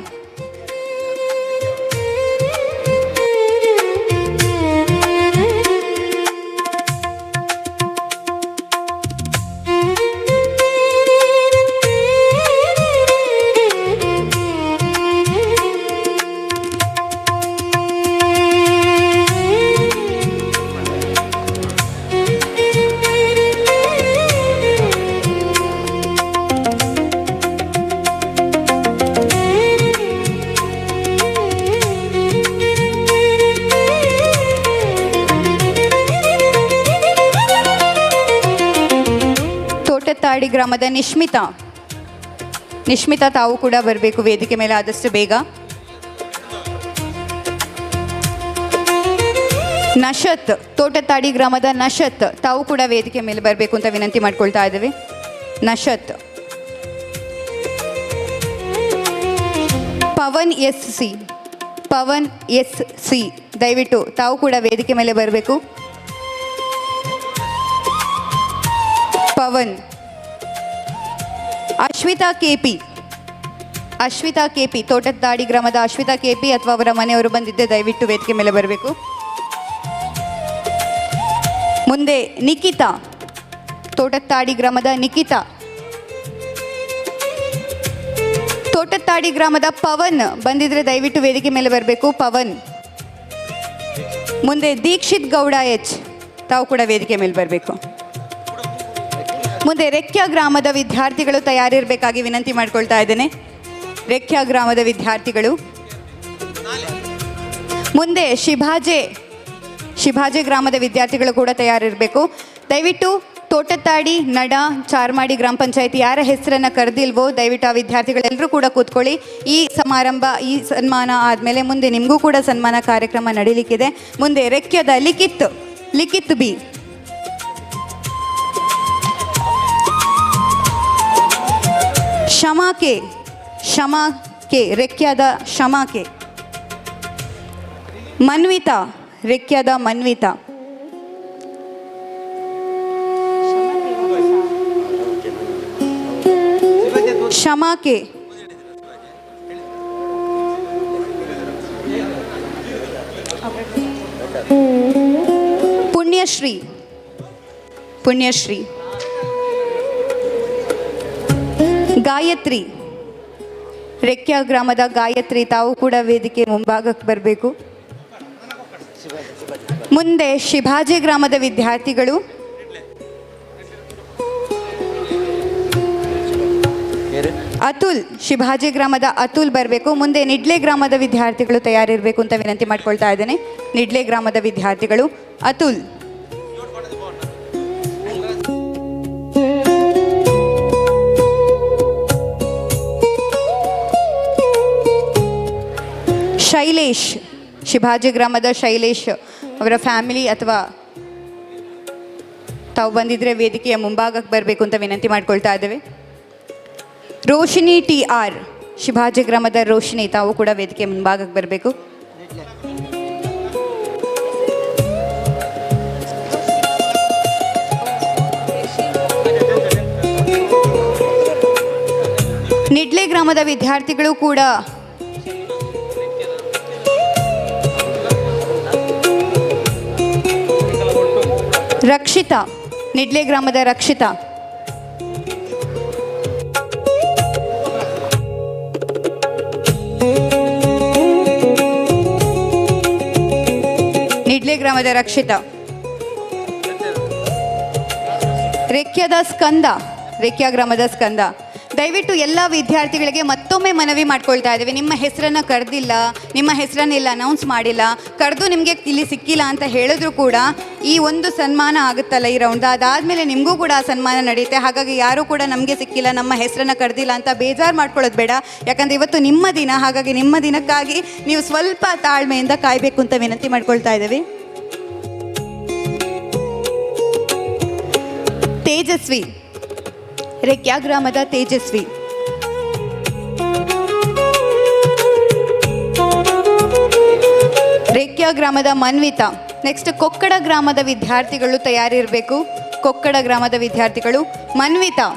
ತೋಟತ್ತಾಡಿ ಗ್ರಾಮದ ನಿಶ್ಮಿತಾ. ನಿಶ್ಮಿತಾ ತಾವು ಕೂಡ ಬರಬೇಕು ವೇದಿಕೆ ಮೇಲೆ ಆದಷ್ಟು ಬೇಗ. ನಶತ್, ತೋಟತಾಡಿ ಗ್ರಾಮದ ನಶತ್, ತಾವು ಕೂಡ ವೇದಿಕೆ ಮೇಲೆ ಬರಬೇಕು ಅಂತ ವಿನಂತಿ ಮಾಡ್ಕೊಳ್ತಾ ಇದ್ದೀವಿ. ನಶತ್. Pavan S C, Pavan S C, ದಯವಿಟ್ಟು ತಾವು ಕೂಡ ವೇದಿಕೆ ಮೇಲೆ ಬರಬೇಕು. Pavan. Ashwitha K P, Ashwitha K P, Thotadadi ಗ್ರಾಮದ ಅಶ್ವಿತಾ ಕೆ ಪಿ ಅಥವಾ ಅವರ ಮನೆಯವರು ಬಂದಿದ್ದೆ, ದಯವಿಟ್ಟು ವೇದಿಕೆ ಮೇಲೆ ಬರಬೇಕು. ಮುಂದೆ ನಿಖಿತಾ, ತೋಟತ್ತಾಡಿ ಗ್ರಾಮದ ನಿಖಿತಾ. ತೋಟತ್ತಾಡಿ ಗ್ರಾಮದ ಪವನ್ ಬಂದಿದ್ರೆ ದಯವಿಟ್ಟು ವೇದಿಕೆ ಮೇಲೆ ಬರಬೇಕು. ಪವನ್. ಮುಂದೆ ದೀಕ್ಷಿತ್ ಗೌಡ ಎಚ್, ತಾವು ಕೂಡ ವೇದಿಕೆ ಮೇಲೆ ಬರಬೇಕು. ಮುಂದೆ ರೆಕ್ಯ ಗ್ರಾಮದ ವಿದ್ಯಾರ್ಥಿಗಳು ತಯಾರಿರಬೇಕಾಗಿ ವಿನಂತಿ ಮಾಡ್ಕೊಳ್ತಾ ಇದ್ದೇನೆ. ರೆಕ್ಯ ಗ್ರಾಮದ ವಿದ್ಯಾರ್ಥಿಗಳು. ಮುಂದೆ ಶಿಭಾಜೆ ಗ್ರಾಮದ ವಿದ್ಯಾರ್ಥಿಗಳು ಕೂಡ ತಯಾರಿರಬೇಕು. ದಯವಿಟ್ಟು ತೋಟತ್ತಾಡಿ, ನಡ, ಚಾರ್ಮಾಡಿ ಗ್ರಾಮ ಪಂಚಾಯತಿ ಯಾರ ಹೆಸರನ್ನು ಕರೆದಿಲ್ವೋ ದಯವಿಟ್ಟು ಆ ವಿದ್ಯಾರ್ಥಿಗಳೆಲ್ಲರೂ ಕೂಡ ಕೂತ್ಕೊಳ್ಳಿ. ಈ ಸಮಾರಂಭ, ಈ ಸನ್ಮಾನ ಆದಮೇಲೆ ಮುಂದೆ ನಿಮಗೂ ಕೂಡ ಸನ್ಮಾನ ಕಾರ್ಯಕ್ರಮ ನಡೀಲಿಕ್ಕಿದೆ. ಮುಂದೆ ರೆಕ್ಯದ ಲಿಖಿತ್ ಬಿ. ಶಮಾಕೆ, ರೆಕ್ಯದ ಶಮಾಕೆ. ಮನ್ವಿತಾ, ರೆಕ್ಯದ ಮನ್ವಿತಾ. ಶಮಾಕೆ. ಪುಣ್ಯಶ್ರೀ, ಗಾಯತ್ರಿ, ರೆಕ್ಯ ಗ್ರಾಮದ ಗಾಯತ್ರಿ, ತಾವು ಕೂಡ ವೇದಿಕೆ ಮುಂಭಾಗಕ್ಕೆ ಬರಬೇಕು. ಮುಂದೆ ಶಿಭಾಜೆ ಗ್ರಾಮದ ವಿದ್ಯಾರ್ಥಿಗಳು. ಅತುಲ್, ಶಿಭಾಜೆ ಗ್ರಾಮದ ಅತುಲ್ ಬರಬೇಕು. ಮುಂದೆ ನಿಡ್ಲೆ ಗ್ರಾಮದ ವಿದ್ಯಾರ್ಥಿಗಳು ತಯಾರಿರಬೇಕು ಅಂತ ವಿನಂತಿ ಮಾಡ್ಕೊಳ್ತಾ ಇದ್ದೇನೆ. ನಿಡ್ಲೆ ಗ್ರಾಮದ ವಿದ್ಯಾರ್ಥಿಗಳು. ಅತುಲ್. ಶೈಲೇಶ್, ಶಿಭಾಜೆ ಗ್ರಾಮದ ಶೈಲೇಶ್ ಅವರ ಫ್ಯಾಮಿಲಿ ಅಥವಾ ತಾವು ಬಂದಿದ್ರೆ ವೇದಿಕೆಯ ಮುಂಭಾಗಕ್ಕೆ ಬರಬೇಕು ಅಂತ ವಿನಂತಿ ಮಾಡ್ಕೊಳ್ತಾ ಇದ್ದೇವೆ. ರೋಶಿನಿ ಟಿ ಆರ್, ಶಿಭಾಜೆ ಗ್ರಾಮದ ರೋಶಿನಿ, ತಾವು ಕೂಡ ವೇದಿಕೆ ಮುಂಭಾಗಕ್ಕೆ ಬರಬೇಕು. ನಿಡ್ಲೆ ಗ್ರಾಮದ ವಿದ್ಯಾರ್ಥಿಗಳು ಕೂಡ ರಕ್ಷಿತಾ, ನಿಡ್ಲೆ ಗ್ರಾಮದ ರಕ್ಷಿತಾ. ನಿಡ್ಲೆ ಗ್ರಾಮದ ರಕ್ಷಿತಾ. ರೆಕ್ಯದ ಸ್ಕಂದ, ರೆಕ್ಯ ಗ್ರಾಮದ ಸ್ಕಂದ. ದಯವಿಟ್ಟು ಎಲ್ಲ ವಿದ್ಯಾರ್ಥಿಗಳಿಗೆ ಮತ್ತೊಮ್ಮೆ ಮನವಿ ಮಾಡ್ಕೊಳ್ತಾ ಇದ್ದೀವಿ. ನಿಮ್ಮ ಹೆಸರನ್ನು ಕರೆದಿಲ್ಲ, ನಿಮ್ಮ ಹೆಸರನ್ನು ಇಲ್ಲಿ ಅನೌನ್ಸ್ ಮಾಡಿಲ್ಲ, ಕರೆದು ನಿಮಗೆ ಇಲ್ಲಿ ಸಿಕ್ಕಿಲ್ಲ ಅಂತ ಹೇಳಿದ್ರು ಕೂಡ ಈ ಒಂದು ಸನ್ಮಾನ ಆಗುತ್ತಲ್ಲ ಈ ರೌಂಡ್, ಅದಾದಮೇಲೆ ನಿಮಗೂ ಕೂಡ ಆ ಸನ್ಮಾನ ನಡೆಯುತ್ತೆ. ಹಾಗಾಗಿ ಯಾರೂ ಕೂಡ ನಮಗೆ ಸಿಕ್ಕಿಲ್ಲ, ನಮ್ಮ ಹೆಸರನ್ನು ಕರೆದಿಲ್ಲ ಅಂತ ಬೇಜಾರು ಮಾಡ್ಕೊಳ್ಳೋದು ಬೇಡ. ಯಾಕಂದರೆ ಇವತ್ತು ನಿಮ್ಮ ದಿನ, ಹಾಗಾಗಿ ನಿಮ್ಮ ದಿನಕ್ಕಾಗಿ ನೀವು ಸ್ವಲ್ಪ ತಾಳ್ಮೆಯಿಂದ ಕಾಯಬೇಕು ಅಂತ ವಿನಂತಿ ಮಾಡ್ಕೊಳ್ತಾ ಇದ್ದೀವಿ. ತೇಜಸ್ವಿ, ರೆಕ್ಯ ಗ್ರಾಮದ ತೇಜಸ್ವಿ. ರೆಕ್ಯ ಗ್ರಾಮದ ಮನ್ವಿತಾ. ನೆಕ್ಸ್ಟ್ ಕೊಕ್ಕಡ ಗ್ರಾಮದ ವಿದ್ಯಾರ್ಥಿಗಳು ತಯಾರಿರಬೇಕು. ಕೊಕ್ಕಡ ಗ್ರಾಮದ ವಿದ್ಯಾರ್ಥಿಗಳು. ಮನ್ವಿತಾ.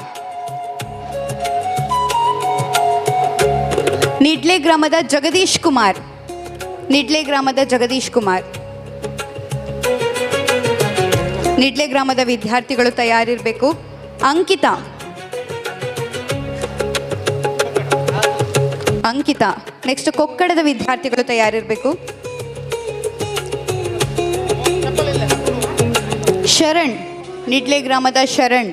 ನಿಡ್ಲೆ ಗ್ರಾಮದ ಜಗದೀಶ್ ಕುಮಾರ್, ನಿಡ್ಲೆ ಗ್ರಾಮದ ಜಗದೀಶ್ ಕುಮಾರ್. ನಿಡ್ಲೆ ಗ್ರಾಮದ ವಿದ್ಯಾರ್ಥಿಗಳು ತಯಾರಿರಬೇಕು. ಅಂಕಿತಾ, ಅಂಕಿತಾ. ನೆಕ್ಸ್ಟ್ ಕೊಕ್ಕಡದ ವಿದ್ಯಾರ್ಥಿಗಳು ತಯಾರಿರಬೇಕು. ಶರಣ್, ನಿಡ್ಲೆ ಗ್ರಾಮದ ಶರಣ್.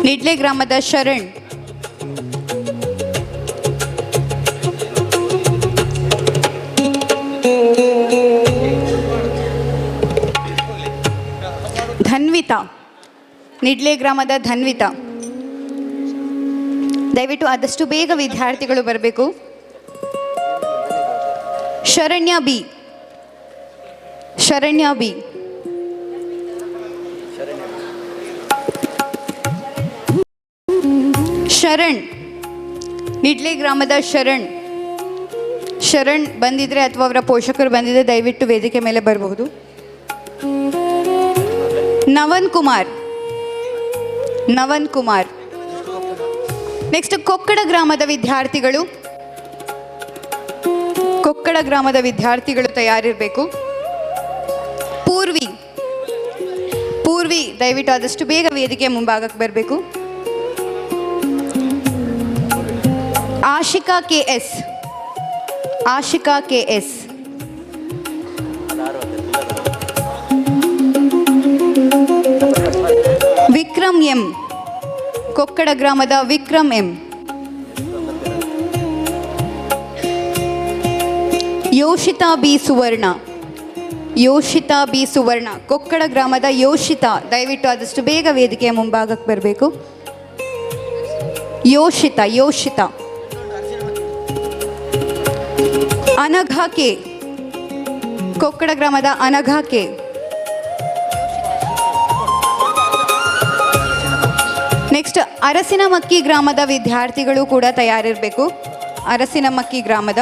ನಿಡ್ಲೆ ಗ್ರಾಮದ ಶರಣ್. ಧನ್ವಿತಾ, ನಿಡ್ಲೆ ಗ್ರಾಮದ ಧನ್ವಿತಾ. ದಯವಿಟ್ಟು ಆದಷ್ಟು ಬೇಗ ವಿದ್ಯಾರ್ಥಿಗಳು ಬರಬೇಕು. ಶರಣ್ಯ ಬಿ. ಶರಣ್ಯ ಬಿ. ಶರಣ್, ನಿಡ್ಲೆ ಗ್ರಾಮದ ಶರಣ್. ಶರಣ್ ಬಂದಿದ್ರೆ ಅಥವಾ ಅವರ ಪೋಷಕರು ಬಂದಿದ್ರೆ ದಯವಿಟ್ಟು ವೇದಿಕೆ ಮೇಲೆ ಬರಬಹುದು. ನವನ್ ಕುಮಾರ್. ನವನ್ ಕುಮಾರ್. ನೆಕ್ಸ್ಟ್ ಕೊಕ್ಕಡ ಗ್ರಾಮದ ವಿದ್ಯಾರ್ಥಿಗಳು. ಕೊಕ್ಕಡ ಗ್ರಾಮದ ವಿದ್ಯಾರ್ಥಿಗಳು ತಯಾರಿರಬೇಕು. ಪೂರ್ವಿ. ಪೂರ್ವಿ ದಯವಿಟ್ಟು ಆದಷ್ಟು ಬೇಗ ವೇದಿಕೆ ಮುಂಭಾಗಕ್ಕೆ ಬರಬೇಕು. Ashika K S. Ashika K S. Vikram M. Kokkada ಗ್ರಾಮದ Vikram M. Yoshita B Suvarna. Yoshita B Suvarna. Kokkada ಗ್ರಾಮದ ಯೋಷಿತಾ ದಯವಿಟ್ಟು ಆದಷ್ಟು ಬೇಗ ವೇದಿಕೆಯ ಮುಂಭಾಗಕ್ಕೆ ಬರಬೇಕು. ಯೋಷಿತಾ. ಯೋಷಿತಾ. ಅನಘಾ ಕೆ. ಕೊಕ್ಕಡ ಗ್ರಾಮದ ಅನಘಾ ಕೆ. ನೆಕ್ಸ್ಟ್ ಅರಸಿನಮಕ್ಕಿ ಗ್ರಾಮದ ವಿದ್ಯಾರ್ಥಿಗಳು ಕೂಡ ತಯಾರಿರಬೇಕು. ಅರಸಿನಮಕ್ಕಿ ಗ್ರಾಮದ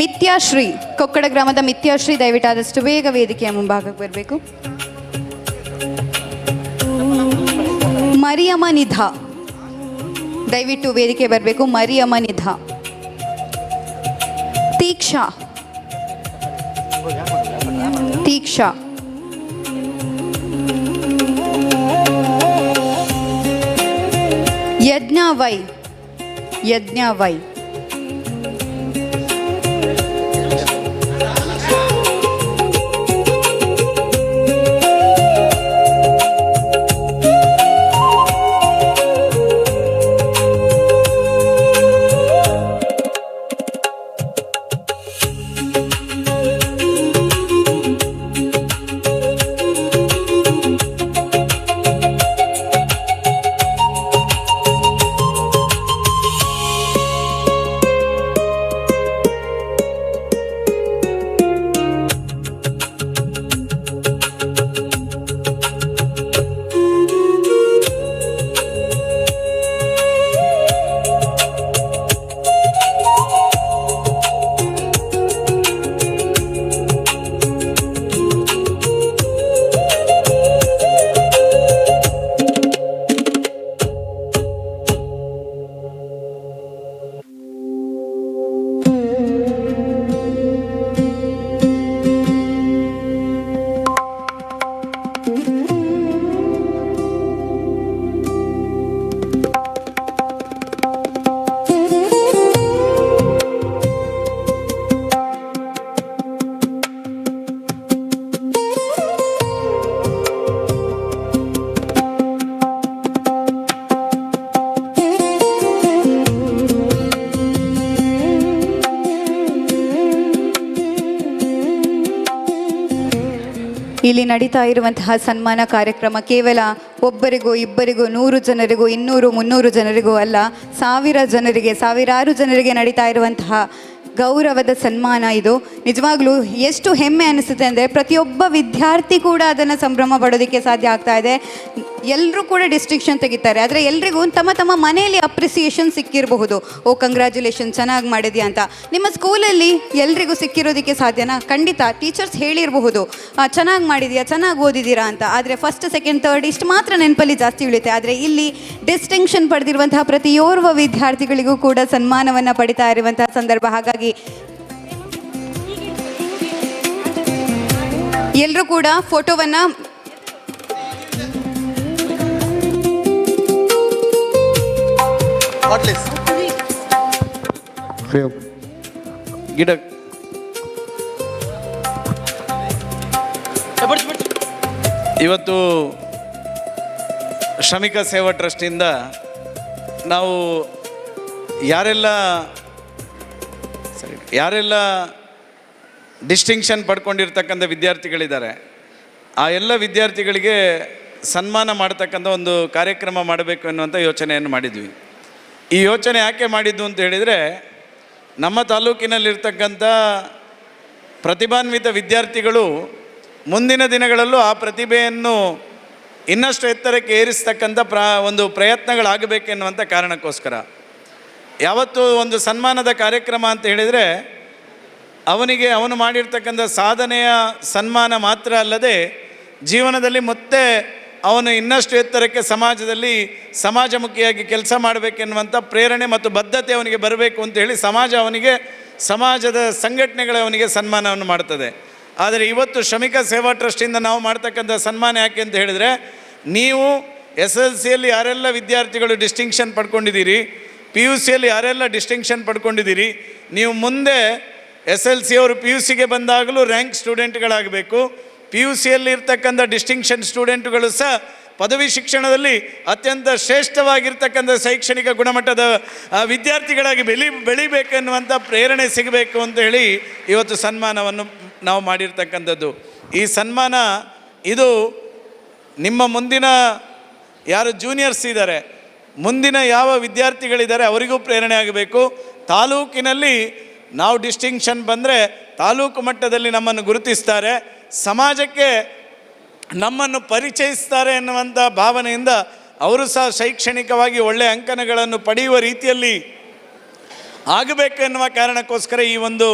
ಮಿಥ್ಯಾಶ್ರೀ. ಕೊಕ್ಕಡ ಗ್ರಾಮದ ಮಿಥ್ಯಾಶ್ರೀ ದಯವಿಟ್ಟು ಆದಷ್ಟು ಬೇಗ ವೇದಿಕೆಯ ಮುಂಭಾಗಕ್ಕೆ ಬರಬೇಕು. ಮರಿಯಮ್ಮ ನಿಧಾ ದಯವಿಟ್ಟು ವೇದಿಕೆ ಬರಬೇಕು. ಮರಿಯಮ್ಮ ನಿಧಾ. ತೀಕ್ಷಾ. ತೀಕ್ಷಾ. ಯಜ್ಞ ವೈ. ಯಜ್ಞ ವೈ. ಇಲ್ಲಿ ನಡೀತಾ ಇರುವಂತಹ ಸನ್ಮಾನ ಕಾರ್ಯಕ್ರಮ ಕೇವಲ ಒಬ್ಬರಿಗೋ ಇಬ್ಬರಿಗೋ 100 ಜನರಿಗೋ 200 300 ಜನರಿಗೂ ಅಲ್ಲ, ಸಾವಿರಾರು ಜನರಿಗೆ ನಡೀತಾ ಇರುವಂತಹ ಗೌರವದ ಸನ್ಮಾನ ಇದು. ನಿಜವಾಗ್ಲೂ ಎಷ್ಟು ಹೆಮ್ಮೆ ಅನಿಸುತ್ತೆ ಅಂದರೆ ಪ್ರತಿಯೊಬ್ಬ ವಿದ್ಯಾರ್ಥಿ ಕೂಡ ಅದನ್ನು ಸಂಭ್ರಮ ಪಡೋದಕ್ಕೆ ಸಾಧ್ಯ ಆಗ್ತಾ ಇದೆ. ಎಲ್ಲರೂ ಕೂಡ ಡಿಸ್ಟಿಂಕ್ಷನ್ ತೆಗಿತಾರೆ, ಆದರೆ ಎಲ್ರಿಗೂ ತಮ್ಮ ತಮ್ಮ ಮನೆಯಲ್ಲಿ ಅಪ್ರಿಸಿಯೇಷನ್ ಸಿಕ್ಕಿರಬಹುದು. ಓ ಕಂಗ್ರ್ಯಾಚುಲೇಷನ್, ಚೆನ್ನಾಗಿ ಮಾಡಿದ್ಯಾ ಅಂತ. ನಿಮ್ಮ ಸ್ಕೂಲಲ್ಲಿ ಎಲ್ರಿಗೂ ಸಿಕ್ಕಿರೋದಕ್ಕೆ ಸಾಧ್ಯನಾ? ಖಂಡಿತ ಟೀಚರ್ಸ್ ಹೇಳಿರಬಹುದು ಚೆನ್ನಾಗಿ ಮಾಡಿದ್ಯಾ, ಚೆನ್ನಾಗಿ ಓದಿದ್ದೀರಾ ಅಂತ. ಆದರೆ ಫಸ್ಟ್ ಸೆಕೆಂಡ್ ಥರ್ಡ್ ಇಷ್ಟು ಮಾತ್ರ ನೆನಪಲ್ಲಿ ಜಾಸ್ತಿ ಉಳಿಯುತ್ತೆ. ಆದರೆ ಇಲ್ಲಿ ಡಿಸ್ಟಿಂಕ್ಷನ್ ಪಡೆದಿರುವಂತಹ ಪ್ರತಿಯೋರ್ವ ವಿದ್ಯಾರ್ಥಿಗಳಿಗೂ ಕೂಡ ಸನ್ಮಾನವನ್ನು ಪಡಿತಾ ಇರುವಂತಹ ಸಂದರ್ಭ. ಹಾಗಾಗಿ ಎಲ್ಲರೂ ಕೂಡ ಫೋಟೋವನ್ನು ಗಿಡ ಇವತ್ತು ಶ್ರಮಿಕ ಸೇವಾ ಟ್ರಸ್ಟಿಂದ ನಾವು ಯಾರೆಲ್ಲ ಡಿಸ್ಟಿಂಕ್ಷನ್ ಪಡ್ಕೊಂಡಿರ್ತಕ್ಕಂಥ ವಿದ್ಯಾರ್ಥಿಗಳಿದ್ದಾರೆ, ಆ ಎಲ್ಲ ವಿದ್ಯಾರ್ಥಿಗಳಿಗೆ ಸನ್ಮಾನ ಮಾಡ್ತಕ್ಕಂಥ ಒಂದು ಕಾರ್ಯಕ್ರಮ ಮಾಡಬೇಕು ಎನ್ನುವಂಥ ಯೋಚನೆಯನ್ನು ಮಾಡಿದ್ವಿ. ಈ ಯೋಚನೆ ಯಾಕೆ ಮಾಡಿದ್ದು ಅಂತ ಹೇಳಿದರೆ, ನಮ್ಮ ತಾಲೂಕಿನಲ್ಲಿರ್ತಕ್ಕಂಥ ಪ್ರತಿಭಾನ್ವಿತ ವಿದ್ಯಾರ್ಥಿಗಳು ಮುಂದಿನ ದಿನಗಳಲ್ಲೂ ಆ ಪ್ರತಿಭೆಯನ್ನು ಇನ್ನಷ್ಟು ಎತ್ತರಕ್ಕೆ ಏರಿಸ್ತಕ್ಕಂಥ ಒಂದು ಪ್ರಯತ್ನಗಳಾಗಬೇಕೆನ್ನುವಂಥ ಕಾರಣಕ್ಕೋಸ್ಕರ ಯಾವತ್ತೂ ಒಂದು ಸನ್ಮಾನದ ಕಾರ್ಯಕ್ರಮ ಅಂತ ಹೇಳಿದರೆ ಅವನು ಮಾಡಿರ್ತಕ್ಕಂಥ ಸಾಧನೆಯ ಸನ್ಮಾನ ಮಾತ್ರ ಅಲ್ಲದೆ ಜೀವನದಲ್ಲಿ ಮತ್ತೆ ಅವನು ಇನ್ನಷ್ಟು ಎತ್ತರಕ್ಕೆ ಸಮಾಜದಲ್ಲಿ ಸಮಾಜಮುಖಿಯಾಗಿ ಕೆಲಸ ಮಾಡಬೇಕೆನ್ನುವಂಥ ಪ್ರೇರಣೆ ಮತ್ತು ಬದ್ಧತೆ ಅವನಿಗೆ ಬರಬೇಕು ಅಂತೇಳಿ ಸಮಾಜದ ಸಂಘಟನೆಗಳು ಅವನಿಗೆ ಸನ್ಮಾನವನ್ನು ಮಾಡ್ತದೆ. ಆದರೆ ಇವತ್ತು ಶ್ರಮಿಕ ಸೇವಾ ಟ್ರಸ್ಟಿಂದ ನಾವು ಮಾಡ್ತಕ್ಕಂಥ ಸನ್ಮಾನ ಯಾಕೆ ಅಂತ ಹೇಳಿದರೆ, ನೀವು SSLCಯಲ್ಲಿ ಯಾರೆಲ್ಲ ವಿದ್ಯಾರ್ಥಿಗಳು ಡಿಸ್ಟಿಂಕ್ಷನ್ ಪಡ್ಕೊಂಡಿದ್ದೀರಿ, PUCಯಲ್ಲಿ ಯಾರೆಲ್ಲ ಡಿಸ್ಟಿಂಕ್ಷನ್ ಪಡ್ಕೊಂಡಿದ್ದೀರಿ, ನೀವು ಮುಂದೆ SLC ಅವರು PUCಗೆ ಬಂದಾಗಲೂ ರ್ಯಾಂಕ್ ಸ್ಟೂಡೆಂಟ್ಗಳಾಗಬೇಕು. PUCಯಲ್ಲಿ ಇರ್ತಕ್ಕಂಥ ಡಿಸ್ಟಿಂಕ್ಷನ್ ಸ್ಟೂಡೆಂಟ್ಗಳು ಸಹ ಪದವಿ ಶಿಕ್ಷಣದಲ್ಲಿ ಅತ್ಯಂತ ಶ್ರೇಷ್ಠವಾಗಿರ್ತಕ್ಕಂಥ ಶೈಕ್ಷಣಿಕ ಗುಣಮಟ್ಟದ ವಿದ್ಯಾರ್ಥಿಗಳಾಗಿ ಬೆಳಿಬೇಕೆನ್ನುವಂಥ ಪ್ರೇರಣೆ ಸಿಗಬೇಕು ಅಂತ ಹೇಳಿ ಇವತ್ತು ಸನ್ಮಾನವನ್ನು ನಾವು ಮಾಡಿರ್ತಕ್ಕಂಥದ್ದು. ಈ ಸನ್ಮಾನ ಇದು ನಿಮ್ಮ ಮುಂದಿನ ಯಾರು ಜೂನಿಯರ್ಸ್ ಇದ್ದಾರೆ, ಮುಂದಿನ ಯಾವ ವಿದ್ಯಾರ್ಥಿಗಳಿದ್ದಾರೆ ಅವರಿಗೂ ಪ್ರೇರಣೆ ಆಗಬೇಕು. ತಾಲೂಕಿನಲ್ಲಿ ನಾವು ಡಿಸ್ಟಿಂಕ್ಷನ್ ಬಂದರೆ ತಾಲೂಕು ಮಟ್ಟದಲ್ಲಿ ನಮ್ಮನ್ನು ಗುರುತಿಸ್ತಾರೆ, ಸಮಾಜಕ್ಕೆ ನಮ್ಮನ್ನು ಪರಿಚಯಿಸ್ತಾರೆ ಎನ್ನುವಂಥ ಭಾವನೆಯಿಂದ ಅವರು ಸಹ ಶೈಕ್ಷಣಿಕವಾಗಿ ಒಳ್ಳೆಯ ಅಂಕಣಗಳನ್ನು ಪಡೆಯುವ ರೀತಿಯಲ್ಲಿ ಆಗಬೇಕೆನ್ನುವ ಕಾರಣಕ್ಕೋಸ್ಕರ ಈ ಒಂದು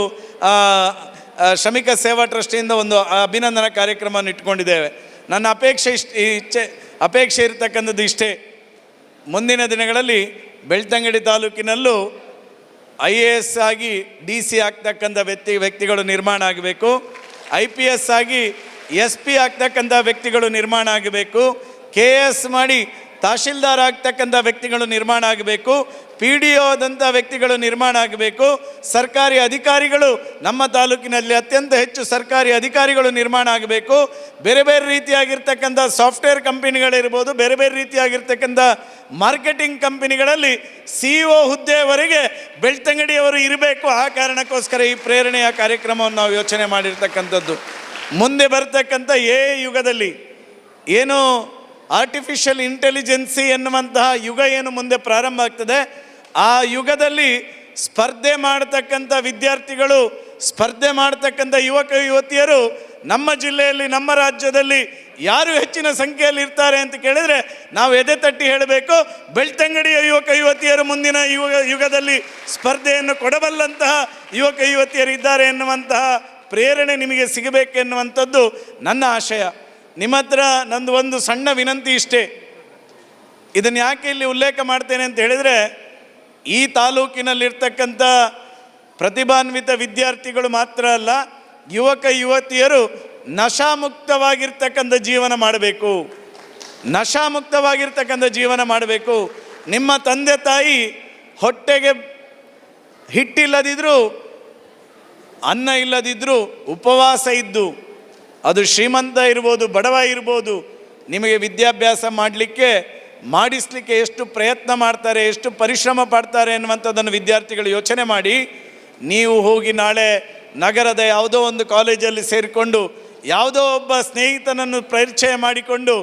ಶ್ರಮಿಕ ಸೇವಾ ಟ್ರಸ್ಟಿಯಿಂದ ಒಂದು ಅಭಿನಂದನಾ ಕಾರ್ಯಕ್ರಮವನ್ನು ಇಟ್ಕೊಂಡಿದ್ದೇವೆ. ನನ್ನ ಅಪೇಕ್ಷೆ ಇರತಕ್ಕಂಥದ್ದು ಇಷ್ಟೇ, ಮುಂದಿನ ದಿನಗಳಲ್ಲಿ ಬೆಳ್ತಂಗಡಿ ತಾಲೂಕಿನಲ್ಲೂ IAS ಆಗಿ DC ಆಗ್ತಕ್ಕಂಥ ವ್ಯಕ್ತಿಗಳು ನಿರ್ಮಾಣ ಆಗಬೇಕು, IPS ಆಗಿ SP ಆಗ್ತಕ್ಕಂಥ ವ್ಯಕ್ತಿಗಳು ನಿರ್ಮಾಣ ಆಗಬೇಕು, KS ಮಾಡಿ ತಹಶೀಲ್ದಾರ್ ಆಗ್ತಕ್ಕಂಥ ವ್ಯಕ್ತಿಗಳು ನಿರ್ಮಾಣ ಆಗಬೇಕು, PDO ಆದಂಥ ವ್ಯಕ್ತಿಗಳು ನಿರ್ಮಾಣ ಆಗಬೇಕು, ಸರ್ಕಾರಿ ಅಧಿಕಾರಿಗಳು ನಮ್ಮ ತಾಲೂಕಿನಲ್ಲಿ ಅತ್ಯಂತ ಹೆಚ್ಚು ಸರ್ಕಾರಿ ಅಧಿಕಾರಿಗಳು ನಿರ್ಮಾಣ ಆಗಬೇಕು, ಬೇರೆ ಬೇರೆ ರೀತಿಯಾಗಿರ್ತಕ್ಕಂಥ ಸಾಫ್ಟ್ವೇರ್ ಕಂಪನಿಗಳಿರ್ಬೋದು, ಬೇರೆ ಬೇರೆ ರೀತಿಯಾಗಿರ್ತಕ್ಕಂಥ ಮಾರ್ಕೆಟಿಂಗ್ ಕಂಪನಿಗಳಲ್ಲಿ CEO ಹುದ್ದೆಯವರೆಗೆ ಬೆಳ್ತಂಗಡಿಯವರು ಇರಬೇಕು. ಆ ಕಾರಣಕ್ಕೋಸ್ಕರ ಈ ಪ್ರೇರಣೆಯ ಕಾರ್ಯಕ್ರಮವನ್ನು ನಾವು ಯೋಚನೆ ಮಾಡಿರ್ತಕ್ಕಂಥದ್ದು. ಮುಂದೆ ಬರ್ತಕ್ಕಂಥ ಯುಗದಲ್ಲಿ ಏನು ಆರ್ಟಿಫಿಷಿಯಲ್ ಇಂಟೆಲಿಜೆನ್ಸಿ ಎನ್ನುವಂತಹ ಯುಗ ಏನು ಮುಂದೆ ಪ್ರಾರಂಭ ಆಗ್ತದೆ, ಆ ಯುಗದಲ್ಲಿ ಸ್ಪರ್ಧೆ ಮಾಡತಕ್ಕಂಥ ವಿದ್ಯಾರ್ಥಿಗಳು, ಸ್ಪರ್ಧೆ ಮಾಡತಕ್ಕಂಥ ಯುವತಿಯರು ನಮ್ಮ ಜಿಲ್ಲೆಯಲ್ಲಿ, ನಮ್ಮ ರಾಜ್ಯದಲ್ಲಿ ಯಾರು ಹೆಚ್ಚಿನ ಸಂಖ್ಯೆಯಲ್ಲಿ ಇರ್ತಾರೆ ಅಂತ ಕೇಳಿದರೆ ನಾವು ಎದೆ ತಟ್ಟಿ ಹೇಳಬೇಕು, ಬೆಳ್ತಂಗಡಿಯ ಯುವತಿಯರು ಮುಂದಿನ ಯುಗದಲ್ಲಿ ಸ್ಪರ್ಧೆಯನ್ನು ಕೊಡಬಲ್ಲಂತಹ ಯುವತಿಯರು ಇದ್ದಾರೆ ಎನ್ನುವಂತಹ ಪ್ರೇರಣೆ ನಿಮಗೆ ಸಿಗಬೇಕೆನ್ನುವಂಥದ್ದು ನನ್ನ ಆಶಯ. ನಿಮ್ಮ ಹತ್ರ ನಂದು ಒಂದು ಸಣ್ಣ ವಿನಂತಿ ಇಷ್ಟೇ. ಇದನ್ನು ಯಾಕೆ ಇಲ್ಲಿ ಉಲ್ಲೇಖ ಮಾಡ್ತೇನೆ ಅಂತ ಹೇಳಿದರೆ, ಈ ತಾಲೂಕಿನಲ್ಲಿರ್ತಕ್ಕಂಥ ಪ್ರತಿಭಾನ್ವಿತ ವಿದ್ಯಾರ್ಥಿಗಳು ಮಾತ್ರ ಅಲ್ಲ, ಯುವತಿಯರು ನಶಾಮುಕ್ತವಾಗಿರ್ತಕ್ಕಂಥ ಜೀವನ ಮಾಡಬೇಕು, ನಶಾಮುಕ್ತವಾಗಿರ್ತಕ್ಕಂಥ ಜೀವನ ಮಾಡಬೇಕು. ನಿಮ್ಮ ತಂದೆ ತಾಯಿ ಹೊಟ್ಟೆಗೆ ಹಿಟ್ಟಿಲ್ಲದಿದ್ದರೂ, ಅನ್ನ ಇಲ್ಲದಿದ್ದರೂ ಉಪವಾಸ ಇದ್ದು, ಅದು ಶ್ರೀಮಂತ ಇರ್ಬೋದು, ಬಡವ ಇರ್ಬೋದು, ನಿಮಗೆ ವಿದ್ಯಾಭ್ಯಾಸ ಮಾಡಿಸಲಿಕ್ಕೆ ಎಷ್ಟು ಪ್ರಯತ್ನ ಮಾಡ್ತಾರೆ, ಎಷ್ಟು ಪರಿಶ್ರಮ ಪಡ್ತಾರೆ ಎನ್ನುವಂಥದ್ದನ್ನು ವಿದ್ಯಾರ್ಥಿಗಳು ಯೋಚನೆ ಮಾಡಿ, ನೀವು ಹೋಗಿ ನಾಳೆ ನಗರದ ಯಾವುದೋ ಒಂದು ಕಾಲೇಜಲ್ಲಿ ಸೇರಿಕೊಂಡು ಯಾವುದೋ ಒಬ್ಬ ಸ್ನೇಹಿತನನ್ನು ಪರಿಚಯ ಮಾಡಿಕೊಂಡು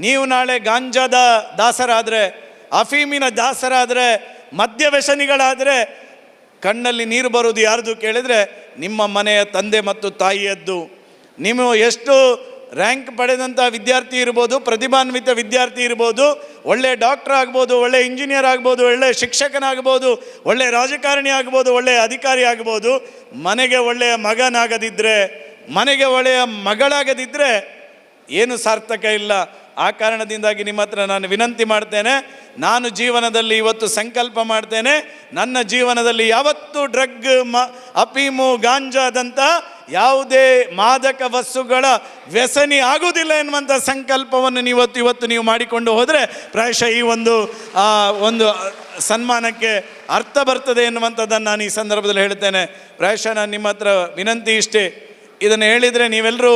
ನೀವು ನಾಳೆ ಗಾಂಜಾದ ದಾಸರಾದರೆ, ಅಫೀಮಿನ ದಾಸರಾದರೆ, ಮದ್ಯ ವ್ಯಸನಿಗಳಾದರೆ ಕಣ್ಣಲ್ಲಿ ನೀರು ಬರುವುದು ಯಾರ್ದು ಕೇಳಿದರೆ ನಿಮ್ಮ ಮನೆಯ ತಂದೆ ಮತ್ತು ತಾಯಿಯದ್ದು. ನೀವು ಎಷ್ಟು ರ್ಯಾಂಕ್ ಪಡೆದಂಥ ವಿದ್ಯಾರ್ಥಿ ಇರ್ಬೋದು, ಪ್ರತಿಭಾನ್ವಿತ ವಿದ್ಯಾರ್ಥಿ ಇರ್ಬೋದು, ಒಳ್ಳೆಯ ಡಾಕ್ಟರ್ ಆಗ್ಬೋದು, ಒಳ್ಳೆಯ ಇಂಜಿನಿಯರ್ ಆಗ್ಬೋದು, ಒಳ್ಳೆಯ ಶಿಕ್ಷಕನಾಗ್ಬೋದು, ಒಳ್ಳೆಯ ರಾಜಕಾರಣಿ ಆಗ್ಬೋದು, ಒಳ್ಳೆಯ ಅಧಿಕಾರಿ ಆಗ್ಬೋದು, ಮನೆಗೆ ಒಳ್ಳೆಯ ಮಗನಾಗದಿದ್ದರೆ, ಮನೆಗೆ ಒಳ್ಳೆಯ ಮಗಳಾಗದಿದ್ದರೆ ಏನು ಸಾರ್ಥಕ ಇಲ್ಲ. ಆ ಕಾರಣದಿಂದಾಗಿ ನಿಮ್ಮ ಹತ್ರ ನಾನು ವಿನಂತಿ ಮಾಡ್ತೇನೆ, ನಾನು ಜೀವನದಲ್ಲಿ ಇವತ್ತು ಸಂಕಲ್ಪ ಮಾಡ್ತೇನೆ, ನನ್ನ ಜೀವನದಲ್ಲಿ ಯಾವತ್ತೂ ಅಫೀಮು, ಗಾಂಜಾದಂಥ ಯಾವುದೇ ಮಾದಕ ವಸ್ತುಗಳ ವ್ಯಸನಿ ಆಗುವುದಿಲ್ಲ ಎನ್ನುವಂಥ ಸಂಕಲ್ಪವನ್ನು ಇವತ್ತು ನೀವು ಮಾಡಿಕೊಂಡು ಹೋದರೆ ಪ್ರಾಯಶಃ ಈ ಒಂದು ಸನ್ಮಾನಕ್ಕೆ ಅರ್ಥ ಬರ್ತದೆ ಎನ್ನುವಂಥದ್ದನ್ನು ನಾನು ಈ ಸಂದರ್ಭದಲ್ಲಿ ಹೇಳ್ತೇನೆ. ಪ್ರಾಯಶಃ ನಾನು ನಿಮ್ಮ ಹತ್ರ ವಿನಂತಿ ಇಷ್ಟೇ, ಇದನ್ನು ಹೇಳಿದರೆ ನೀವೆಲ್ಲರೂ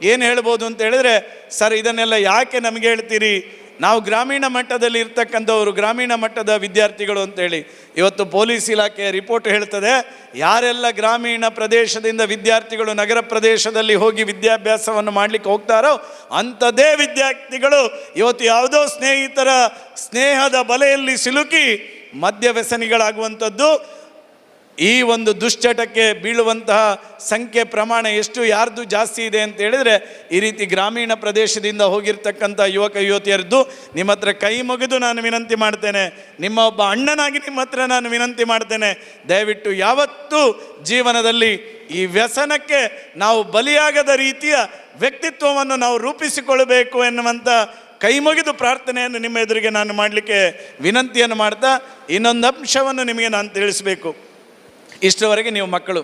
ಏನು ಹೇಳ್ಬೋದು ಅಂತ ಹೇಳಿದರೆ, ಸರ್ ಇದನ್ನೆಲ್ಲ ಯಾಕೆ ನಮಗೆ ಹೇಳ್ತೀರಿ, ನಾವು ಗ್ರಾಮೀಣ ಮಟ್ಟದಲ್ಲಿ ಇರ್ತಕ್ಕಂಥವ್ರು, ಗ್ರಾಮೀಣ ಮಟ್ಟದ ವಿದ್ಯಾರ್ಥಿಗಳು ಅಂತೇಳಿ ಇವತ್ತು ಪೊಲೀಸ್ ಇಲಾಖೆಯ ರಿಪೋರ್ಟ್ ಹೇಳ್ತದೆ, ಯಾರೆಲ್ಲ ಗ್ರಾಮೀಣ ಪ್ರದೇಶದಿಂದ ವಿದ್ಯಾರ್ಥಿಗಳು ನಗರ ಪ್ರದೇಶದಲ್ಲಿ ಹೋಗಿ ವಿದ್ಯಾಭ್ಯಾಸವನ್ನು ಮಾಡಲಿಕ್ಕೆ ಹೋಗ್ತಾರೋ ಅಂಥದ್ದೇ ವಿದ್ಯಾರ್ಥಿಗಳು ಇವತ್ತು ಯಾವುದೋ ಸ್ನೇಹಿತರ ಸ್ನೇಹದ ಬಲೆಯಲ್ಲಿ ಸಿಲುಕಿ ಮದ್ಯ ವ್ಯಸನಿಗಳಾಗುವಂಥದ್ದು, ಈ ಒಂದು ದುಶ್ಚಟಕ್ಕೆ ಬೀಳುವಂತಹ ಸಂಖ್ಯೆ ಪ್ರಮಾಣ ಎಷ್ಟು ಯಾರ್ದು ಜಾಸ್ತಿ ಇದೆ ಅಂತ ಹೇಳಿದರೆ ಈ ರೀತಿ ಗ್ರಾಮೀಣ ಪ್ರದೇಶದಿಂದ ಹೋಗಿರ್ತಕ್ಕಂಥ ಯುವಕ ಯುವತಿಯರದ್ದು ನಿಮ್ಮ ಹತ್ರ ಕೈ ಮುಗಿದು ನಾನು ವಿನಂತಿ ಮಾಡ್ತೇನೆ, ನಿಮ್ಮ ಒಬ್ಬ ಅಣ್ಣನಾಗಿ ನಿಮ್ಮ ಹತ್ರ ನಾನು ವಿನಂತಿ ಮಾಡ್ತೇನೆ, ದಯವಿಟ್ಟು ಯಾವತ್ತೂ ಜೀವನದಲ್ಲಿ ಈ ವ್ಯಸನಕ್ಕೆ ನಾವು ಬಲಿಯಾಗದ ರೀತಿಯ ವ್ಯಕ್ತಿತ್ವವನ್ನು ನಾವು ರೂಪಿಸಿಕೊಳ್ಳಬೇಕು ಎನ್ನುವಂಥ ಕೈ ಮುಗಿದು ಪ್ರಾರ್ಥನೆಯನ್ನು ನಿಮ್ಮ ಎದುರಿಗೆ ನಾನು ಮಾಡಲಿಕ್ಕೆ ವಿನಂತಿಯನ್ನು ಮಾಡ್ತಾ ಇನ್ನೊಂದು ಅಂಶವನ್ನು ನಿಮಗೆ ನಾನು ತಿಳಿಸಬೇಕು. ಇಷ್ಟರವರೆಗೆ ನೀವು ಮಕ್ಕಳು,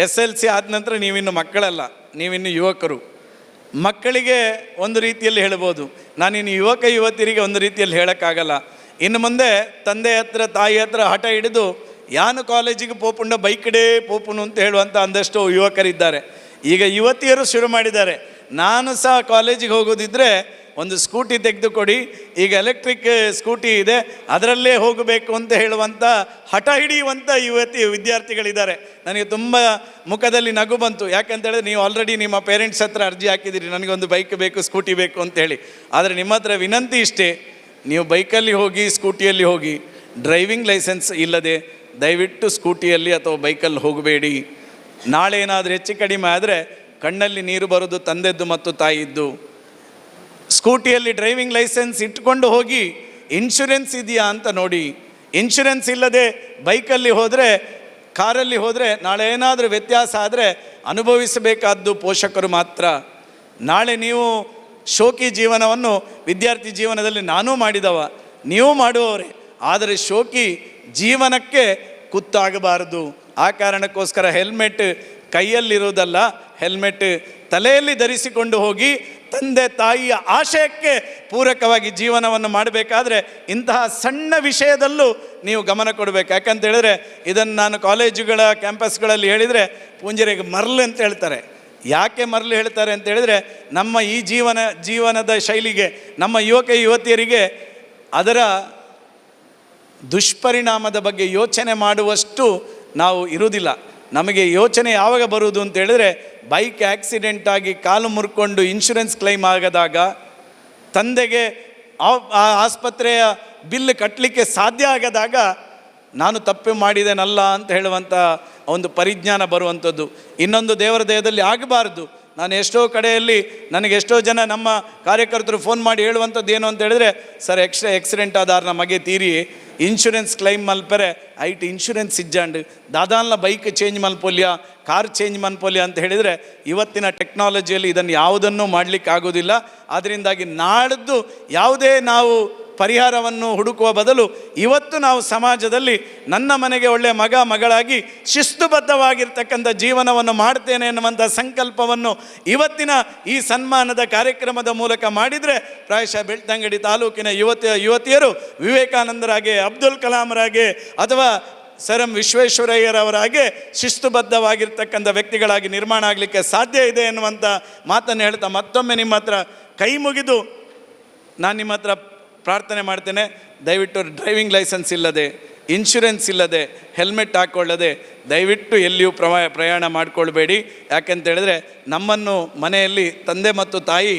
SLC ಆದ ನಂತರ ನೀವಿನ್ನು ಮಕ್ಕಳಲ್ಲ, ನೀವಿನ್ನು ಯುವಕರು. ಮಕ್ಕಳಿಗೆ ಒಂದು ರೀತಿಯಲ್ಲಿ ಹೇಳ್ಬೋದು, ನಾನಿನ್ನು ಯುವಕ ಯುವತಿಯರಿಗೆ ಒಂದು ರೀತಿಯಲ್ಲಿ ಹೇಳೋಕ್ಕಾಗಲ್ಲ. ಇನ್ನು ಮುಂದೆ ತಂದೆ ಹತ್ರ ತಾಯಿ ಹತ್ರ ಹಠ ಹಿಡಿದು ಯಾನು ಕಾಲೇಜಿಗೆ ಪೋಪುಂಡ ಬೈಕಡೇ ಪೋಪುನು ಅಂತ ಹೇಳುವಂಥ ಒಂದಷ್ಟು ಯುವಕರಿದ್ದಾರೆ. ಈಗ ಯುವತಿಯರು ಶುರು ಮಾಡಿದ್ದಾರೆ, ನಾನು ಸಹ ಕಾಲೇಜಿಗೆ ಹೋಗೋದಿದ್ದರೆ ಒಂದು ಸ್ಕೂಟಿ ತೆಗೆದುಕೊಡಿ, ಈಗ ಎಲೆಕ್ಟ್ರಿಕ್ ಸ್ಕೂಟಿ ಇದೆ ಅದರಲ್ಲೇ ಹೋಗಬೇಕು ಅಂತ ಹೇಳುವಂಥ ಹಠ ಹಿಡಿಯುವಂಥ ವಿದ್ಯಾರ್ಥಿಗಳಿದ್ದಾರೆ. ನನಗೆ ತುಂಬ ಮುಖದಲ್ಲಿ ನಗು ಬಂತು. ಯಾಕಂತೇಳಿದ್ರೆ ನೀವು ಆಲ್ರೆಡಿ ನಿಮ್ಮ ಪೇರೆಂಟ್ಸ್ ಹತ್ರ ಅರ್ಜಿ ಹಾಕಿದ್ದೀರಿ, ನನಗೊಂದು ಬೈಕ್ ಬೇಕು, ಸ್ಕೂಟಿ ಬೇಕು ಅಂತೇಳಿ. ಆದರೆ ನಿಮ್ಮ ಹತ್ರ ವಿನಂತಿ ಇಷ್ಟೇ, ನೀವು ಬೈಕಲ್ಲಿ ಹೋಗಿ ಸ್ಕೂಟಿಯಲ್ಲಿ ಹೋಗಿ, ಡ್ರೈವಿಂಗ್ ಲೈಸೆನ್ಸ್ ಇಲ್ಲದೆ ದಯವಿಟ್ಟು ಸ್ಕೂಟಿಯಲ್ಲಿ ಅಥವಾ ಬೈಕಲ್ಲಿ ಹೋಗಬೇಡಿ. ನಾಳೆ ಏನಾದರೂ ಹೆಚ್ಚು ಕಡಿಮೆ ಆದರೆ ಕಣ್ಣಲ್ಲಿ ನೀರು ಬರೋದು ತಂದೆದ್ದು ಮತ್ತು ತಾಯಿದ್ದು. ಸ್ಕೂಟಿಯಲ್ಲಿ ಡ್ರೈವಿಂಗ್ ಲೈಸೆನ್ಸ್ ಇಟ್ಕೊಂಡು ಹೋಗಿ ಇನ್ಶೂರೆನ್ಸ್ ಇದೆಯಾ ಅಂತ ನೋಡಿ. ಇನ್ಶೂರೆನ್ಸ್ ಇಲ್ಲದೆ ಬೈಕಲ್ಲಿ ಹೋದರೆ, ಕಾರಲ್ಲಿ ಹೋದರೆ ನಾಳೆ ಏನಾದರೂ ವ್ಯತ್ಯಾಸ ಆದರೆ ಅನುಭವಿಸಬೇಕಾದ್ದು ಪೋಷಕರು ಮಾತ್ರ. ನಾಳೆ ನೀವು ಶೋಕಿ ಜೀವನವನ್ನು ವಿದ್ಯಾರ್ಥಿ ಜೀವನದಲ್ಲಿ ನಾನೂ ಮಾಡಿದವ, ನೀವು ಮಾಡುವವರೇ, ಆದರೆ ಶೋಕಿ ಜೀವನಕ್ಕೆ ಕುತ್ತಾಗಬಾರದು. ಆ ಕಾರಣಕ್ಕೋಸ್ಕರ ಹೆಲ್ಮೆಟ್ ಕೈಯಲ್ಲಿರುವುದಲ್ಲ, ಹೆಲ್ಮೆಟ್ ತಲೆಯಲ್ಲಿ ಧರಿಸಿಕೊಂಡು ಹೋಗಿ ತಂದೆ ತಾಯಿಯ ಆಶಯಕ್ಕೆ ಪೂರಕವಾಗಿ ಜೀವನವನ್ನು ಮಾಡಬೇಕಾದ್ರೆ ಇಂತಹ ಸಣ್ಣ ವಿಷಯದಲ್ಲೂ ನೀವು ಗಮನ ಕೊಡಬೇಕು. ಯಾಕಂತ ಹೇಳಿದ್ರೆ ಇದನ್ನು ನಾನು ಕಾಲೇಜುಗಳ ಕ್ಯಾಂಪಸ್ಗಳಲ್ಲಿ ಹೇಳಿದರೆ ಪೂಂಜರೆಗೆ ಮರಳು ಅಂತ ಹೇಳ್ತಾರೆ. ಯಾಕೆ ಮರಳು ಹೇಳ್ತಾರೆ ಅಂತ ಹೇಳಿದರೆ ನಮ್ಮ ಈ ಜೀವನದ ಶೈಲಿಗೆ, ನಮ್ಮ ಯುವಕ ಯುವತಿಯರಿಗೆ ಅದರ ದುಷ್ಪರಿಣಾಮದ ಬಗ್ಗೆ ಯೋಚನೆ ಮಾಡುವಷ್ಟು ನಾವು ಇರುವುದಿಲ್ಲ. ನಮಗೆ ಯೋಚನೆ ಯಾವಾಗ ಬರುವುದು ಅಂತ ಹೇಳಿದ್ರೆ ಬೈಕ್ ಆಕ್ಸಿಡೆಂಟ್ ಆಗಿ ಕಾಲು ಮುರ್ಕೊಂಡು ಇನ್ಶೂರೆನ್ಸ್ ಕ್ಲೈಮ್ ಆಗದಾಗ, ತಂದೆಗೆ ಆಸ್ಪತ್ರೆಯ ಬಿಲ್ ಕಟ್ಟಲಿಕ್ಕೆ ಸಾಧ್ಯ ಆಗದಾಗ ನಾನು ತಪ್ಪು ಮಾಡಿದ್ದೇನಲ್ಲ ಅಂತ ಹೇಳುವಂಥ ಒಂದು ಪರಿಜ್ಞಾನ ಬರುವಂಥದ್ದು. ಇನ್ನೊಂದು ದೇವರ ದೇಹದಲ್ಲಿ ಆಗಬಾರ್ದು. ನಾನು ಎಷ್ಟೋ ಕಡೆಯಲ್ಲಿ ನನಗೆ ಎಷ್ಟೋ ಜನ ನಮ್ಮ ಕಾರ್ಯಕರ್ತರು ಫೋನ್ ಮಾಡಿ ಹೇಳುವಂಥದ್ದು ಏನು ಅಂತ ಹೇಳಿದ್ರೆ, ಸರ್ ಆಕ್ಸಿಡೆಂಟ್ ಆದಾರ ನಮಗೆ ತೀರಿ ಇನ್ಶೂರೆನ್ಸ್ ಕ್ಲೈಮ್ ಮಲ್ಪರೆ ಐಟ್ ಇನ್ಶೂರೆನ್ಸ್ ಇಜ್ಜಾಂಡು ದಾದಾನ್ಲ ಬೈಕ್ ಚೇಂಜ್ ಮಲ್ಪೋಲ್ಯ, ಕಾರ್ ಚೇಂಜ್ ಮಲ್ಪೋಲ್ಯ ಅಂತ ಹೇಳಿದರೆ ಇವತ್ತಿನ ಟೆಕ್ನಾಲಜಿಯಲ್ಲಿ ಇದನ್ನು ಯಾವುದನ್ನು ಮಾಡಲಿಕ್ಕೆ ಆಗೋದಿಲ್ಲ. ಅದರಿಂದಾಗಿ ನಾಳಿದ್ದು ಯಾವುದೇ ನಾವು ಪರಿಹಾರವನ್ನು ಹುಡುಕುವ ಬದಲು ಇವತ್ತು ನಾವು ಸಮಾಜದಲ್ಲಿ ನನ್ನ ಮನೆಗೆ ಒಳ್ಳೆಯ ಮಗ ಮಗಳಾಗಿ ಶಿಸ್ತುಬದ್ಧವಾಗಿರ್ತಕ್ಕಂಥ ಜೀವನವನ್ನು ಮಾಡ್ತೇನೆ ಎನ್ನುವಂಥ ಸಂಕಲ್ಪವನ್ನು ಇವತ್ತಿನ ಈ ಸನ್ಮಾನದ ಕಾರ್ಯಕ್ರಮದ ಮೂಲಕ ಮಾಡಿದರೆ ಪ್ರಾಯಶಃ ಬೆಳ್ತಂಗಡಿ ತಾಲೂಕಿನ ಯುವತಿಯರು ವಿವೇಕಾನಂದರಾಗೆ, ಅಬ್ದುಲ್ ಕಲಾಂರಾಗೆ ಅಥವಾ ಸರ್ ಎಂ ವಿಶ್ವೇಶ್ವರಯ್ಯರವರಾಗೆ ಶಿಸ್ತುಬದ್ಧವಾಗಿರ್ತಕ್ಕಂಥ ವ್ಯಕ್ತಿಗಳಾಗಿ ನಿರ್ಮಾಣ ಆಗಲಿಕ್ಕೆ ಸಾಧ್ಯ ಇದೆ ಎನ್ನುವಂಥ ಮಾತನ್ನು ಹೇಳ್ತಾ ಮತ್ತೊಮ್ಮೆ ನಿಮ್ಮ ಹತ್ರ ಕೈ ಮುಗಿದು ನಾನು ನಿಮ್ಮ ಹತ್ರ ಪ್ರಾರ್ಥನೆ ಮಾಡ್ತೇನೆ. ದಯವಿಟ್ಟು ಡ್ರೈವಿಂಗ್ ಲೈಸೆನ್ಸ್ ಇಲ್ಲದೆ, ಇನ್ಶೂರೆನ್ಸ್ ಇಲ್ಲದೆ, ಹೆಲ್ಮೆಟ್ ಹಾಕ್ಕೊಳ್ಳದೆ ದಯವಿಟ್ಟು ಎಲ್ಲಿಯೂ ಪ್ರಯಾಣ ಮಾಡಿಕೊಳ್ಬೇಡಿ. ಯಾಕೆಂತೇಳಿದ್ರೆ ನಮ್ಮನ್ನು ಮನೆಯಲ್ಲಿ ತಂದೆ ಮತ್ತು ತಾಯಿ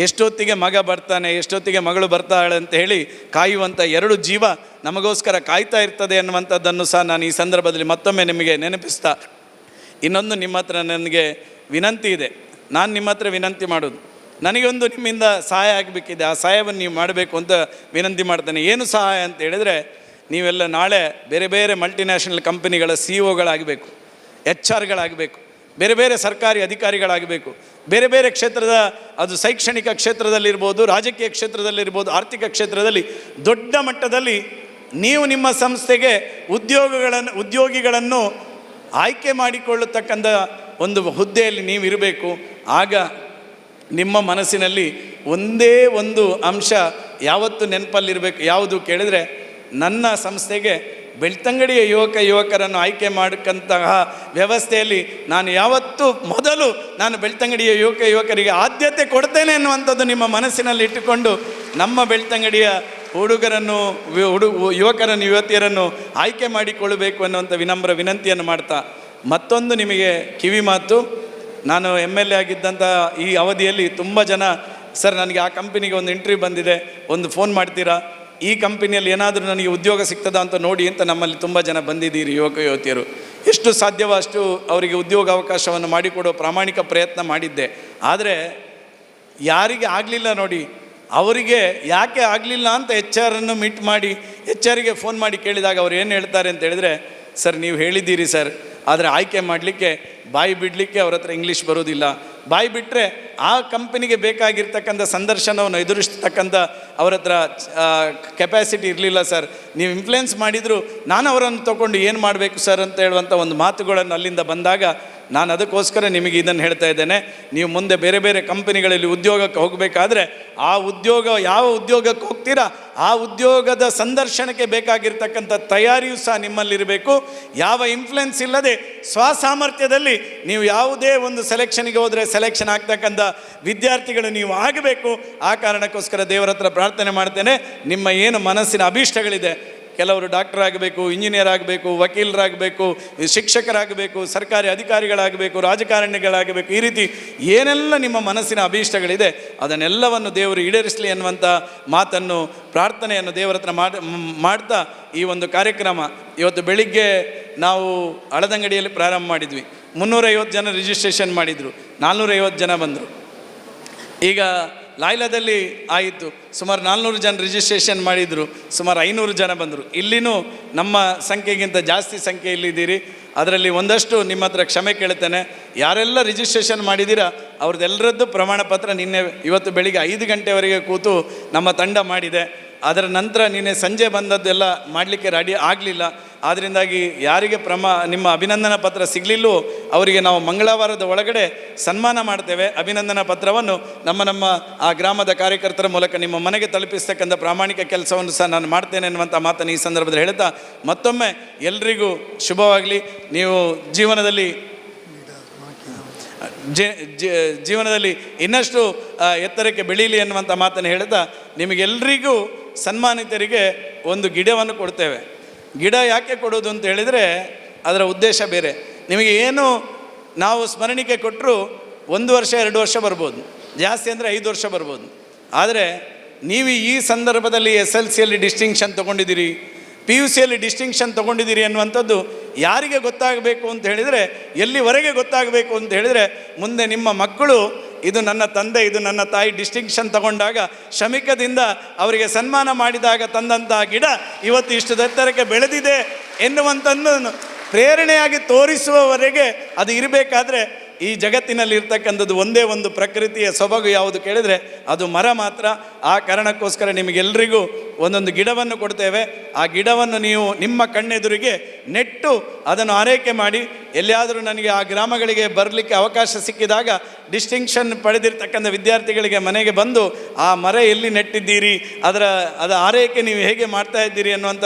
ಎಷ್ಟೊತ್ತಿಗೆ ಮಗ ಬರ್ತಾನೆ, ಎಷ್ಟೊತ್ತಿಗೆ ಮಗಳು ಬರ್ತಾಳೆ ಅಂತ ಹೇಳಿ ಕಾಯುವಂಥ ಎರಡು ಜೀವ ನಮಗೋಸ್ಕರ ಕಾಯ್ತಾ ಇರ್ತದೆ ಅನ್ನುವಂಥದ್ದನ್ನು ಸಹ ನಾನು ಈ ಸಂದರ್ಭದಲ್ಲಿ ಮತ್ತೊಮ್ಮೆ ನಿಮಗೆ ನೆನಪಿಸ್ತಾ, ಇನ್ನೊಂದು ನಿಮ್ಮ ಹತ್ರ ನನಗೆ ವಿನಂತಿ ಇದೆ. ನಾನು ನಿಮ್ಮ ಹತ್ರ ವಿನಂತಿ ಮಾಡೋದು, ನನಗೊಂದು ನಿಮ್ಮಿಂದ ಸಹಾಯ ಆಗಬೇಕಿದೆ, ಆ ಸಹಾಯವನ್ನು ನೀವು ಮಾಡಬೇಕು ಅಂತ ವಿನಂತಿ ಮಾಡ್ತೇನೆ. ಏನು ಸಹಾಯ ಅಂತ ಹೇಳಿದರೆ, ನೀವೆಲ್ಲ ನಾಳೆ ಬೇರೆ ಬೇರೆ ಮಲ್ಟಿನ್ಯಾಷನಲ್ ಕಂಪನಿಗಳ CEO HR ಬೇರೆ ಬೇರೆ ಸರ್ಕಾರಿ ಅಧಿಕಾರಿಗಳಾಗಬೇಕು. ಬೇರೆ ಬೇರೆ ಕ್ಷೇತ್ರದ, ಅದು ಶೈಕ್ಷಣಿಕ ಕ್ಷೇತ್ರದಲ್ಲಿರ್ಬೋದು, ರಾಜಕೀಯ ಕ್ಷೇತ್ರದಲ್ಲಿರ್ಬೋದು, ಆರ್ಥಿಕ ಕ್ಷೇತ್ರದಲ್ಲಿ ದೊಡ್ಡ ಮಟ್ಟದಲ್ಲಿ ನೀವು ನಿಮ್ಮ ಸಂಸ್ಥೆಗೆ ಉದ್ಯೋಗಿಗಳನ್ನು ಆಯ್ಕೆ ಮಾಡಿಕೊಳ್ಳತಕ್ಕಂಥ ಒಂದು ಹುದ್ದೆಯಲ್ಲಿ ನೀವು ಇರಬೇಕು. ಆಗ ನಿಮ್ಮ ಮನಸ್ಸಿನಲ್ಲಿ ಒಂದೇ ಒಂದು ಅಂಶ ಯಾವತ್ತು ನೆನಪಲ್ಲಿರಬೇಕು. ಯಾವುದು ಕೇಳಿದರೆ, ನನ್ನ ಸಂಸ್ಥೆಗೆ ಬೆಳ್ತಂಗಡಿಯ ಯುವಕರನ್ನು ಆಯ್ಕೆ ಮಾಡಕ್ಕಂತಹ ವ್ಯವಸ್ಥೆಯಲ್ಲಿ ನಾನು ಯಾವತ್ತೂ ಮೊದಲು ನಾನು ಬೆಳ್ತಂಗಡಿಯ ಯುವಕರಿಗೆ ಆದ್ಯತೆ ಕೊಡ್ತೇನೆ ಅನ್ನುವಂಥದ್ದು ನಿಮ್ಮ ಮನಸ್ಸಿನಲ್ಲಿ ಇಟ್ಟುಕೊಂಡು ನಮ್ಮ ಬೆಳ್ತಂಗಡಿಯ ಹುಡುಗರನ್ನು ಯುವಕರನ್ನು ಯುವತಿಯರನ್ನು ಆಯ್ಕೆ ಮಾಡಿಕೊಳ್ಳಬೇಕು ಅನ್ನುವಂಥ ವಿನಮ್ರ ವಿನಂತಿಯನ್ನು ಮಾಡ್ತಾ, ಮತ್ತೊಂದು ನಿಮಗೆ ಕಿವಿ ಮಾತು. ನಾನು MLA ಆಗಿದ್ದಂಥ ಈ ಅವಧಿಯಲ್ಲಿ ತುಂಬ ಜನ, ಸರ್ ನನಗೆ ಆ ಕಂಪನಿಗೆ ಒಂದು ಇಂಟರ್ವ್ಯೂ ಬಂದಿದೆ, ಒಂದು ಫೋನ್ ಮಾಡ್ತೀರಾ, ಈ ಕಂಪನಿಯಲ್ಲಿ ಏನಾದರೂ ನನಗೆ ಉದ್ಯೋಗ ಸಿಗ್ತದಾ ಅಂತ ನೋಡಿ ಅಂತ ನಮ್ಮಲ್ಲಿ ತುಂಬ ಜನ ಬಂದಿದ್ದೀರಿ ಯುವಕ ಯುವತಿಯರು. ಎಷ್ಟು ಸಾಧ್ಯವೋ ಅಷ್ಟು ಅವರಿಗೆ ಉದ್ಯೋಗ ಅವಕಾಶವನ್ನು ಮಾಡಿಕೊಡುವ ಪ್ರಾಮಾಣಿಕ ಪ್ರಯತ್ನ ಮಾಡಿದ್ದೆ. ಆದರೆ ಯಾರಿಗೆ ಆಗಲಿಲ್ಲ ನೋಡಿ, ಅವರಿಗೆ ಯಾಕೆ ಆಗಲಿಲ್ಲ ಅಂತ HR ಅನ್ನು ಮೀಟ್ ಮಾಡಿ HR ಗೆ ಫೋನ್ ಮಾಡಿ ಕೇಳಿದಾಗ ಅವ್ರು ಏನು ಹೇಳ್ತಾರೆ ಅಂತ ಹೇಳಿದರೆ, ಸರ್ ನೀವು ಹೇಳಿದ್ದೀರಿ ಸರ್, ಆದರೆ ಆಯ್ಕೆ ಮಾಡಲಿಕ್ಕೆ ಬಾಯಿ ಬಿಡಲಿಕ್ಕೆ ಅವ್ರ ಹತ್ರ ಇಂಗ್ಲೀಷ್ ಬರೋದಿಲ್ಲ, ಬಾಯಿ ಬಿಟ್ಟರೆ ಆ ಕಂಪನಿಗೆ ಬೇಕಾಗಿರ್ತಕ್ಕಂಥ ಸಂದರ್ಶನವನ್ನು ಎದುರಿಸ್ತಕ್ಕಂಥ ಅವ್ರ ಹತ್ರ ಕೆಪಾಸಿಟಿ ಇರಲಿಲ್ಲ ಸರ್, ನೀವು ಇನ್ಫ್ಲುಯೆನ್ಸ್ ಮಾಡಿದರೂ ನಾನು ಅವರನ್ನು ತೊಗೊಂಡು ಏನು ಮಾಡಬೇಕು ಸರ್ ಅಂತ ಹೇಳುವಂಥ ಒಂದು ಮಾತುಗಳನ್ನು ಅಲ್ಲಿಂದ ಬಂದಾಗ ನಾನು ಅದಕ್ಕೋಸ್ಕರ ನಿಮಗೆ ಇದನ್ನು ಹೇಳ್ತಾ ಇದ್ದೇನೆ. ನೀವು ಮುಂದೆ ಬೇರೆ ಬೇರೆ ಕಂಪನಿಗಳಲ್ಲಿ ಉದ್ಯೋಗಕ್ಕೆ ಹೋಗಬೇಕಾದ್ರೆ ಆ ಉದ್ಯೋಗ ಯಾವ ಉದ್ಯೋಗಕ್ಕೆ ಹೋಗ್ತೀರಾ ಆ ಉದ್ಯೋಗದ ಸಂದರ್ಶನಕ್ಕೆ ಬೇಕಾಗಿರ್ತಕ್ಕಂಥ ತಯಾರಿಯೂ ಸಹ ನಿಮ್ಮಲ್ಲಿರಬೇಕು. ಯಾವ ಇನ್ಫ್ಲುಯೆನ್ಸ್ ಇಲ್ಲದೆ ಸ್ವಸಾಮರ್ಥ್ಯದಲ್ಲಿ ನೀವು ಯಾವುದೇ ಒಂದು ಸೆಲೆಕ್ಷನ್ಗೆ ಹೋದರೆ ಸೆಲೆಕ್ಷನ್ ಆಗ್ತಕ್ಕಂಥ ವಿದ್ಯಾರ್ಥಿಗಳು ನೀವು ಆಗಬೇಕು. ಆ ಕಾರಣಕ್ಕೋಸ್ಕರ ದೇವರ ಹತ್ರ ಪ್ರಾರ್ಥನೆ ಮಾಡ್ತೇನೆ. ನಿಮ್ಮ ಏನು ಮನಸ್ಸಿನ ಅಭೀಷ್ಟಗಳಿದೆ, ಕೆಲವರು ಡಾಕ್ಟರ್ ಆಗಬೇಕು, ಇಂಜಿನಿಯರ್ ಆಗಬೇಕು, ವಕೀಲರಾಗಬೇಕು, ಶಿಕ್ಷಕರಾಗಬೇಕು, ಸರ್ಕಾರಿ ಅಧಿಕಾರಿಗಳಾಗಬೇಕು, ರಾಜಕಾರಣಿಗಳಾಗಬೇಕು, ಈ ರೀತಿ ಏನೆಲ್ಲ ನಿಮ್ಮ ಮನಸ್ಸಿನ ಅಭೀಷ್ಟಗಳಿದೆ ಅದನ್ನೆಲ್ಲವನ್ನು ದೇವರು ಈಡೇರಿಸಲಿ ಅನ್ನುವಂಥ ಮಾತನ್ನು ಪ್ರಾರ್ಥನೆಯನ್ನು ದೇವರ ಹತ್ರ ಮಾಡ್ತಾ ಈ ಒಂದು ಕಾರ್ಯಕ್ರಮ ಇವತ್ತು ಬೆಳಿಗ್ಗೆ ನಾವು ಹಳದಂಗಡಿಯಲ್ಲಿ ಪ್ರಾರಂಭ ಮಾಡಿದ್ವಿ. 350 ಜನ ರಿಜಿಸ್ಟ್ರೇಷನ್ ಮಾಡಿದರು, 450 ಜನ ಬಂದರು. ಈಗ ಲಾಯ್ಲಾದಲ್ಲಿ ಆಯಿತು, ಸುಮಾರು 400 ಜನ ರಿಜಿಸ್ಟ್ರೇಷನ್ ಮಾಡಿದರು, ಸುಮಾರು 500 ಜನ ಬಂದರು. ಇಲ್ಲಿನೂ ನಮ್ಮ ಸಂಖ್ಯೆಗಿಂತ ಜಾಸ್ತಿ ಸಂಖ್ಯೆಯಲ್ಲಿದ್ದೀರಿ. ಅದರಲ್ಲಿ ಒಂದಷ್ಟು ನಿಮ್ಮ ಹತ್ರ ಕ್ಷಮೆ ಕೇಳ್ತೇನೆ. ಯಾರೆಲ್ಲ ರಿಜಿಸ್ಟ್ರೇಷನ್ ಮಾಡಿದ್ದೀರಾ ಅವ್ರದ್ದೆಲ್ಲರದ್ದು ಪ್ರಮಾಣ ಪತ್ರ ಇವತ್ತು ಬೆಳಿಗ್ಗೆ 5 ಗಂಟೆವರೆಗೆ ಕೂತು ನಮ್ಮ ತಂಡ ಮಾಡಿದೆ. ಅದರ ನಂತರ ನಿನ್ನೆ ಸಂಜೆ ಬಂದದ್ದೆಲ್ಲ ಮಾಡಲಿಕ್ಕೆ ರೆಡಿ ಆಗಲಿಲ್ಲ. ಆದ್ದರಿಂದಾಗಿ ಯಾರಿಗೆ ನಿಮ್ಮ ಅಭಿನಂದನಾ ಪತ್ರ ಸಿಗಲಿಲ್ಲವೋ ಅವರಿಗೆ ನಾವು ಮಂಗಳವಾರದ ಒಳಗಡೆ ಸನ್ಮಾನ ಮಾಡ್ತೇವೆ. ಅಭಿನಂದನಾ ಪತ್ರವನ್ನು ನಮ್ಮ ಆ ಗ್ರಾಮದ ಕಾರ್ಯಕರ್ತರ ಮೂಲಕ ನಿಮ್ಮ ಮನೆಗೆ ತಲುಪಿಸ್ತಕ್ಕಂಥ ಪ್ರಾಮಾಣಿಕ ಕೆಲಸವನ್ನು ಸಹ ನಾನು ಮಾಡ್ತೇನೆ ಅನ್ನುವಂಥ ಮಾತನ್ನು ಈ ಸಂದರ್ಭದಲ್ಲಿ ಹೇಳ್ತಾ ಮತ್ತೊಮ್ಮೆ ಎಲ್ರಿಗೂ ಶುಭವಾಗಲಿ. ನೀವು ಜೀವನದಲ್ಲಿ ಇನ್ನಷ್ಟು ಎತ್ತರಕ್ಕೆ ಬೆಳೀಲಿ ಅನ್ನುವಂಥ ಮಾತನ್ನು ಹೇಳ್ತಾ ನಿಮಗೆಲ್ಲರಿಗೂ ಸನ್ಮಾನಿತರಿಗೆ ಒಂದು ಗಿಡವನ್ನು ಕೊಡ್ತೇವೆ. ಗಿಡ ಯಾಕೆ ಕೊಡೋದು ಅಂತ ಹೇಳಿದರೆ ಅದರ ಉದ್ದೇಶ ಬೇರೆ. ನಿಮಗೆ ಏನು ನಾವು ಸ್ಮರಣಿಕೆ ಕೊಟ್ಟರು 1 ವರ್ಷ 2 ವರ್ಷ ಬರ್ಬೋದು, ಜಾಸ್ತಿ ಅಂದರೆ 5 ವರ್ಷ ಬರ್ಬೋದು. ಆದರೆ ನೀವು ಈ ಸಂದರ್ಭದಲ್ಲಿ SLCಯಲ್ಲಿ ಡಿಸ್ಟಿಂಕ್ಷನ್ ತೊಗೊಂಡಿದ್ದೀರಿ, PUCಯಲ್ಲಿ ಡಿಸ್ಟಿಂಕ್ಷನ್ ತೊಗೊಂಡಿದ್ದೀರಿ ಅನ್ನುವಂಥದ್ದು ಯಾರಿಗೆ ಗೊತ್ತಾಗಬೇಕು ಅಂತ ಹೇಳಿದರೆ, ಎಲ್ಲಿವರೆಗೆ ಗೊತ್ತಾಗಬೇಕು ಅಂತ ಹೇಳಿದರೆ, ಮುಂದೆ ನಿಮ್ಮ ಮಕ್ಕಳು ಇದು ನನ್ನ ತಂದೆ, ಇದು ನನ್ನ ತಾಯಿ ಡಿಸ್ಟಿಂಕ್ಷನ್ ತಗೊಂಡಾಗ ಶ್ರಮಿಕದಿಂದ ಅವರಿಗೆ ಸನ್ಮಾನ ಮಾಡಿದಾಗ ತಂದಂಥ ಗಿಡ ಇವತ್ತು ಇಷ್ಟು ಎತ್ತರಕ್ಕೆ ಬೆಳೆದಿದೆ ಎನ್ನುವಂಥದ್ದನ್ನು ಪ್ರೇರಣೆಯಾಗಿ ತೋರಿಸುವವರೆಗೆ ಅದು ಇರಬೇಕಾದ್ರೆ ಈ ಜಗತ್ತಿನಲ್ಲಿ ಇರ್ತಕ್ಕಂಥದ್ದು ಒಂದೇ ಒಂದು ಪ್ರಕೃತಿಯ ಸೊಬಗು ಯಾವುದು ಕೇಳಿದರೆ ಅದು ಮರ ಮಾತ್ರ. ಆ ಕಾರಣಕ್ಕೋಸ್ಕರ ನಿಮಗೆಲ್ಲರಿಗೂ ಒಂದೊಂದು ಗಿಡವನ್ನು ಕೊಡ್ತೇವೆ. ಆ ಗಿಡವನ್ನು ನೀವು ನಿಮ್ಮ ಕಣ್ಣೆದುರಿಗೆ ನೆಟ್ಟು ಅದನ್ನು ಆರೈಕೆ ಮಾಡಿ, ಎಲ್ಲಿಯಾದರೂ ನನಗೆ ಆ ಗ್ರಾಮಗಳಿಗೆ ಬರಲಿಕ್ಕೆ ಅವಕಾಶ ಸಿಕ್ಕಿದಾಗ ಡಿಸ್ಟಿಂಕ್ಷನ್ ಪಡೆದಿರ್ತಕ್ಕಂಥ ವಿದ್ಯಾರ್ಥಿಗಳಿಗೆ ಮನೆಗೆ ಬಂದು ಆ ಮರ ಎಲ್ಲಿ ನೆಟ್ಟಿದ್ದೀರಿ, ಅದರ ಆರೈಕೆ ನೀವು ಹೇಗೆ ಮಾಡ್ತಾ ಇದ್ದೀರಿ ಅನ್ನುವಂಥ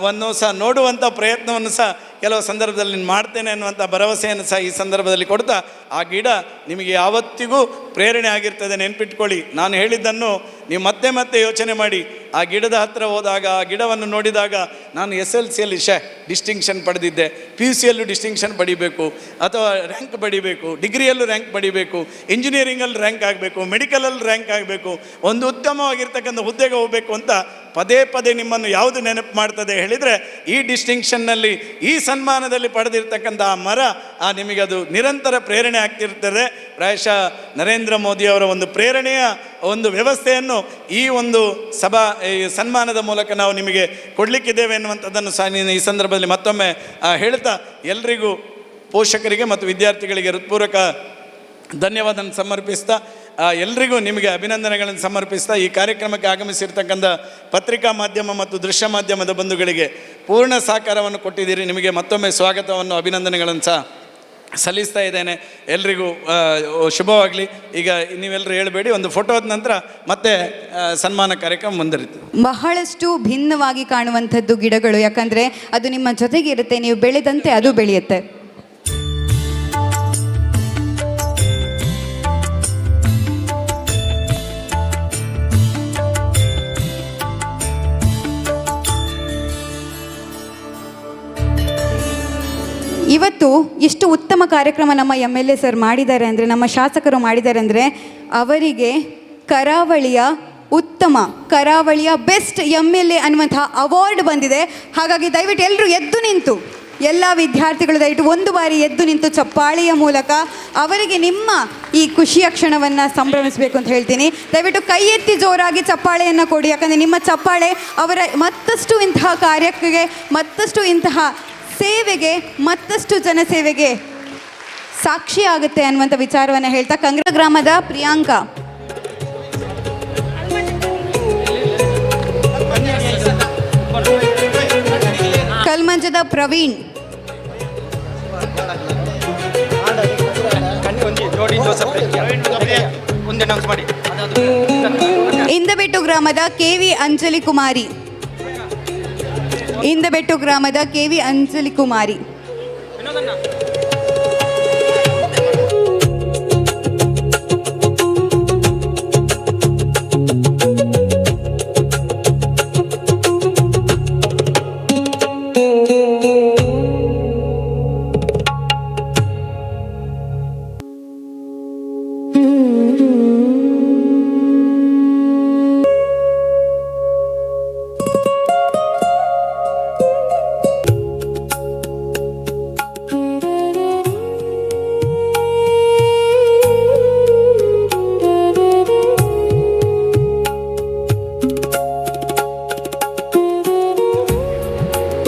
ವನ್ನು ಸಹ ನೋಡುವಂಥ ಪ್ರಯತ್ನವನ್ನು ಸಹ ಕೆಲವು ಸಂದರ್ಭದಲ್ಲಿ ಮಾಡ್ತೇನೆ ಅನ್ನುವಂಥ ಭರವಸೆಯನ್ನು ಸಹ ಈ ಸಂದರ್ಭದಲ್ಲಿ ಕೊಡ್ತಾ, ಆ ಗಿಡ ನಿಮಗೆ ಯಾವತ್ತಿಗೂ ಪ್ರೇರಣೆ ಆಗಿರ್ತದೆ. ನೆನ್ಪಿಟ್ಕೊಳ್ಳಿ, ನಾನು ಹೇಳಿದ್ದನ್ನು ನೀವು ಮತ್ತೆ ಮತ್ತೆ ಯೋಚನೆ ಮಾಡಿ. ಆ ಗಿಡದ ಹತ್ತಿರ ಹೋದಾಗ, ಆ ಗಿಡವನ್ನು ನೋಡಿದಾಗ, ನಾನು SLCಯಲ್ಲಿ ಡಿಸ್ಟಿಂಕ್ಷನ್ ಪಡೆದಿದ್ದೆ, PUCಯಲ್ಲೂ ಡಿಸ್ಟಿಂಕ್ಷನ್ ಪಡಿಬೇಕು, ಅಥವಾ ರ್ಯಾಂಕ್ ಪಡಿಬೇಕು, ಡಿಗ್ರಿಯಲ್ಲೂ ರ್ಯಾಂಕ್ ಪಡಿಬೇಕು, ಇಂಜಿನಿಯರಿಂಗಲ್ಲಿ ರ್ಯಾಂಕ್ ಆಗಬೇಕು, ಮೆಡಿಕಲಲ್ಲಿ ರ್ಯಾಂಕ್ ಆಗಬೇಕು, ಒಂದು ಉತ್ತಮವಾಗಿರ್ತಕ್ಕಂಥ ಹುದ್ದೆಗೆ ಹೋಗಬೇಕು ಅಂತ ಪದೇ ಪದೇ ನಿಮ್ಮನ್ನು ಯಾವುದು ನೆನಪು ಮಾಡ್ತದೆ ಹೇಳಿದರೆ, ಈ ಡಿಸ್ಟಿಂಕ್ಷನ್ನಲ್ಲಿ ಈ ಸನ್ಮಾನದಲ್ಲಿ ಪಡೆದಿರ್ತಕ್ಕಂಥ ಆ ಮರ ನಿಮಗೆ ಅದು ನಿರಂತರ ಪ್ರೇರಣೆ ಆಗ್ತಿರ್ತದೆ. ಪ್ರಾಯಶಃ ನರೇಂದ್ರ ಮೋದಿಯವರ ಒಂದು ಪ್ರೇರಣೆಯ ಒಂದು ವ್ಯವಸ್ಥೆಯನ್ನು ಈ ಒಂದು ಸನ್ಮಾನದ ಮೂಲಕ ನಾವು ನಿಮಗೆ ಕೊಡಲಿಕ್ಕಿದ್ದೇವೆ ಎನ್ನುವಂಥದ್ದನ್ನು ಸಹ ಈ ಸಂದರ್ಭದಲ್ಲಿ ಮತ್ತೊಮ್ಮೆ ಹೇಳ್ತಾ, ಎಲ್ರಿಗೂ ಪೋಷಕರಿಗೆ ಮತ್ತು ವಿದ್ಯಾರ್ಥಿಗಳಿಗೆ ಹೃತ್ಪೂರ್ವಕ ಧನ್ಯವಾದ ಸಮರ್ಪಿಸ್ತಾ, ಎಲ್ರಿಗೂ ನಿಮಗೆ ಅಭಿನಂದನೆಗಳನ್ನು ಸಮರ್ಪಿಸ್ತಾ, ಈ ಕಾರ್ಯಕ್ರಮಕ್ಕೆ ಆಗಮಿಸಿರ್ತಕ್ಕಂಥ ಪತ್ರಿಕಾ ಮಾಧ್ಯಮ ಮತ್ತು ದೃಶ್ಯ ಮಾಧ್ಯಮದ ಬಂಧುಗಳಿಗೆ ಪೂರ್ಣ ಸಹಕಾರವನ್ನು ಕೊಟ್ಟಿದ್ದೀರಿ. ನಿಮಗೆ ಮತ್ತೊಮ್ಮೆ ಸ್ವಾಗತವನ್ನು ಅಭಿನಂದನೆಗಳನ್ನು ಸಹ ಸಲ್ಲಿಸ್ತಾ ಇದ್ದೇನೆ. ಎಲ್ರಿಗೂ ಶುಭವಾಗಲಿ. ಈಗ ನೀವೆಲ್ಲರೂ ಹೇಳಬೇಡಿ, ಒಂದು ಫೋಟೋದ ನಂತರ ಮತ್ತೆ ಸನ್ಮಾನ ಕಾರ್ಯಕ್ರಮ ಮುಂದುವರಿತು. ಬಹಳಷ್ಟು ಭಿನ್ನವಾಗಿ ಕಾಣುವಂಥದ್ದು ಗಿಡಗಳು, ಯಾಕಂದರೆ ಅದು ನಿಮ್ಮ ಜೊತೆಗೆ ಇರುತ್ತೆ, ನೀವು ಬೆಳೆದಂತೆ ಅದು ಬೆಳೆಯುತ್ತೆ. ಇವತ್ತು ಎಷ್ಟು ಉತ್ತಮ ಕಾರ್ಯಕ್ರಮ ನಮ್ಮ MLA ಸರ್ ಮಾಡಿದ್ದಾರೆ ಅಂದರೆ, ನಮ್ಮ ಶಾಸಕರು ಮಾಡಿದ್ದಾರೆ ಅಂದರೆ, ಅವರಿಗೆ ಕರಾವಳಿಯ ಬೆಸ್ಟ್ MLA ಅನ್ನುವಂತಹ ಅವಾರ್ಡ್ ಬಂದಿದೆ. ಹಾಗಾಗಿ ದಯವಿಟ್ಟು ಎಲ್ಲರೂ ಎದ್ದು ನಿಂತು, ಎಲ್ಲ ವಿದ್ಯಾರ್ಥಿಗಳು ದಯವಿಟ್ಟು ಒಂದು ಬಾರಿ ಎದ್ದು ನಿಂತು ಚಪ್ಪಾಳೆಯ ಮೂಲಕ ಅವರಿಗೆ ನಿಮ್ಮ ಈ ಖುಷಿಯ ಕ್ಷಣವನ್ನು ಸಂಭ್ರಮಿಸಬೇಕು ಅಂತ ಹೇಳ್ತೀನಿ. ದಯವಿಟ್ಟು ಕೈ ಎತ್ತಿ ಜೋರಾಗಿ ಚಪ್ಪಾಳೆಯನ್ನು ಕೊಡಿ, ಯಾಕಂದರೆ ನಿಮ್ಮ ಚಪ್ಪಾಳೆ ಅವರ ಮತ್ತಷ್ಟು ಇಂತಹ ಕಾರ್ಯಕ್ಕೆ, ಮತ್ತಷ್ಟು ಇಂತಹ ಸೇವೆಗೆ, ಮತ್ತಷ್ಟು ಜನಸೇವೆಗೆ ಸಾಕ್ಷಿ ಆಗುತ್ತೆ ಅನ್ನುವಂಥ ವಿಚಾರವನ್ನು ಹೇಳ್ತಾ, ಕಂಗ್ರ ಗ್ರಾಮದ ಪ್ರಿಯಾಂಕಾ, ಕಲ್ಮಂಜದ ಪ್ರವೀಣ್, ಇಂದಬೆಟ್ಟು ಗ್ರಾಮದ KV ಅಂಜಲಿ ಕುಮಾರಿ, ಇಂದಬೆಟ್ಟು ಗ್ರಾಮದ KV ಅಂಜಲಿ ಕುಮಾರಿ,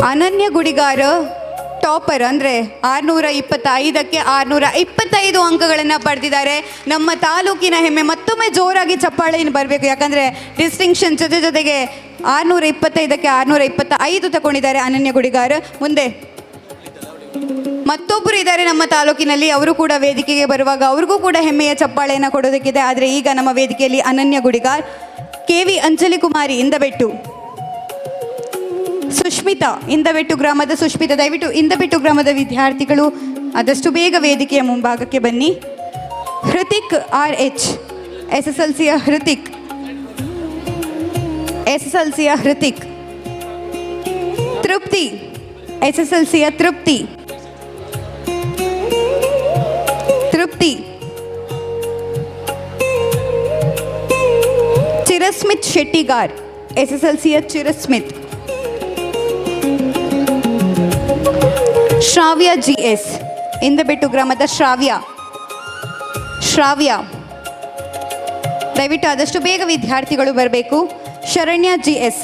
ಅನನ್ಯ ಗುಡಿಗಾರ ಟಾಪರ್ ಅಂದರೆ 625ಕ್ಕೆ 625 ಅಂಕಗಳನ್ನು ಪಡೆದಿದ್ದಾರೆ. ನಮ್ಮ ತಾಲೂಕಿನ ಹೆಮ್ಮೆ. ಮತ್ತೊಮ್ಮೆ ಜೋರಾಗಿ ಚಪ್ಪಾಳೆಯನ್ನು ಬರಬೇಕು, ಯಾಕಂದರೆ ಡಿಸ್ಟಿಂಕ್ಷನ್ ಜೊತೆಗೆ 625ಕ್ಕೆ 625 ತಗೊಂಡಿದ್ದಾರೆ ಅನನ್ಯ ಗುಡಿಗಾರ. ಮುಂದೆ ಮತ್ತೊಬ್ಬರು ಇದ್ದಾರೆ ನಮ್ಮ ತಾಲೂಕಿನಲ್ಲಿ, ಅವರು ಕೂಡ ವೇದಿಕೆಗೆ ಬರುವಾಗ ಅವ್ರಿಗೂ ಕೂಡ ಹೆಮ್ಮೆಯ ಚಪ್ಪಾಳೆಯನ್ನು ಕೊಡೋದಕ್ಕಿದೆ. ಆದರೆ ಈಗ ನಮ್ಮ ವೇದಿಕೆಯಲ್ಲಿ ಅನನ್ಯ ಗುಡಿಗಾರ್, KV ಅಂಜಲಿ ಕುಮಾರಿ ಇಂದಬೆಟ್ಟು, ಸುಷ್ಮಿತಾ ಇಂದಬೆಟ್ಟು ಗ್ರಾಮದ ಸುಷ್ಮಿತಾ. ದಯವಿಟ್ಟು ಇಂದಬೆಟ್ಟು ಗ್ರಾಮದ ವಿದ್ಯಾರ್ಥಿಗಳು ಆದಷ್ಟು ಬೇಗ ವೇದಿಕೆಯ ಮುಂಭಾಗಕ್ಕೆ ಬನ್ನಿ. ಹೃತಿಕ್ RH, SSLCಯ ಹೃತಿಕ್, SSLCಯ ಹೃತಿಕ್. ತೃಪ್ತಿ, SSLCಯ ತೃಪ್ತಿ, ತೃಪ್ತಿ. ಚಿರಸ್ಮಿತ್ ಶೆಟ್ಟಿಗಾರ್, SSLCಯ ಚಿರಸ್ಮಿತ್. ಶ್ರಾವ್ಯ GS, ಇಂದಬೆಟ್ಟು ಗ್ರಾಮದ ಶ್ರಾವ್ಯ. ದಯವಿಟ್ಟು ಆದಷ್ಟು ಬೇಗ ವಿದ್ಯಾರ್ಥಿಗಳು ಬರಬೇಕು. ಶರಣ್ಯ GS,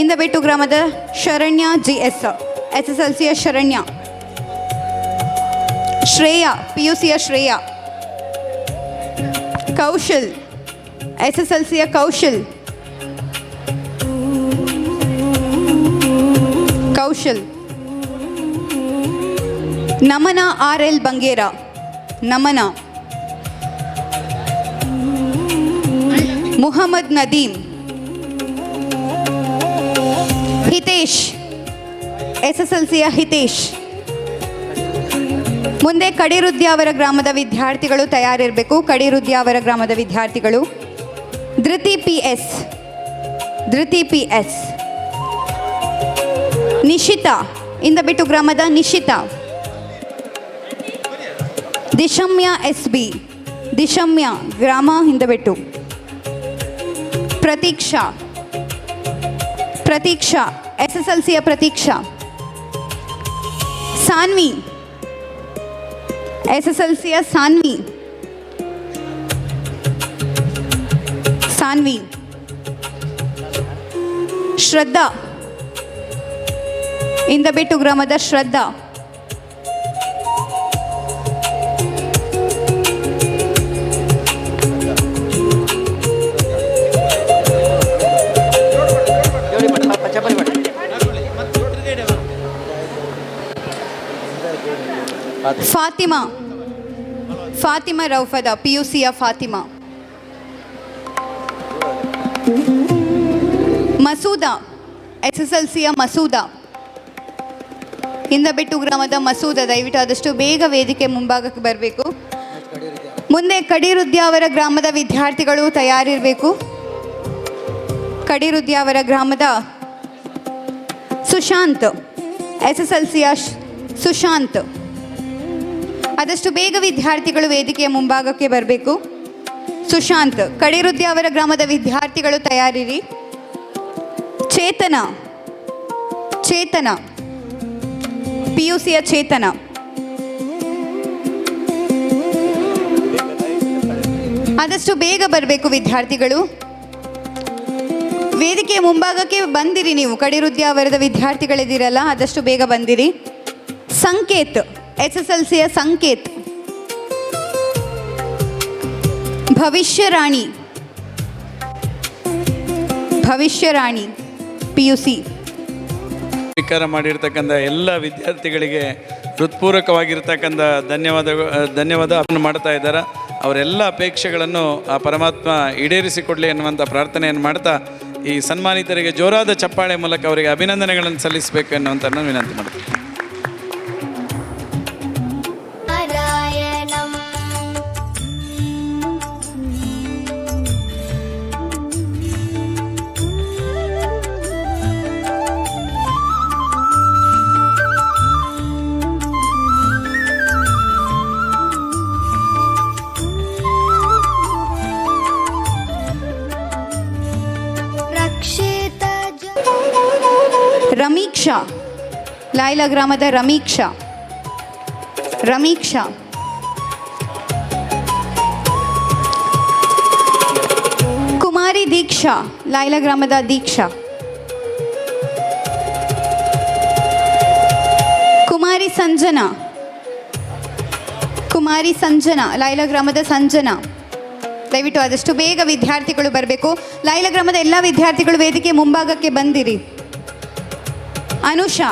ಇಂದಬೆಟ್ಟು ಗ್ರಾಮದ ಶರಣ್ಯ GS, SSLCಯ ಶರಣ್ಯ. ಶ್ರೇಯ, PUCಯ ಶ್ರೇಯ. ಕೌಶಲ್, SSLCಯ ಕೌಶಲ್. ನಮನ RL ಬಂಗೇರ, ನಮನ. ಮುಹಮ್ಮದ್ ನದೀಮ್. ಹಿತೇಶ್, SSLCಯ ಹಿತೇಶ್. ಮುಂದೆ ಕಡಿರುದ್ಯಾವರ ಗ್ರಾಮದ ವಿದ್ಯಾರ್ಥಿಗಳು ತಯಾರಿರಬೇಕು. ಕಡಿರುದ್ಯಾವರ ಗ್ರಾಮದ ವಿದ್ಯಾರ್ಥಿಗಳು. ಧೃತಿ PS. ನಿಶಿತಾ, ಇಂದಬೆಟ್ಟು ಗ್ರಾಮದ ನಿಶಿತಾ. ದಿಶಮ್ಯ SB, ದಿಶಮ್ಯ ಗ್ರಾಮ ಇಂದಬೆಟ್ಟು. ಪ್ರತೀಕ್ಷಾ, SSLCಯ ಪ್ರತೀಕ್ಷಾ. ಸಾನ್ವಿ, SSLCಯ ಸಾನ್ವಿ. ಶ್ರದ್ಧಾ, ಇಂದಬೆಟ್ಟು ಗ್ರಾಮದ ಶ್ರದ್ಧಾ. ಫಾತಿಮಾ ರೌಫದ, PUCಯ ಫಾತಿಮಾ. ಮಸೂದಾ, SSLCಯ ಮಸೂದಾ. ಇಂದಬೆಟ್ಟು ಗ್ರಾಮದ ಮಸೂದ. ದಯವಿಟ್ಟು ಆದಷ್ಟು ಬೇಗ ವೇದಿಕೆ ಮುಂಭಾಗಕ್ಕೆ ಬರಬೇಕು. ಮುಂದೆ ಕಡಿರುದ್ಯಾವರ ಗ್ರಾಮದ ವಿದ್ಯಾರ್ಥಿಗಳು ತಯಾರಿರಬೇಕು. ಕಡಿರುದ್ಯಾವರ ಗ್ರಾಮದ ಸುಶಾಂತ್, SSLCಯ ಸುಶಾಂತ್. ಆದಷ್ಟು ಬೇಗ ವಿದ್ಯಾರ್ಥಿಗಳು ವೇದಿಕೆಯ ಮುಂಭಾಗಕ್ಕೆ ಬರಬೇಕು. ಸುಶಾಂತ್, ಕಡಿರುದ್ಯಾವರ ಗ್ರಾಮದ ವಿದ್ಯಾರ್ಥಿಗಳು ತಯಾರಿರಿ. ಚೇತನ PUCಯ ಚೇತನ. ಆದಷ್ಟು ಬೇಗ ಬರಬೇಕು ವಿದ್ಯಾರ್ಥಿಗಳು. ವೇದಿಕೆಯ ಮುಂಭಾಗಕ್ಕೆ ಬಂದಿರಿ. ನೀವು ಕಡಿರುದ್ಯಾವರದ ವಿದ್ಯಾರ್ಥಿಗಳಿದ್ದೀರಲ್ಲ, ಆದಷ್ಟು ಬೇಗ ಬಂದಿರಿ. ಸಂಕೇತ್, SSLCಯ ಸಂಕೇತ್. ಭವಿಷ್ಯರಾಣಿ PUC. ಸ್ವೀಕಾರ ಮಾಡಿರ್ತಕ್ಕಂಥ ಎಲ್ಲ ವಿದ್ಯಾರ್ಥಿಗಳಿಗೆ ಹೃತ್ಪೂರ್ವಕವಾಗಿರ್ತಕ್ಕಂಥ ಧನ್ಯವಾದ ಮಾಡ್ತಾ ಇದ್ದಾರೆ. ಅವರೆಲ್ಲ ಅಪೇಕ್ಷೆಗಳನ್ನು ಆ ಪರಮಾತ್ಮ ಈಡೇರಿಸಿಕೊಡಲಿ ಎನ್ನುವಂಥ ಪ್ರಾರ್ಥನೆಯನ್ನು ಮಾಡ್ತಾ ಈ ಸನ್ಮಾನಿತರಿಗೆ ಜೋರಾದ ಚಪ್ಪಾಳೆ ಮೂಲಕ ಅವರಿಗೆ ಅಭಿನಂದನೆಗಳನ್ನು ಸಲ್ಲಿಸಬೇಕು ಎನ್ನುವಂಥ ವಿನಂತಿ ಮಾಡ್ತೀನಿ. ರಮೀಕ್ಷಾ, ಲಾಯ್ಲಾ ಗ್ರಾಮದ ರಮೀಕ್ಷಾ. ಕುಮಾರಿ ದೀಕ್ಷಾ, ಲಾಯ್ಲಾ ಗ್ರಾಮದ ದೀಕ್ಷಾ. ಕುಮಾರಿ ಸಂಜನಾ, ಲಾಯ್ಲಾ ಗ್ರಾಮದ ಸಂಜನಾ. ದಯವಿಟ್ಟು ಆದಷ್ಟು ಬೇಗ ವಿದ್ಯಾರ್ಥಿಗಳು ಬರಬೇಕು. ಲಾಯ್ಲಾ ಗ್ರಾಮದ ಎಲ್ಲ ವಿದ್ಯಾರ್ಥಿಗಳು ವೇದಿಕೆ ಮುಂಭಾಗಕ್ಕೆ ಬಂದಿರಿ. ಅನುಷಾ,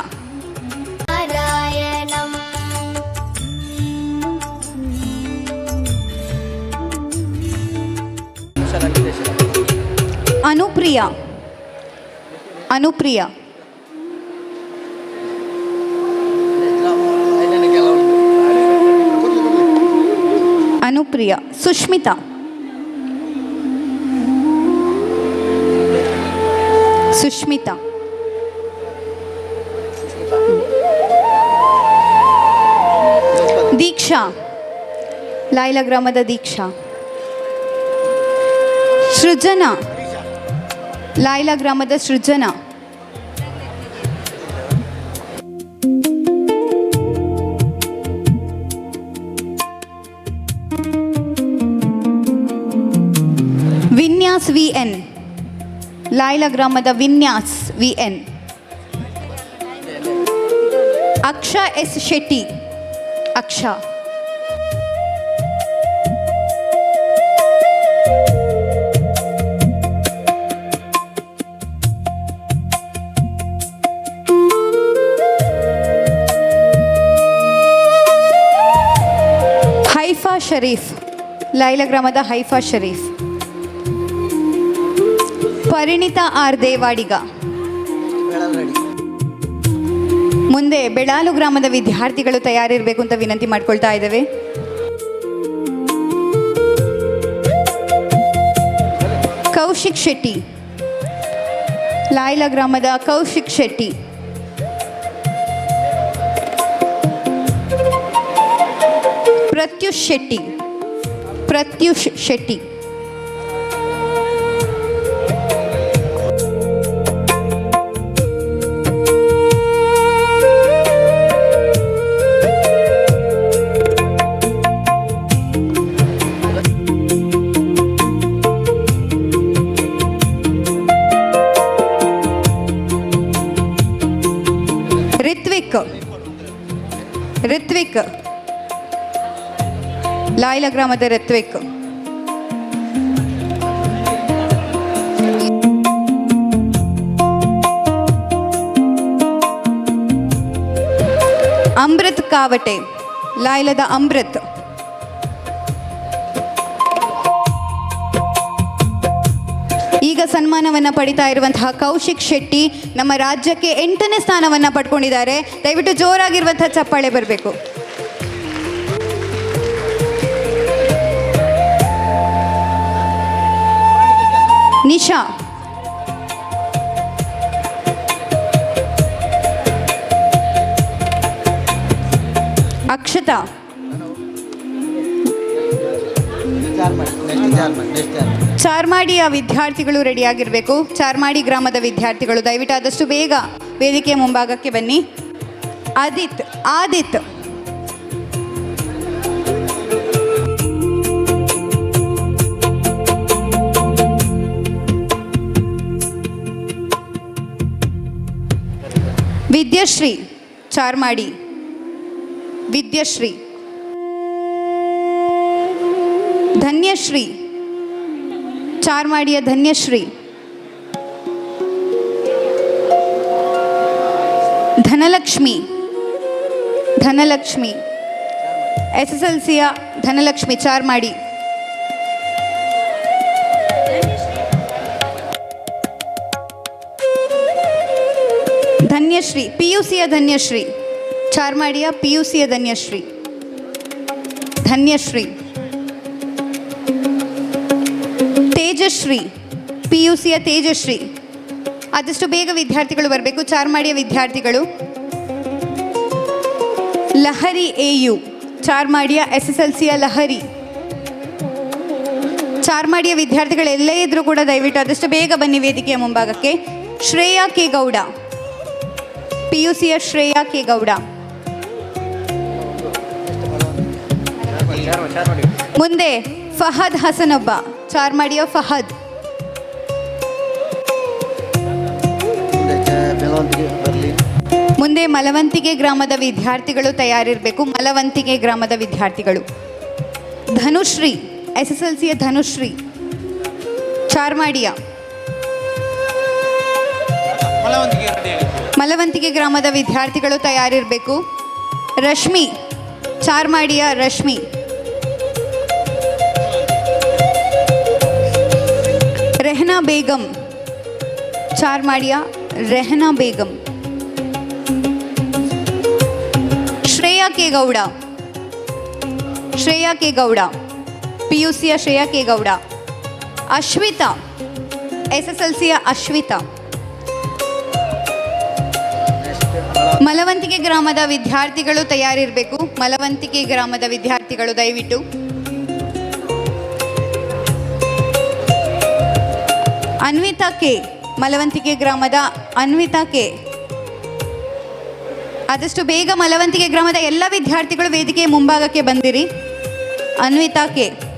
ಅನುಪ್ರಿಯಾ, ಸುಷ್ಮಿತಾ, ದೀಕ್ಷಾ, ಲಾಯ್ಲಾ ಗ್ರಾಮದ ದೀಕ್ಷಾ. ಸೃಜನಾ, ಲಾಯ್ಲಾ ಗ್ರಾಮದ ಸೃಜನಾ. ವಿನ್ಯಾಸ್ VN, ಲಾಯ್ಲಾ ಗ್ರಾಮದ ವಿನ್ಯಾಸ್ VN. ಅಕ್ಷಾ S ಶೆಟ್ಟಿ, ಅಕ್ಷಾ. ಹೈಫಾ ಶರೀಫ್, ಲಾಯ್ಲಾ ಗ್ರಾಮದ ಹೈಫಾ ಶರೀಫ್. ಪರಿಣಿತಾ R ದೇವಾಡಿಗ. ಮುಂದೆ ಬೆಳಾಲು ಗ್ರಾಮದ ವಿದ್ಯಾರ್ಥಿಗಳು ತಯಾರಿರಬೇಕು ಅಂತ ವಿನಂತಿ ಮಾಡ್ಕೊಳ್ತಾ ಇದ್ದೇವೆ. ಕೌಶಿಕ್ ಶೆಟ್ಟಿ, ಲಾಯ್ಲಾ ಗ್ರಾಮದ ಕೌಶಿಕ್ ಶೆಟ್ಟಿ. ಪ್ರತ್ಯುಷ್ ಶೆಟ್ಟಿ. ರಿತ್ವಿಕ್, ಲಾಯ್ಲಾ ಗ್ರಾಮದ ರಿತ್ವಿಕ್. ಅಮೃತ್ ಕಾವಟೆ, ಲಾಯ್ಲಾದ ಅಮೃತ್. ಈಗ ಸನ್ಮಾನವನ್ನು ಪಡಿತಾ ಇರುವಂತಹ ಕೌಶಿಕ್ ಶೆಟ್ಟಿ ನಮ್ಮ ರಾಜ್ಯಕ್ಕೆ 8ನೇ ಸ್ಥಾನವನ್ನು ಪಡ್ಕೊಂಡಿದ್ದಾರೆ. ದಯವಿಟ್ಟು ಜೋರಾಗಿರುವಂತಹ ಚಪ್ಪಾಳೆ ಬರಬೇಕು. ನಿಶಾ, ಅಕ್ಷತಾ, ಚಾರ್ಮಾಡಿಯ ವಿದ್ಯಾರ್ಥಿಗಳು ರೆಡಿಯಾಗಿರಬೇಕು. ಚಾರ್ಮಾಡಿ ಗ್ರಾಮದ ವಿದ್ಯಾರ್ಥಿಗಳು ದಯವಿಟ್ಟು ಆದಷ್ಟು ಬೇಗ ವೇದಿಕೆಯ ಮುಂಭಾಗಕ್ಕೆ ಬನ್ನಿ. ಆದಿತ್ ವಿದ್ಯಶ್ರೀ ಚಾರ್ಮಾಡಿ, ವಿದ್ಯಶ್ರೀ, ಧನ್ಯಶ್ರೀ ಚಾರ್ಮಾಡಿಯ ಧನ್ಯಶ್ರೀ, ಧನಲಕ್ಷ್ಮಿ SSLCಯ ಧನಲಕ್ಷ್ಮಿ ಚಾರ್ಮಾಡಿ, ಧನ್ಯಶ್ರೀ PUCಯ ಧನ್ಯಶ್ರೀ ಚಾರ್ಮಾಡಿಯ PUCಯ ಧನ್ಯಶ್ರೀ, ತೇಜಶ್ರೀ PUCಯ ತೇಜಶ್ರೀ. ಆದಷ್ಟು ಬೇಗ ವಿದ್ಯಾರ್ಥಿಗಳು ಬರಬೇಕು, ಚಾರ್ಮಾಡಿಯ ವಿದ್ಯಾರ್ಥಿಗಳು. ಲಹರಿ AU ಚಾರ್ಮಾಡಿಯ SSLCಯ ಲಹರಿ. ಚಾರ್ಮಾಡಿಯ ವಿದ್ಯಾರ್ಥಿಗಳು ಎಲ್ಲೇ ಇದ್ರೂ ಕೂಡ ದಯವಿಟ್ಟು ಆದಷ್ಟು ಬೇಗ ಬನ್ನಿ ವೇದಿಕೆಯ ಮುಂಭಾಗಕ್ಕೆ. ಶ್ರೇಯಾ ಕೆ ಗೌಡ PUCಯ ಶ್ರೇಯಾ ಕೆ ಗೌಡ. ಮುಂದೆ ಫಹದ್ ಹಸನೊಬ್ಬ ಚಾರ್ಮಾಡಿಯ ಫಹದ್. ಮುಂದೆ ಮಲವಂತಿಗೆ ಗ್ರಾಮದ ವಿದ್ಯಾರ್ಥಿಗಳು ತಯಾರಿರಬೇಕು. ಮಲವಂತಿಗೆ ಗ್ರಾಮದ ವಿದ್ಯಾರ್ಥಿಗಳು. ಧನುಶ್ರೀ SSLCಯ ಧನುಶ್ರೀ ಚಾರ್ಮಾಡಿಯ. ಮಲವಂತಿಗೆ ಗ್ರಾಮದ ವಿದ್ಯಾರ್ಥಿಗಳು ತಯಾರಿರಬೇಕು. ರಶ್ಮಿ ಚಾರ್ಮಾಡಿಯ ರಶ್ಮಿ. ರೆಹನಾ ಬೇಗಂ ಚಾರ್ಮಾಡಿಯ ರೆಹನಾ ಬೇಗಂ. ಶ್ರೇಯಾ ಕೆ ಗೌಡ PUCಯ ಶ್ರೇಯಾ ಕೆ ಗೌಡ. ಅಶ್ವಿತಾ SSLCಯ ಅಶ್ವಿತಾ. ಮಲವಂತಿಕೆ ಗ್ರಾಮದ ವಿದ್ಯಾರ್ಥಿಗಳು ತಯಾರಿರಬೇಕು. ಮಲವಂತಿಕೆ ಗ್ರಾಮದ ವಿದ್ಯಾರ್ಥಿಗಳು ದಯವಿಟ್ಟು. ಅನ್ವಿತಾ ಕೆ ಮಲವಂತಿಕೆ ಗ್ರಾಮದ ಅನ್ವಿತಾ ಕೆ. ಆದಷ್ಟು ಬೇಗ ಮಲವಂತಿಕೆ ಗ್ರಾಮದ ಎಲ್ಲ ವಿದ್ಯಾರ್ಥಿಗಳು ವೇದಿಕೆಯ ಮುಂಭಾಗಕ್ಕೆ ಬಂದಿರಿ. ಅನ್ವಿತಾ ಕೆ.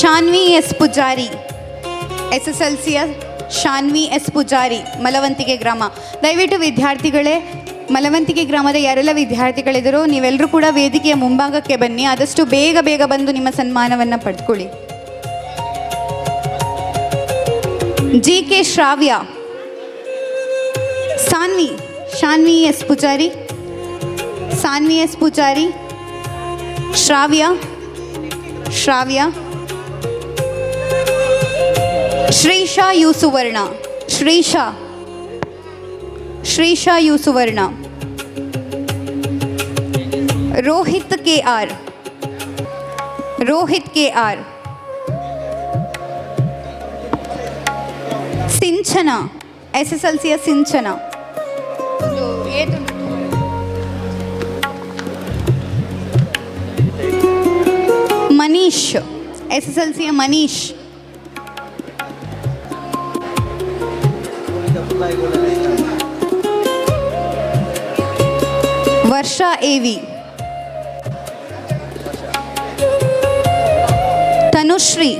ಶಾನ್ವಿ ಎಸ್ ಪೂಜಾರಿ SSLCಯ ಶಾನ್ವಿ ಎಸ್ ಪೂಜಾರಿ ಮಲವಂತಿಕೆ ಗ್ರಾಮ. ದಯವಿಟ್ಟು ವಿದ್ಯಾರ್ಥಿಗಳೇ, ಮಲವಂತಿಕೆ ಗ್ರಾಮದ ಯಾರೆಲ್ಲ ವಿದ್ಯಾರ್ಥಿಗಳಿದ್ದರೂ ನೀವೆಲ್ಲರೂ ಕೂಡ ವೇದಿಕೆಯ ಮುಂಭಾಗಕ್ಕೆ ಬನ್ನಿ. ಆದಷ್ಟು ಬೇಗ ಬಂದು ನಿಮ್ಮ ಸನ್ಮಾನವನ್ನು ಪಡೆದುಕೊಳ್ಳಿ. GK Shravya Shanvi S Poojary Shravya Shrisha U Suvarna. Rohith K R. Sinchana SSLCಯ ಸಿಂಚನ. ಮನೀಶ್ SSLCಯ ಮನೀಶ್. ವರ್ಷಾ AV. ತನುಶ್ರೀ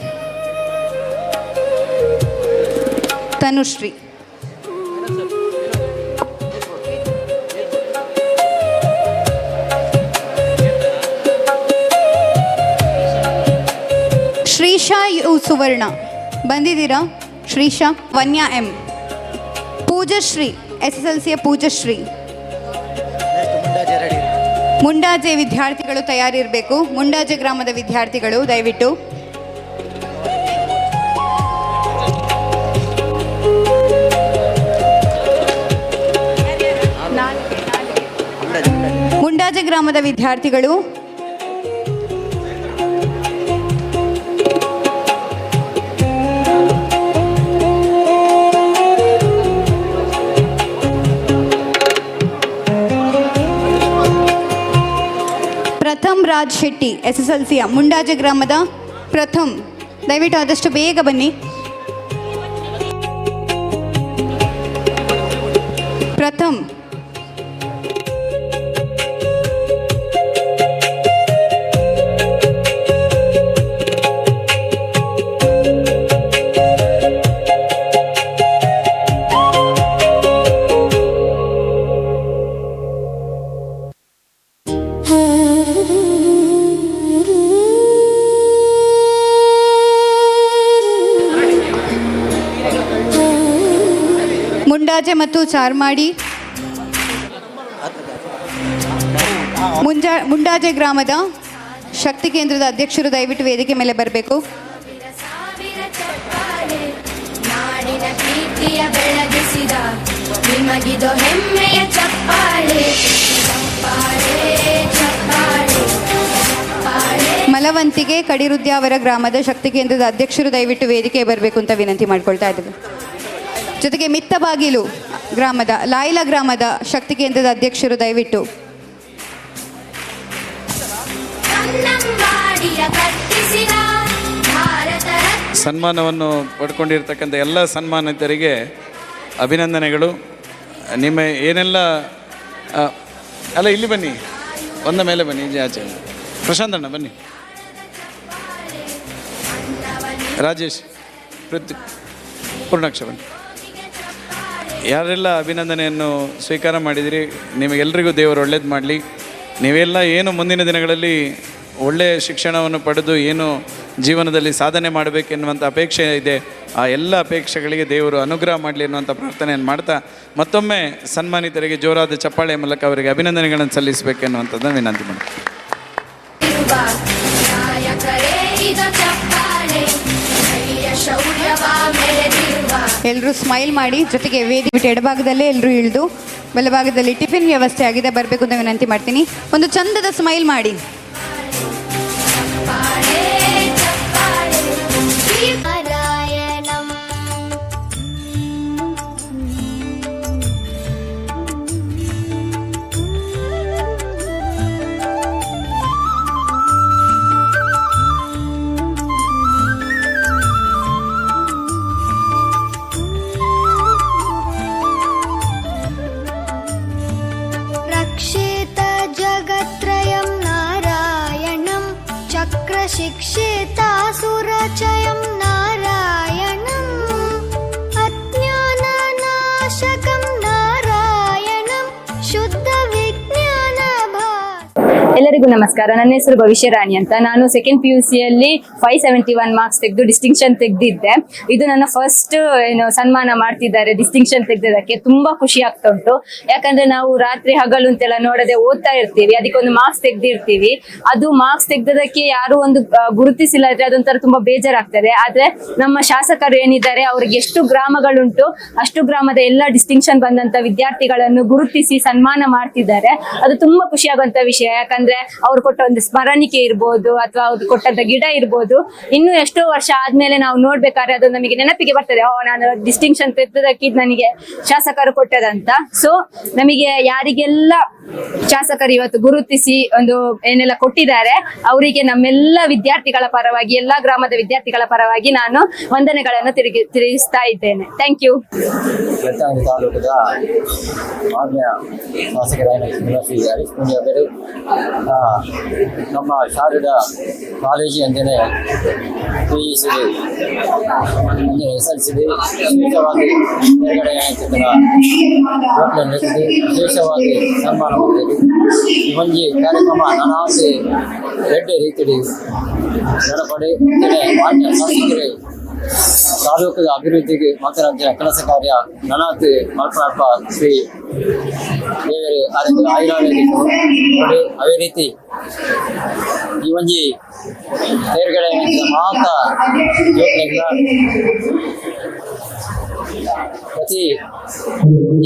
ಶ್ರೀಶಾ ಯು ಸುವರ್ಣ ಬಂದಿದ್ದೀರಾ? ಶ್ರೀಶಾ. ವನ್ಯಾ M. ಪೂಜಶ್ರೀ SSLCಯ ಪೂಜಶ್ರೀ. ಮುಂಡಾಜೆ ವಿದ್ಯಾರ್ಥಿಗಳು ತಯಾರಿರಬೇಕು. ಮುಂಡಾಜೆ ಗ್ರಾಮದ ವಿದ್ಯಾರ್ಥಿಗಳು ದಯವಿಟ್ಟು. ಮುಂಡಾಜೆ ಗ್ರಾಮದ ವಿದ್ಯಾರ್ಥಿಗಳು. ರಾಜ್ ಶೆಟ್ಟಿ SSLC ಮುಂಡಾಜೆ ಗ್ರಾಮದ ಪ್ರಥಮ್. ದಯವಿಟ್ಟು ಆದಷ್ಟು ಬೇಗ ಬನ್ನಿ. ಪ್ರಥಮ್. ಮುಂಡಾಜೆ ಮತ್ತು ಚಾರ್ಮಾಡಿ ಮುಂಡಾಜೆ ಗ್ರಾಮದ ಶಕ್ತಿ ಕೇಂದ್ರದ ಅಧ್ಯಕ್ಷರು ದಯವಿಟ್ಟು ವೇದಿಕೆ ಮೇಲೆ ಬರಬೇಕು. ನಾಡಿನ ಕೀರ್ತಿಯ ಬೆಳಗಿಸಿದ ನಿಮಗಿದು ಹೆಮ್ಮೆಯ ಚಪ್ಪಾಳೆ, ಚಪ್ಪಾಳೆ, ಚಪ್ಪಾಳೆ, ಚಪ್ಪಾಳೆ. ಮಲವಂತಿಗೆ ಕಡಿರುದ್ಯಾವರ ಗ್ರಾಮದ ಶಕ್ತಿ ಕೇಂದ್ರದ ಅಧ್ಯಕ್ಷರು ದಯವಿಟ್ಟು ವೇದಿಕೆ ಬರಬೇಕು ಅಂತ ವಿನಂತಿ ಮಾಡ್ಕೊಳ್ತಾ ಇದ್ದೀವಿ. ಜೊತೆಗೆ ಮಿತ್ತಬಾಗಿಲು ಗ್ರಾಮದ ಲಾಯ್ಲಾ ಗ್ರಾಮದ ಶಕ್ತಿ ಕೇಂದ್ರದ ಅಧ್ಯಕ್ಷರು ದಯವಿಟ್ಟು. ಸನ್ಮಾನವನ್ನು ಪಡ್ಕೊಂಡಿರ್ತಕ್ಕಂಥ ಎಲ್ಲ ಸನ್ಮಾನಿತರಿಗೆ ಅಭಿನಂದನೆಗಳು. ನಿಮ್ಮ ಏನೆಲ್ಲ ಅಲ್ಲ ಇಲ್ಲಿ ಬನ್ನಿ, ಒಂದ ಮೇಲೆ ಬನ್ನಿ, ಈಜೆ ಆಚೆ. ಪ್ರಶಾಂತ್ ಅಣ್ಣ ಬನ್ನಿ, ರಾಜೇಶ್, ಪೃಥ್ವಿ, ಪೂರ್ಣಾಕ್ಷ ಬನ್ನಿ. ಯಾರೆಲ್ಲ ಅಭಿನಂದನೆಯನ್ನು ಸ್ವೀಕಾರ ಮಾಡಿದಿರಿ ನಿಮಗೆಲ್ಲರಿಗೂ ದೇವರು ಒಳ್ಳೇದು ಮಾಡಲಿ. ನೀವೆಲ್ಲ ಏನು ಮುಂದಿನ ದಿನಗಳಲ್ಲಿ ಒಳ್ಳೆಯ ಶಿಕ್ಷಣವನ್ನು ಪಡೆದು ಏನು ಜೀವನದಲ್ಲಿ ಸಾಧನೆ ಮಾಡಬೇಕೆನ್ನುವಂಥ ಅಪೇಕ್ಷೆ ಇದೆ, ಆ ಎಲ್ಲ ಅಪೇಕ್ಷೆಗಳಿಗೆ ದೇವರು ಅನುಗ್ರಹ ಮಾಡಲಿ ಎನ್ನುವಂಥ ಪ್ರಾರ್ಥನೆಯನ್ನು ಮಾಡ್ತಾ ಮತ್ತೊಮ್ಮೆ ಸನ್ಮಾನಿತರಿಗೆ ಜೋರಾದ ಚಪ್ಪಾಳೆ ಮೂಲಕ ಅವರಿಗೆ ಅಭಿನಂದನೆಗಳನ್ನು ಸಲ್ಲಿಸಬೇಕೆನ್ನುವಂಥದ್ದನ್ನು ವಿನಂತಿ ಮಾಡ್ತೀನಿ. ಎಲ್ಲರೂ ಸ್ಮೈಲ್ ಮಾಡಿ. ಜೊತೆಗೆ ವೇದಿಕೆ ಬಿಟ್ಟು ಎಡಭಾಗದಲ್ಲೇ ಎಲ್ಲರೂ ಇಳಿದು ಬಲಭಾಗದಲ್ಲಿ ಟಿಫಿನ್ ವ್ಯವಸ್ಥೆ ಆಗಿದೆ, ಬರಬೇಕು ಅಂತ ವಿನಂತಿ ಮಾಡ್ತೀನಿ. ಒಂದು ಚಂದದ ಸ್ಮೈಲ್ ಮಾಡಿ. शिक्षेतासुरचयं नारायणम् अज्ञाननाशकं नारायणं शुद्धविज्ञानभा. ಎಲ್ಲರಿಗೂ ನಮಸ್ಕಾರ. ನನ್ನ ಹೆಸರು ಭವಿಷ್ಯ ರಾಣಿ ಅಂತ. ನಾನು ಸೆಕೆಂಡ್ PUC ಯಲ್ಲಿ 571 ಮಾರ್ಕ್ಸ್ ತೆಗೆದು ಡಿಸ್ಟಿಂಕ್ಷನ್ ತೆಗೆದಿದ್ದೆ. ಇದು ನನ್ನ ಫಸ್ಟ್ ಸನ್ಮಾನ ಮಾಡ್ತಿದ್ದಾರೆ. ಡಿಸ್ಟಿಂಕ್ಷನ್ ತೆಗೆದಕ್ಕೆ ತುಂಬಾ ಖುಷಿ ಆಗ್ತಾ ಉಂಟು. ಯಾಕಂದ್ರೆ ನಾವು ರಾತ್ರಿ ಹಗಲು ಅಂತೆಲ್ಲ ನೋಡದೆ ಓದ್ತಾ ಇರ್ತೀವಿ, ಅದಕ್ಕೊಂದು ಮಾರ್ಕ್ಸ್ ತೆಗೆದಿರ್ತೀವಿ. ಅದು ಮಾರ್ಕ್ಸ್ ತೆಗೆದಕ್ಕೆ ಯಾರು ಒಂದು ಗುರುತಿಸಿಲ್ಲ ಇದ್ರೆ ಅದೊಂಥರ ತುಂಬಾ ಬೇಜಾರಾಗ್ತದೆ. ಆದ್ರೆ ನಮ್ಮ ಶಾಸಕರು ಏನಿದ್ದಾರೆ ಅವ್ರಿಗೆ ಎಷ್ಟು ಗ್ರಾಮಗಳುಂಟು ಅಷ್ಟು ಗ್ರಾಮದ ಎಲ್ಲ ಡಿಸ್ಟಿಂಕ್ಷನ್ ಬಂದಂತ ವಿದ್ಯಾರ್ಥಿಗಳನ್ನು ಗುರುತಿಸಿ ಸನ್ಮಾನ ಮಾಡ್ತಿದ್ದಾರೆ. ಅದು ತುಂಬಾ ಖುಷಿಯಾಗುವಂತ ವಿಷಯ. ಯಾಕಂದ್ರೆ ಅವ್ರು ಕೊಟ್ಟ ಒಂದು ಸ್ಮರಣಿಕೆ ಇರ್ಬೋದು ಅಥವಾ ಅವ್ರು ಕೊಟ್ಟಂತ ಗಿಡ ಇರ್ಬೋದು, ಇನ್ನು ಎಷ್ಟೋ ವರ್ಷ ಆದ್ಮೇಲೆ ನಾವು ನೋಡ್ಬೇಕಾದ್ರೆ ಅದು ನಮಗೆ ನೆನಪಿಗೆ ಬರ್ತದೆ, ನಾನು ಡಿಸ್ಟಿಂಕ್ಷನ್ ತೆಗೆದಕ್ಕೆ ನನಗೆ ಶಾಸಕರು ಕೊಟ್ಟದಂತ. ಸೊ ನಮಗೆ ಯಾರಿಗೆಲ್ಲ ಶಾಸಕರು ಇವತ್ತು ಗುರುತಿಸಿ ಒಂದು ಏನೆಲ್ಲ ಕೊಟ್ಟಿದ್ದಾರೆ ಅವರಿಗೆ ನಮ್ಮೆಲ್ಲ ವಿದ್ಯಾರ್ಥಿಗಳ ಪರವಾಗಿ, ಎಲ್ಲಾ ಗ್ರಾಮದ ವಿದ್ಯಾರ್ಥಿಗಳ ಪರವಾಗಿ ನಾನು ವಂದನೆಗಳನ್ನು ತಿಳಿಸ್ತಾ ಇದ್ದೇನೆ. Thank you. ಬೆಳ್ತಂಗಡಿ ತಾಲೂಕದ ಮಾನ್ಯ ಶಾಸಕರಾದ ಹರೀಶ್ ಪುಂಜ ಅವರು ನಮ್ಮ ಶಾರದಾ ಕಾಲೇಜು ಅಂತೆಯೇ PUC SLC ವಿಶೇಷವಾಗಿ ತೆರಗಡೆ ವಿಶೇಷವಾಗಿ ಸನ್ಮಾನ ಮಾಡಿದೆ. ಈ ಒಂಜಿ ಕಾರ್ಯಕ್ರಮ ನಾನಾಸಿ ಎಡ್ಡೆ ರೀತಿಯಲ್ಲಿ ನಡಪಡೆ ಮಾನ್ಯ ಶಾಸಕರೇ ತಾಲೂಕದ ಅಭಿವೃದ್ಧಿಗೆ ಮಾತನಾಡಿದ ಕೆಲಸ ಕಾರ್ಯ ನನಾತ್ ಮಲ್ಪನಪ್ಪ ಶ್ರೀ ದೇವರೇ ಆಯುರಾರೋಗ್ಯ ಅವೇ ರೀತಿ ಈ ಒಂಜಿ ತೇರ್ಗಡೆ ಮಾತ ಯೋಜನೆಗಳ ಪ್ರತಿ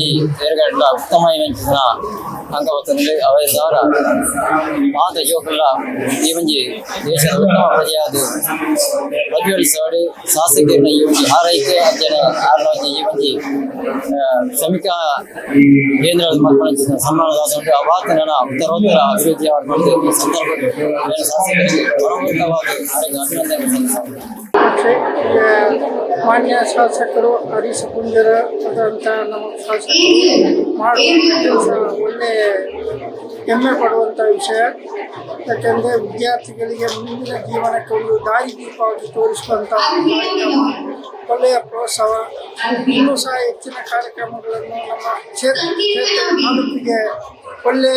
ಈ ಎರುಗಡ್ಲ ಉತ್ತಮ ಇವೆಂಚಿನ ಅಂಗವತ್ತಂದ್ರೆ ಅವರ ದ್ವಾರ ಮಾತ ಜೋಕುಲ್ಲ ಈ ಒಂಜಿ ದೇಶದ ಉತ್ತಮ ಪ್ರಜೆಯಾದ ಪ್ರಜ್ವಲಿಸೋಡು ಶಾಸಕರನ್ನ ಈ ಒಂಜಿ ಹಾರೈಕೆ ಅಂಜನೆ ಆರ್ಲೊಂಜಿ ಈ ಒಂಜಿ ಶ್ರಮಿಕ ಕೇಂದ್ರದ ಮಕ್ಕಳ ಸನ್ಮಾನದಾದ ಅವಾತನ ಉತ್ತರೋತ್ತರ ಅಭಿವೃದ್ಧಿ ಮಾಡಿದ ಈ ಸಂದರ್ಭದಲ್ಲಿ ಶಾಸಕರಿಗೆ ಮನೋಮುಗ್ಧವಾದ ಅಭಿನಂದನೆ ಸಲ್ಲಿಸುತ್ತೇನೆ. ಮಾನ್ಯ ಶಾಸಕರು ಹರೀಶ್ ಪುಂಜರ ಆದಂಥ ನಮ್ಮ ಶಾಸಕರು ಮಾಡುವ ಕೆಲಸ ಒಳ್ಳೆ ಹೆಮ್ಮೆ ಪಡುವಂಥ ವಿಷಯ. ಯಾಕೆಂದರೆ ವಿದ್ಯಾರ್ಥಿಗಳಿಗೆ ಮುಂದಿನ ಜೀವನಕ್ಕೆ ಒಂದು ದಾರಿದೀಪವಾಗಿ ತೋರಿಸುವಂಥ ಕಾರ್ಯಕ್ರಮ, ಒಳ್ಳೆಯ ಪ್ರೋತ್ಸಾಹ. ಇನ್ನೂ ಸಹ ಹೆಚ್ಚಿನ ಕಾರ್ಯಕ್ರಮಗಳನ್ನು ನಮ್ಮ ಕ್ಷೇತ್ರ ತಾಲೂಕಿಗೆ ಒಳ್ಳೆ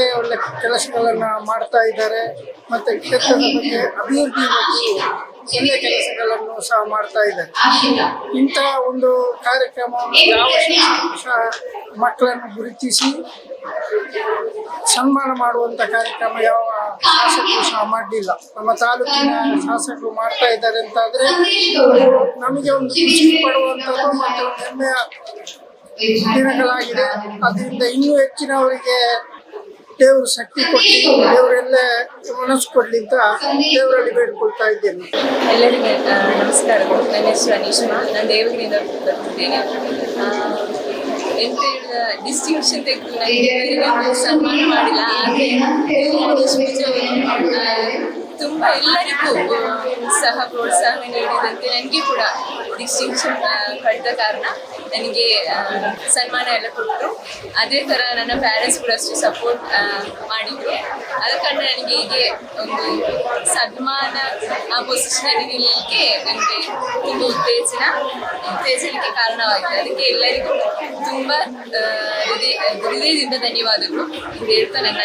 ಕೆಲಸಗಳನ್ನು ಮಾಡ್ತಾ ಇದ್ದಾರೆ ಮತ್ತು ಕ್ಷೇತ್ರದ ಬಗ್ಗೆ ಅಭಿವೃದ್ಧಿ ಬಗ್ಗೆ ಒಳ್ಳೆಯ ಕೆಲಸಗಳನ್ನು ಸಹ ಮಾಡ್ತಾ ಇದ್ದಾರೆ. ಇಂಥ ಒಂದು ಕಾರ್ಯಕ್ರಮವನ್ನು ಯಾವ ಶಾಸಕರು ಸಹ ಮಕ್ಕಳನ್ನು ಗುರುತಿಸಿ ಸನ್ಮಾನ ಮಾಡುವಂಥ ಕಾರ್ಯಕ್ರಮ ಯಾವ ಶಾಸಕರು ಸಹ ಮಾಡಲಿಲ್ಲ. ನಮ್ಮ ತಾಲೂಕಿನ ಶಾಸಕರು ಮಾಡ್ತಾ ಇದ್ದಾರೆ ಅಂತಾದರೆ ನಮಗೆ ಒಂದು ಖುಷಿ ಪಡುವಂಥದ್ದು ಮತ್ತು ಒಂದು ಹೆಮ್ಮೆಯ ದಿನಗಳಾಗಿದೆ. ಅದರಿಂದ ಇನ್ನೂ ಹೆಚ್ಚಿನವರಿಗೆ ದೇವರು ಶಕ್ತಿ ಕೊಟ್ಟು ದೇವರೆಲ್ಲ ಮನಸ್ಸು ಕೊಡಲಿ ಅಂತ ದೇವರಲ್ಲಿ ಬೇಡ್ಕೊಳ್ತಾ ಇದ್ದೇನೆ. ಎಲ್ಲರಿಗೆ ನಮಸ್ಕಾರಗಳು. ನನ್ನ ಹೆಸರು ಅನೀಶ್ಮಾ. ನಾನು ದೇವಗಿರಿಯಿಂದ ಬರ್ತಿದ್ದೇನೆ. ಎಂತ ಹೇಳಿದ ಡಿಸ್ಟಿಂಕ್ಷನ್ ತೆಗೆದು ನನಗೆ ಸನ್ಮಾನ ಮಾಡಿಲ್ಲ, ಆದರೆ ತುಂಬ ಎಲ್ಲರಿಗೂ ಸಹ ಪ್ರೋತ್ಸಾಹ ನೀಡಿದಂತೆ ನನಗೆ ಕೂಡ ಡಿಸ್ಟಿಂಕ್ಷನ್ ಪಡೆದ ಕಾರಣ ನನಗೆ ಸನ್ಮಾನ ಎಲ್ಲ ಕೊಟ್ಟರು. ಅದೇ ಥರ ನನ್ನ ಪ್ಯಾರೆಂಟ್ಸ್ ಕೂಡ ಅಷ್ಟು ಸಪೋರ್ಟ್ ಮಾಡಿದರು. ಆದ ಕಾರಣ ನನಗೆ ಹೀಗೆ ಒಂದು ಸನ್ಮಾನ ಆ ಪೊಸಿಷನಲ್ಲಿ ನಿಲ್ಲಲಿಕ್ಕೆ ನನಗೆ ತುಂಬ ಉತ್ತೇಜನಕ್ಕೆ ಕಾರಣವಾಗಿದೆ. ಅದಕ್ಕೆ ಎಲ್ಲರಿಗೂ ತುಂಬ ಹೃದಯದಿಂದ ಧನ್ಯವಾದಗಳು ಎಂದು ಹೇಳ್ತಾ ನನ್ನ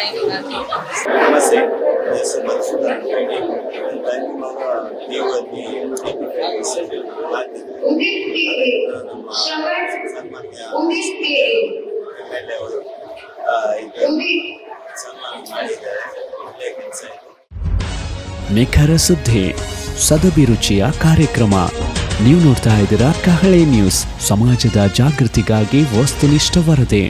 ನಿಖರ ಸುದ್ದಿ, ಸದಭಿರುಚಿಯ ಕಾರ್ಯಕ್ರಮ. ನೀವು ನೋಡ್ತಾ ಇದ್ದೀರಾ ಕಹಳೆ ನ್ಯೂಸ್, ಸಮಾಜದ ಜಾಗೃತಿಗಾಗಿ ವಸ್ತುನಿಷ್ಠ ವರದಿ.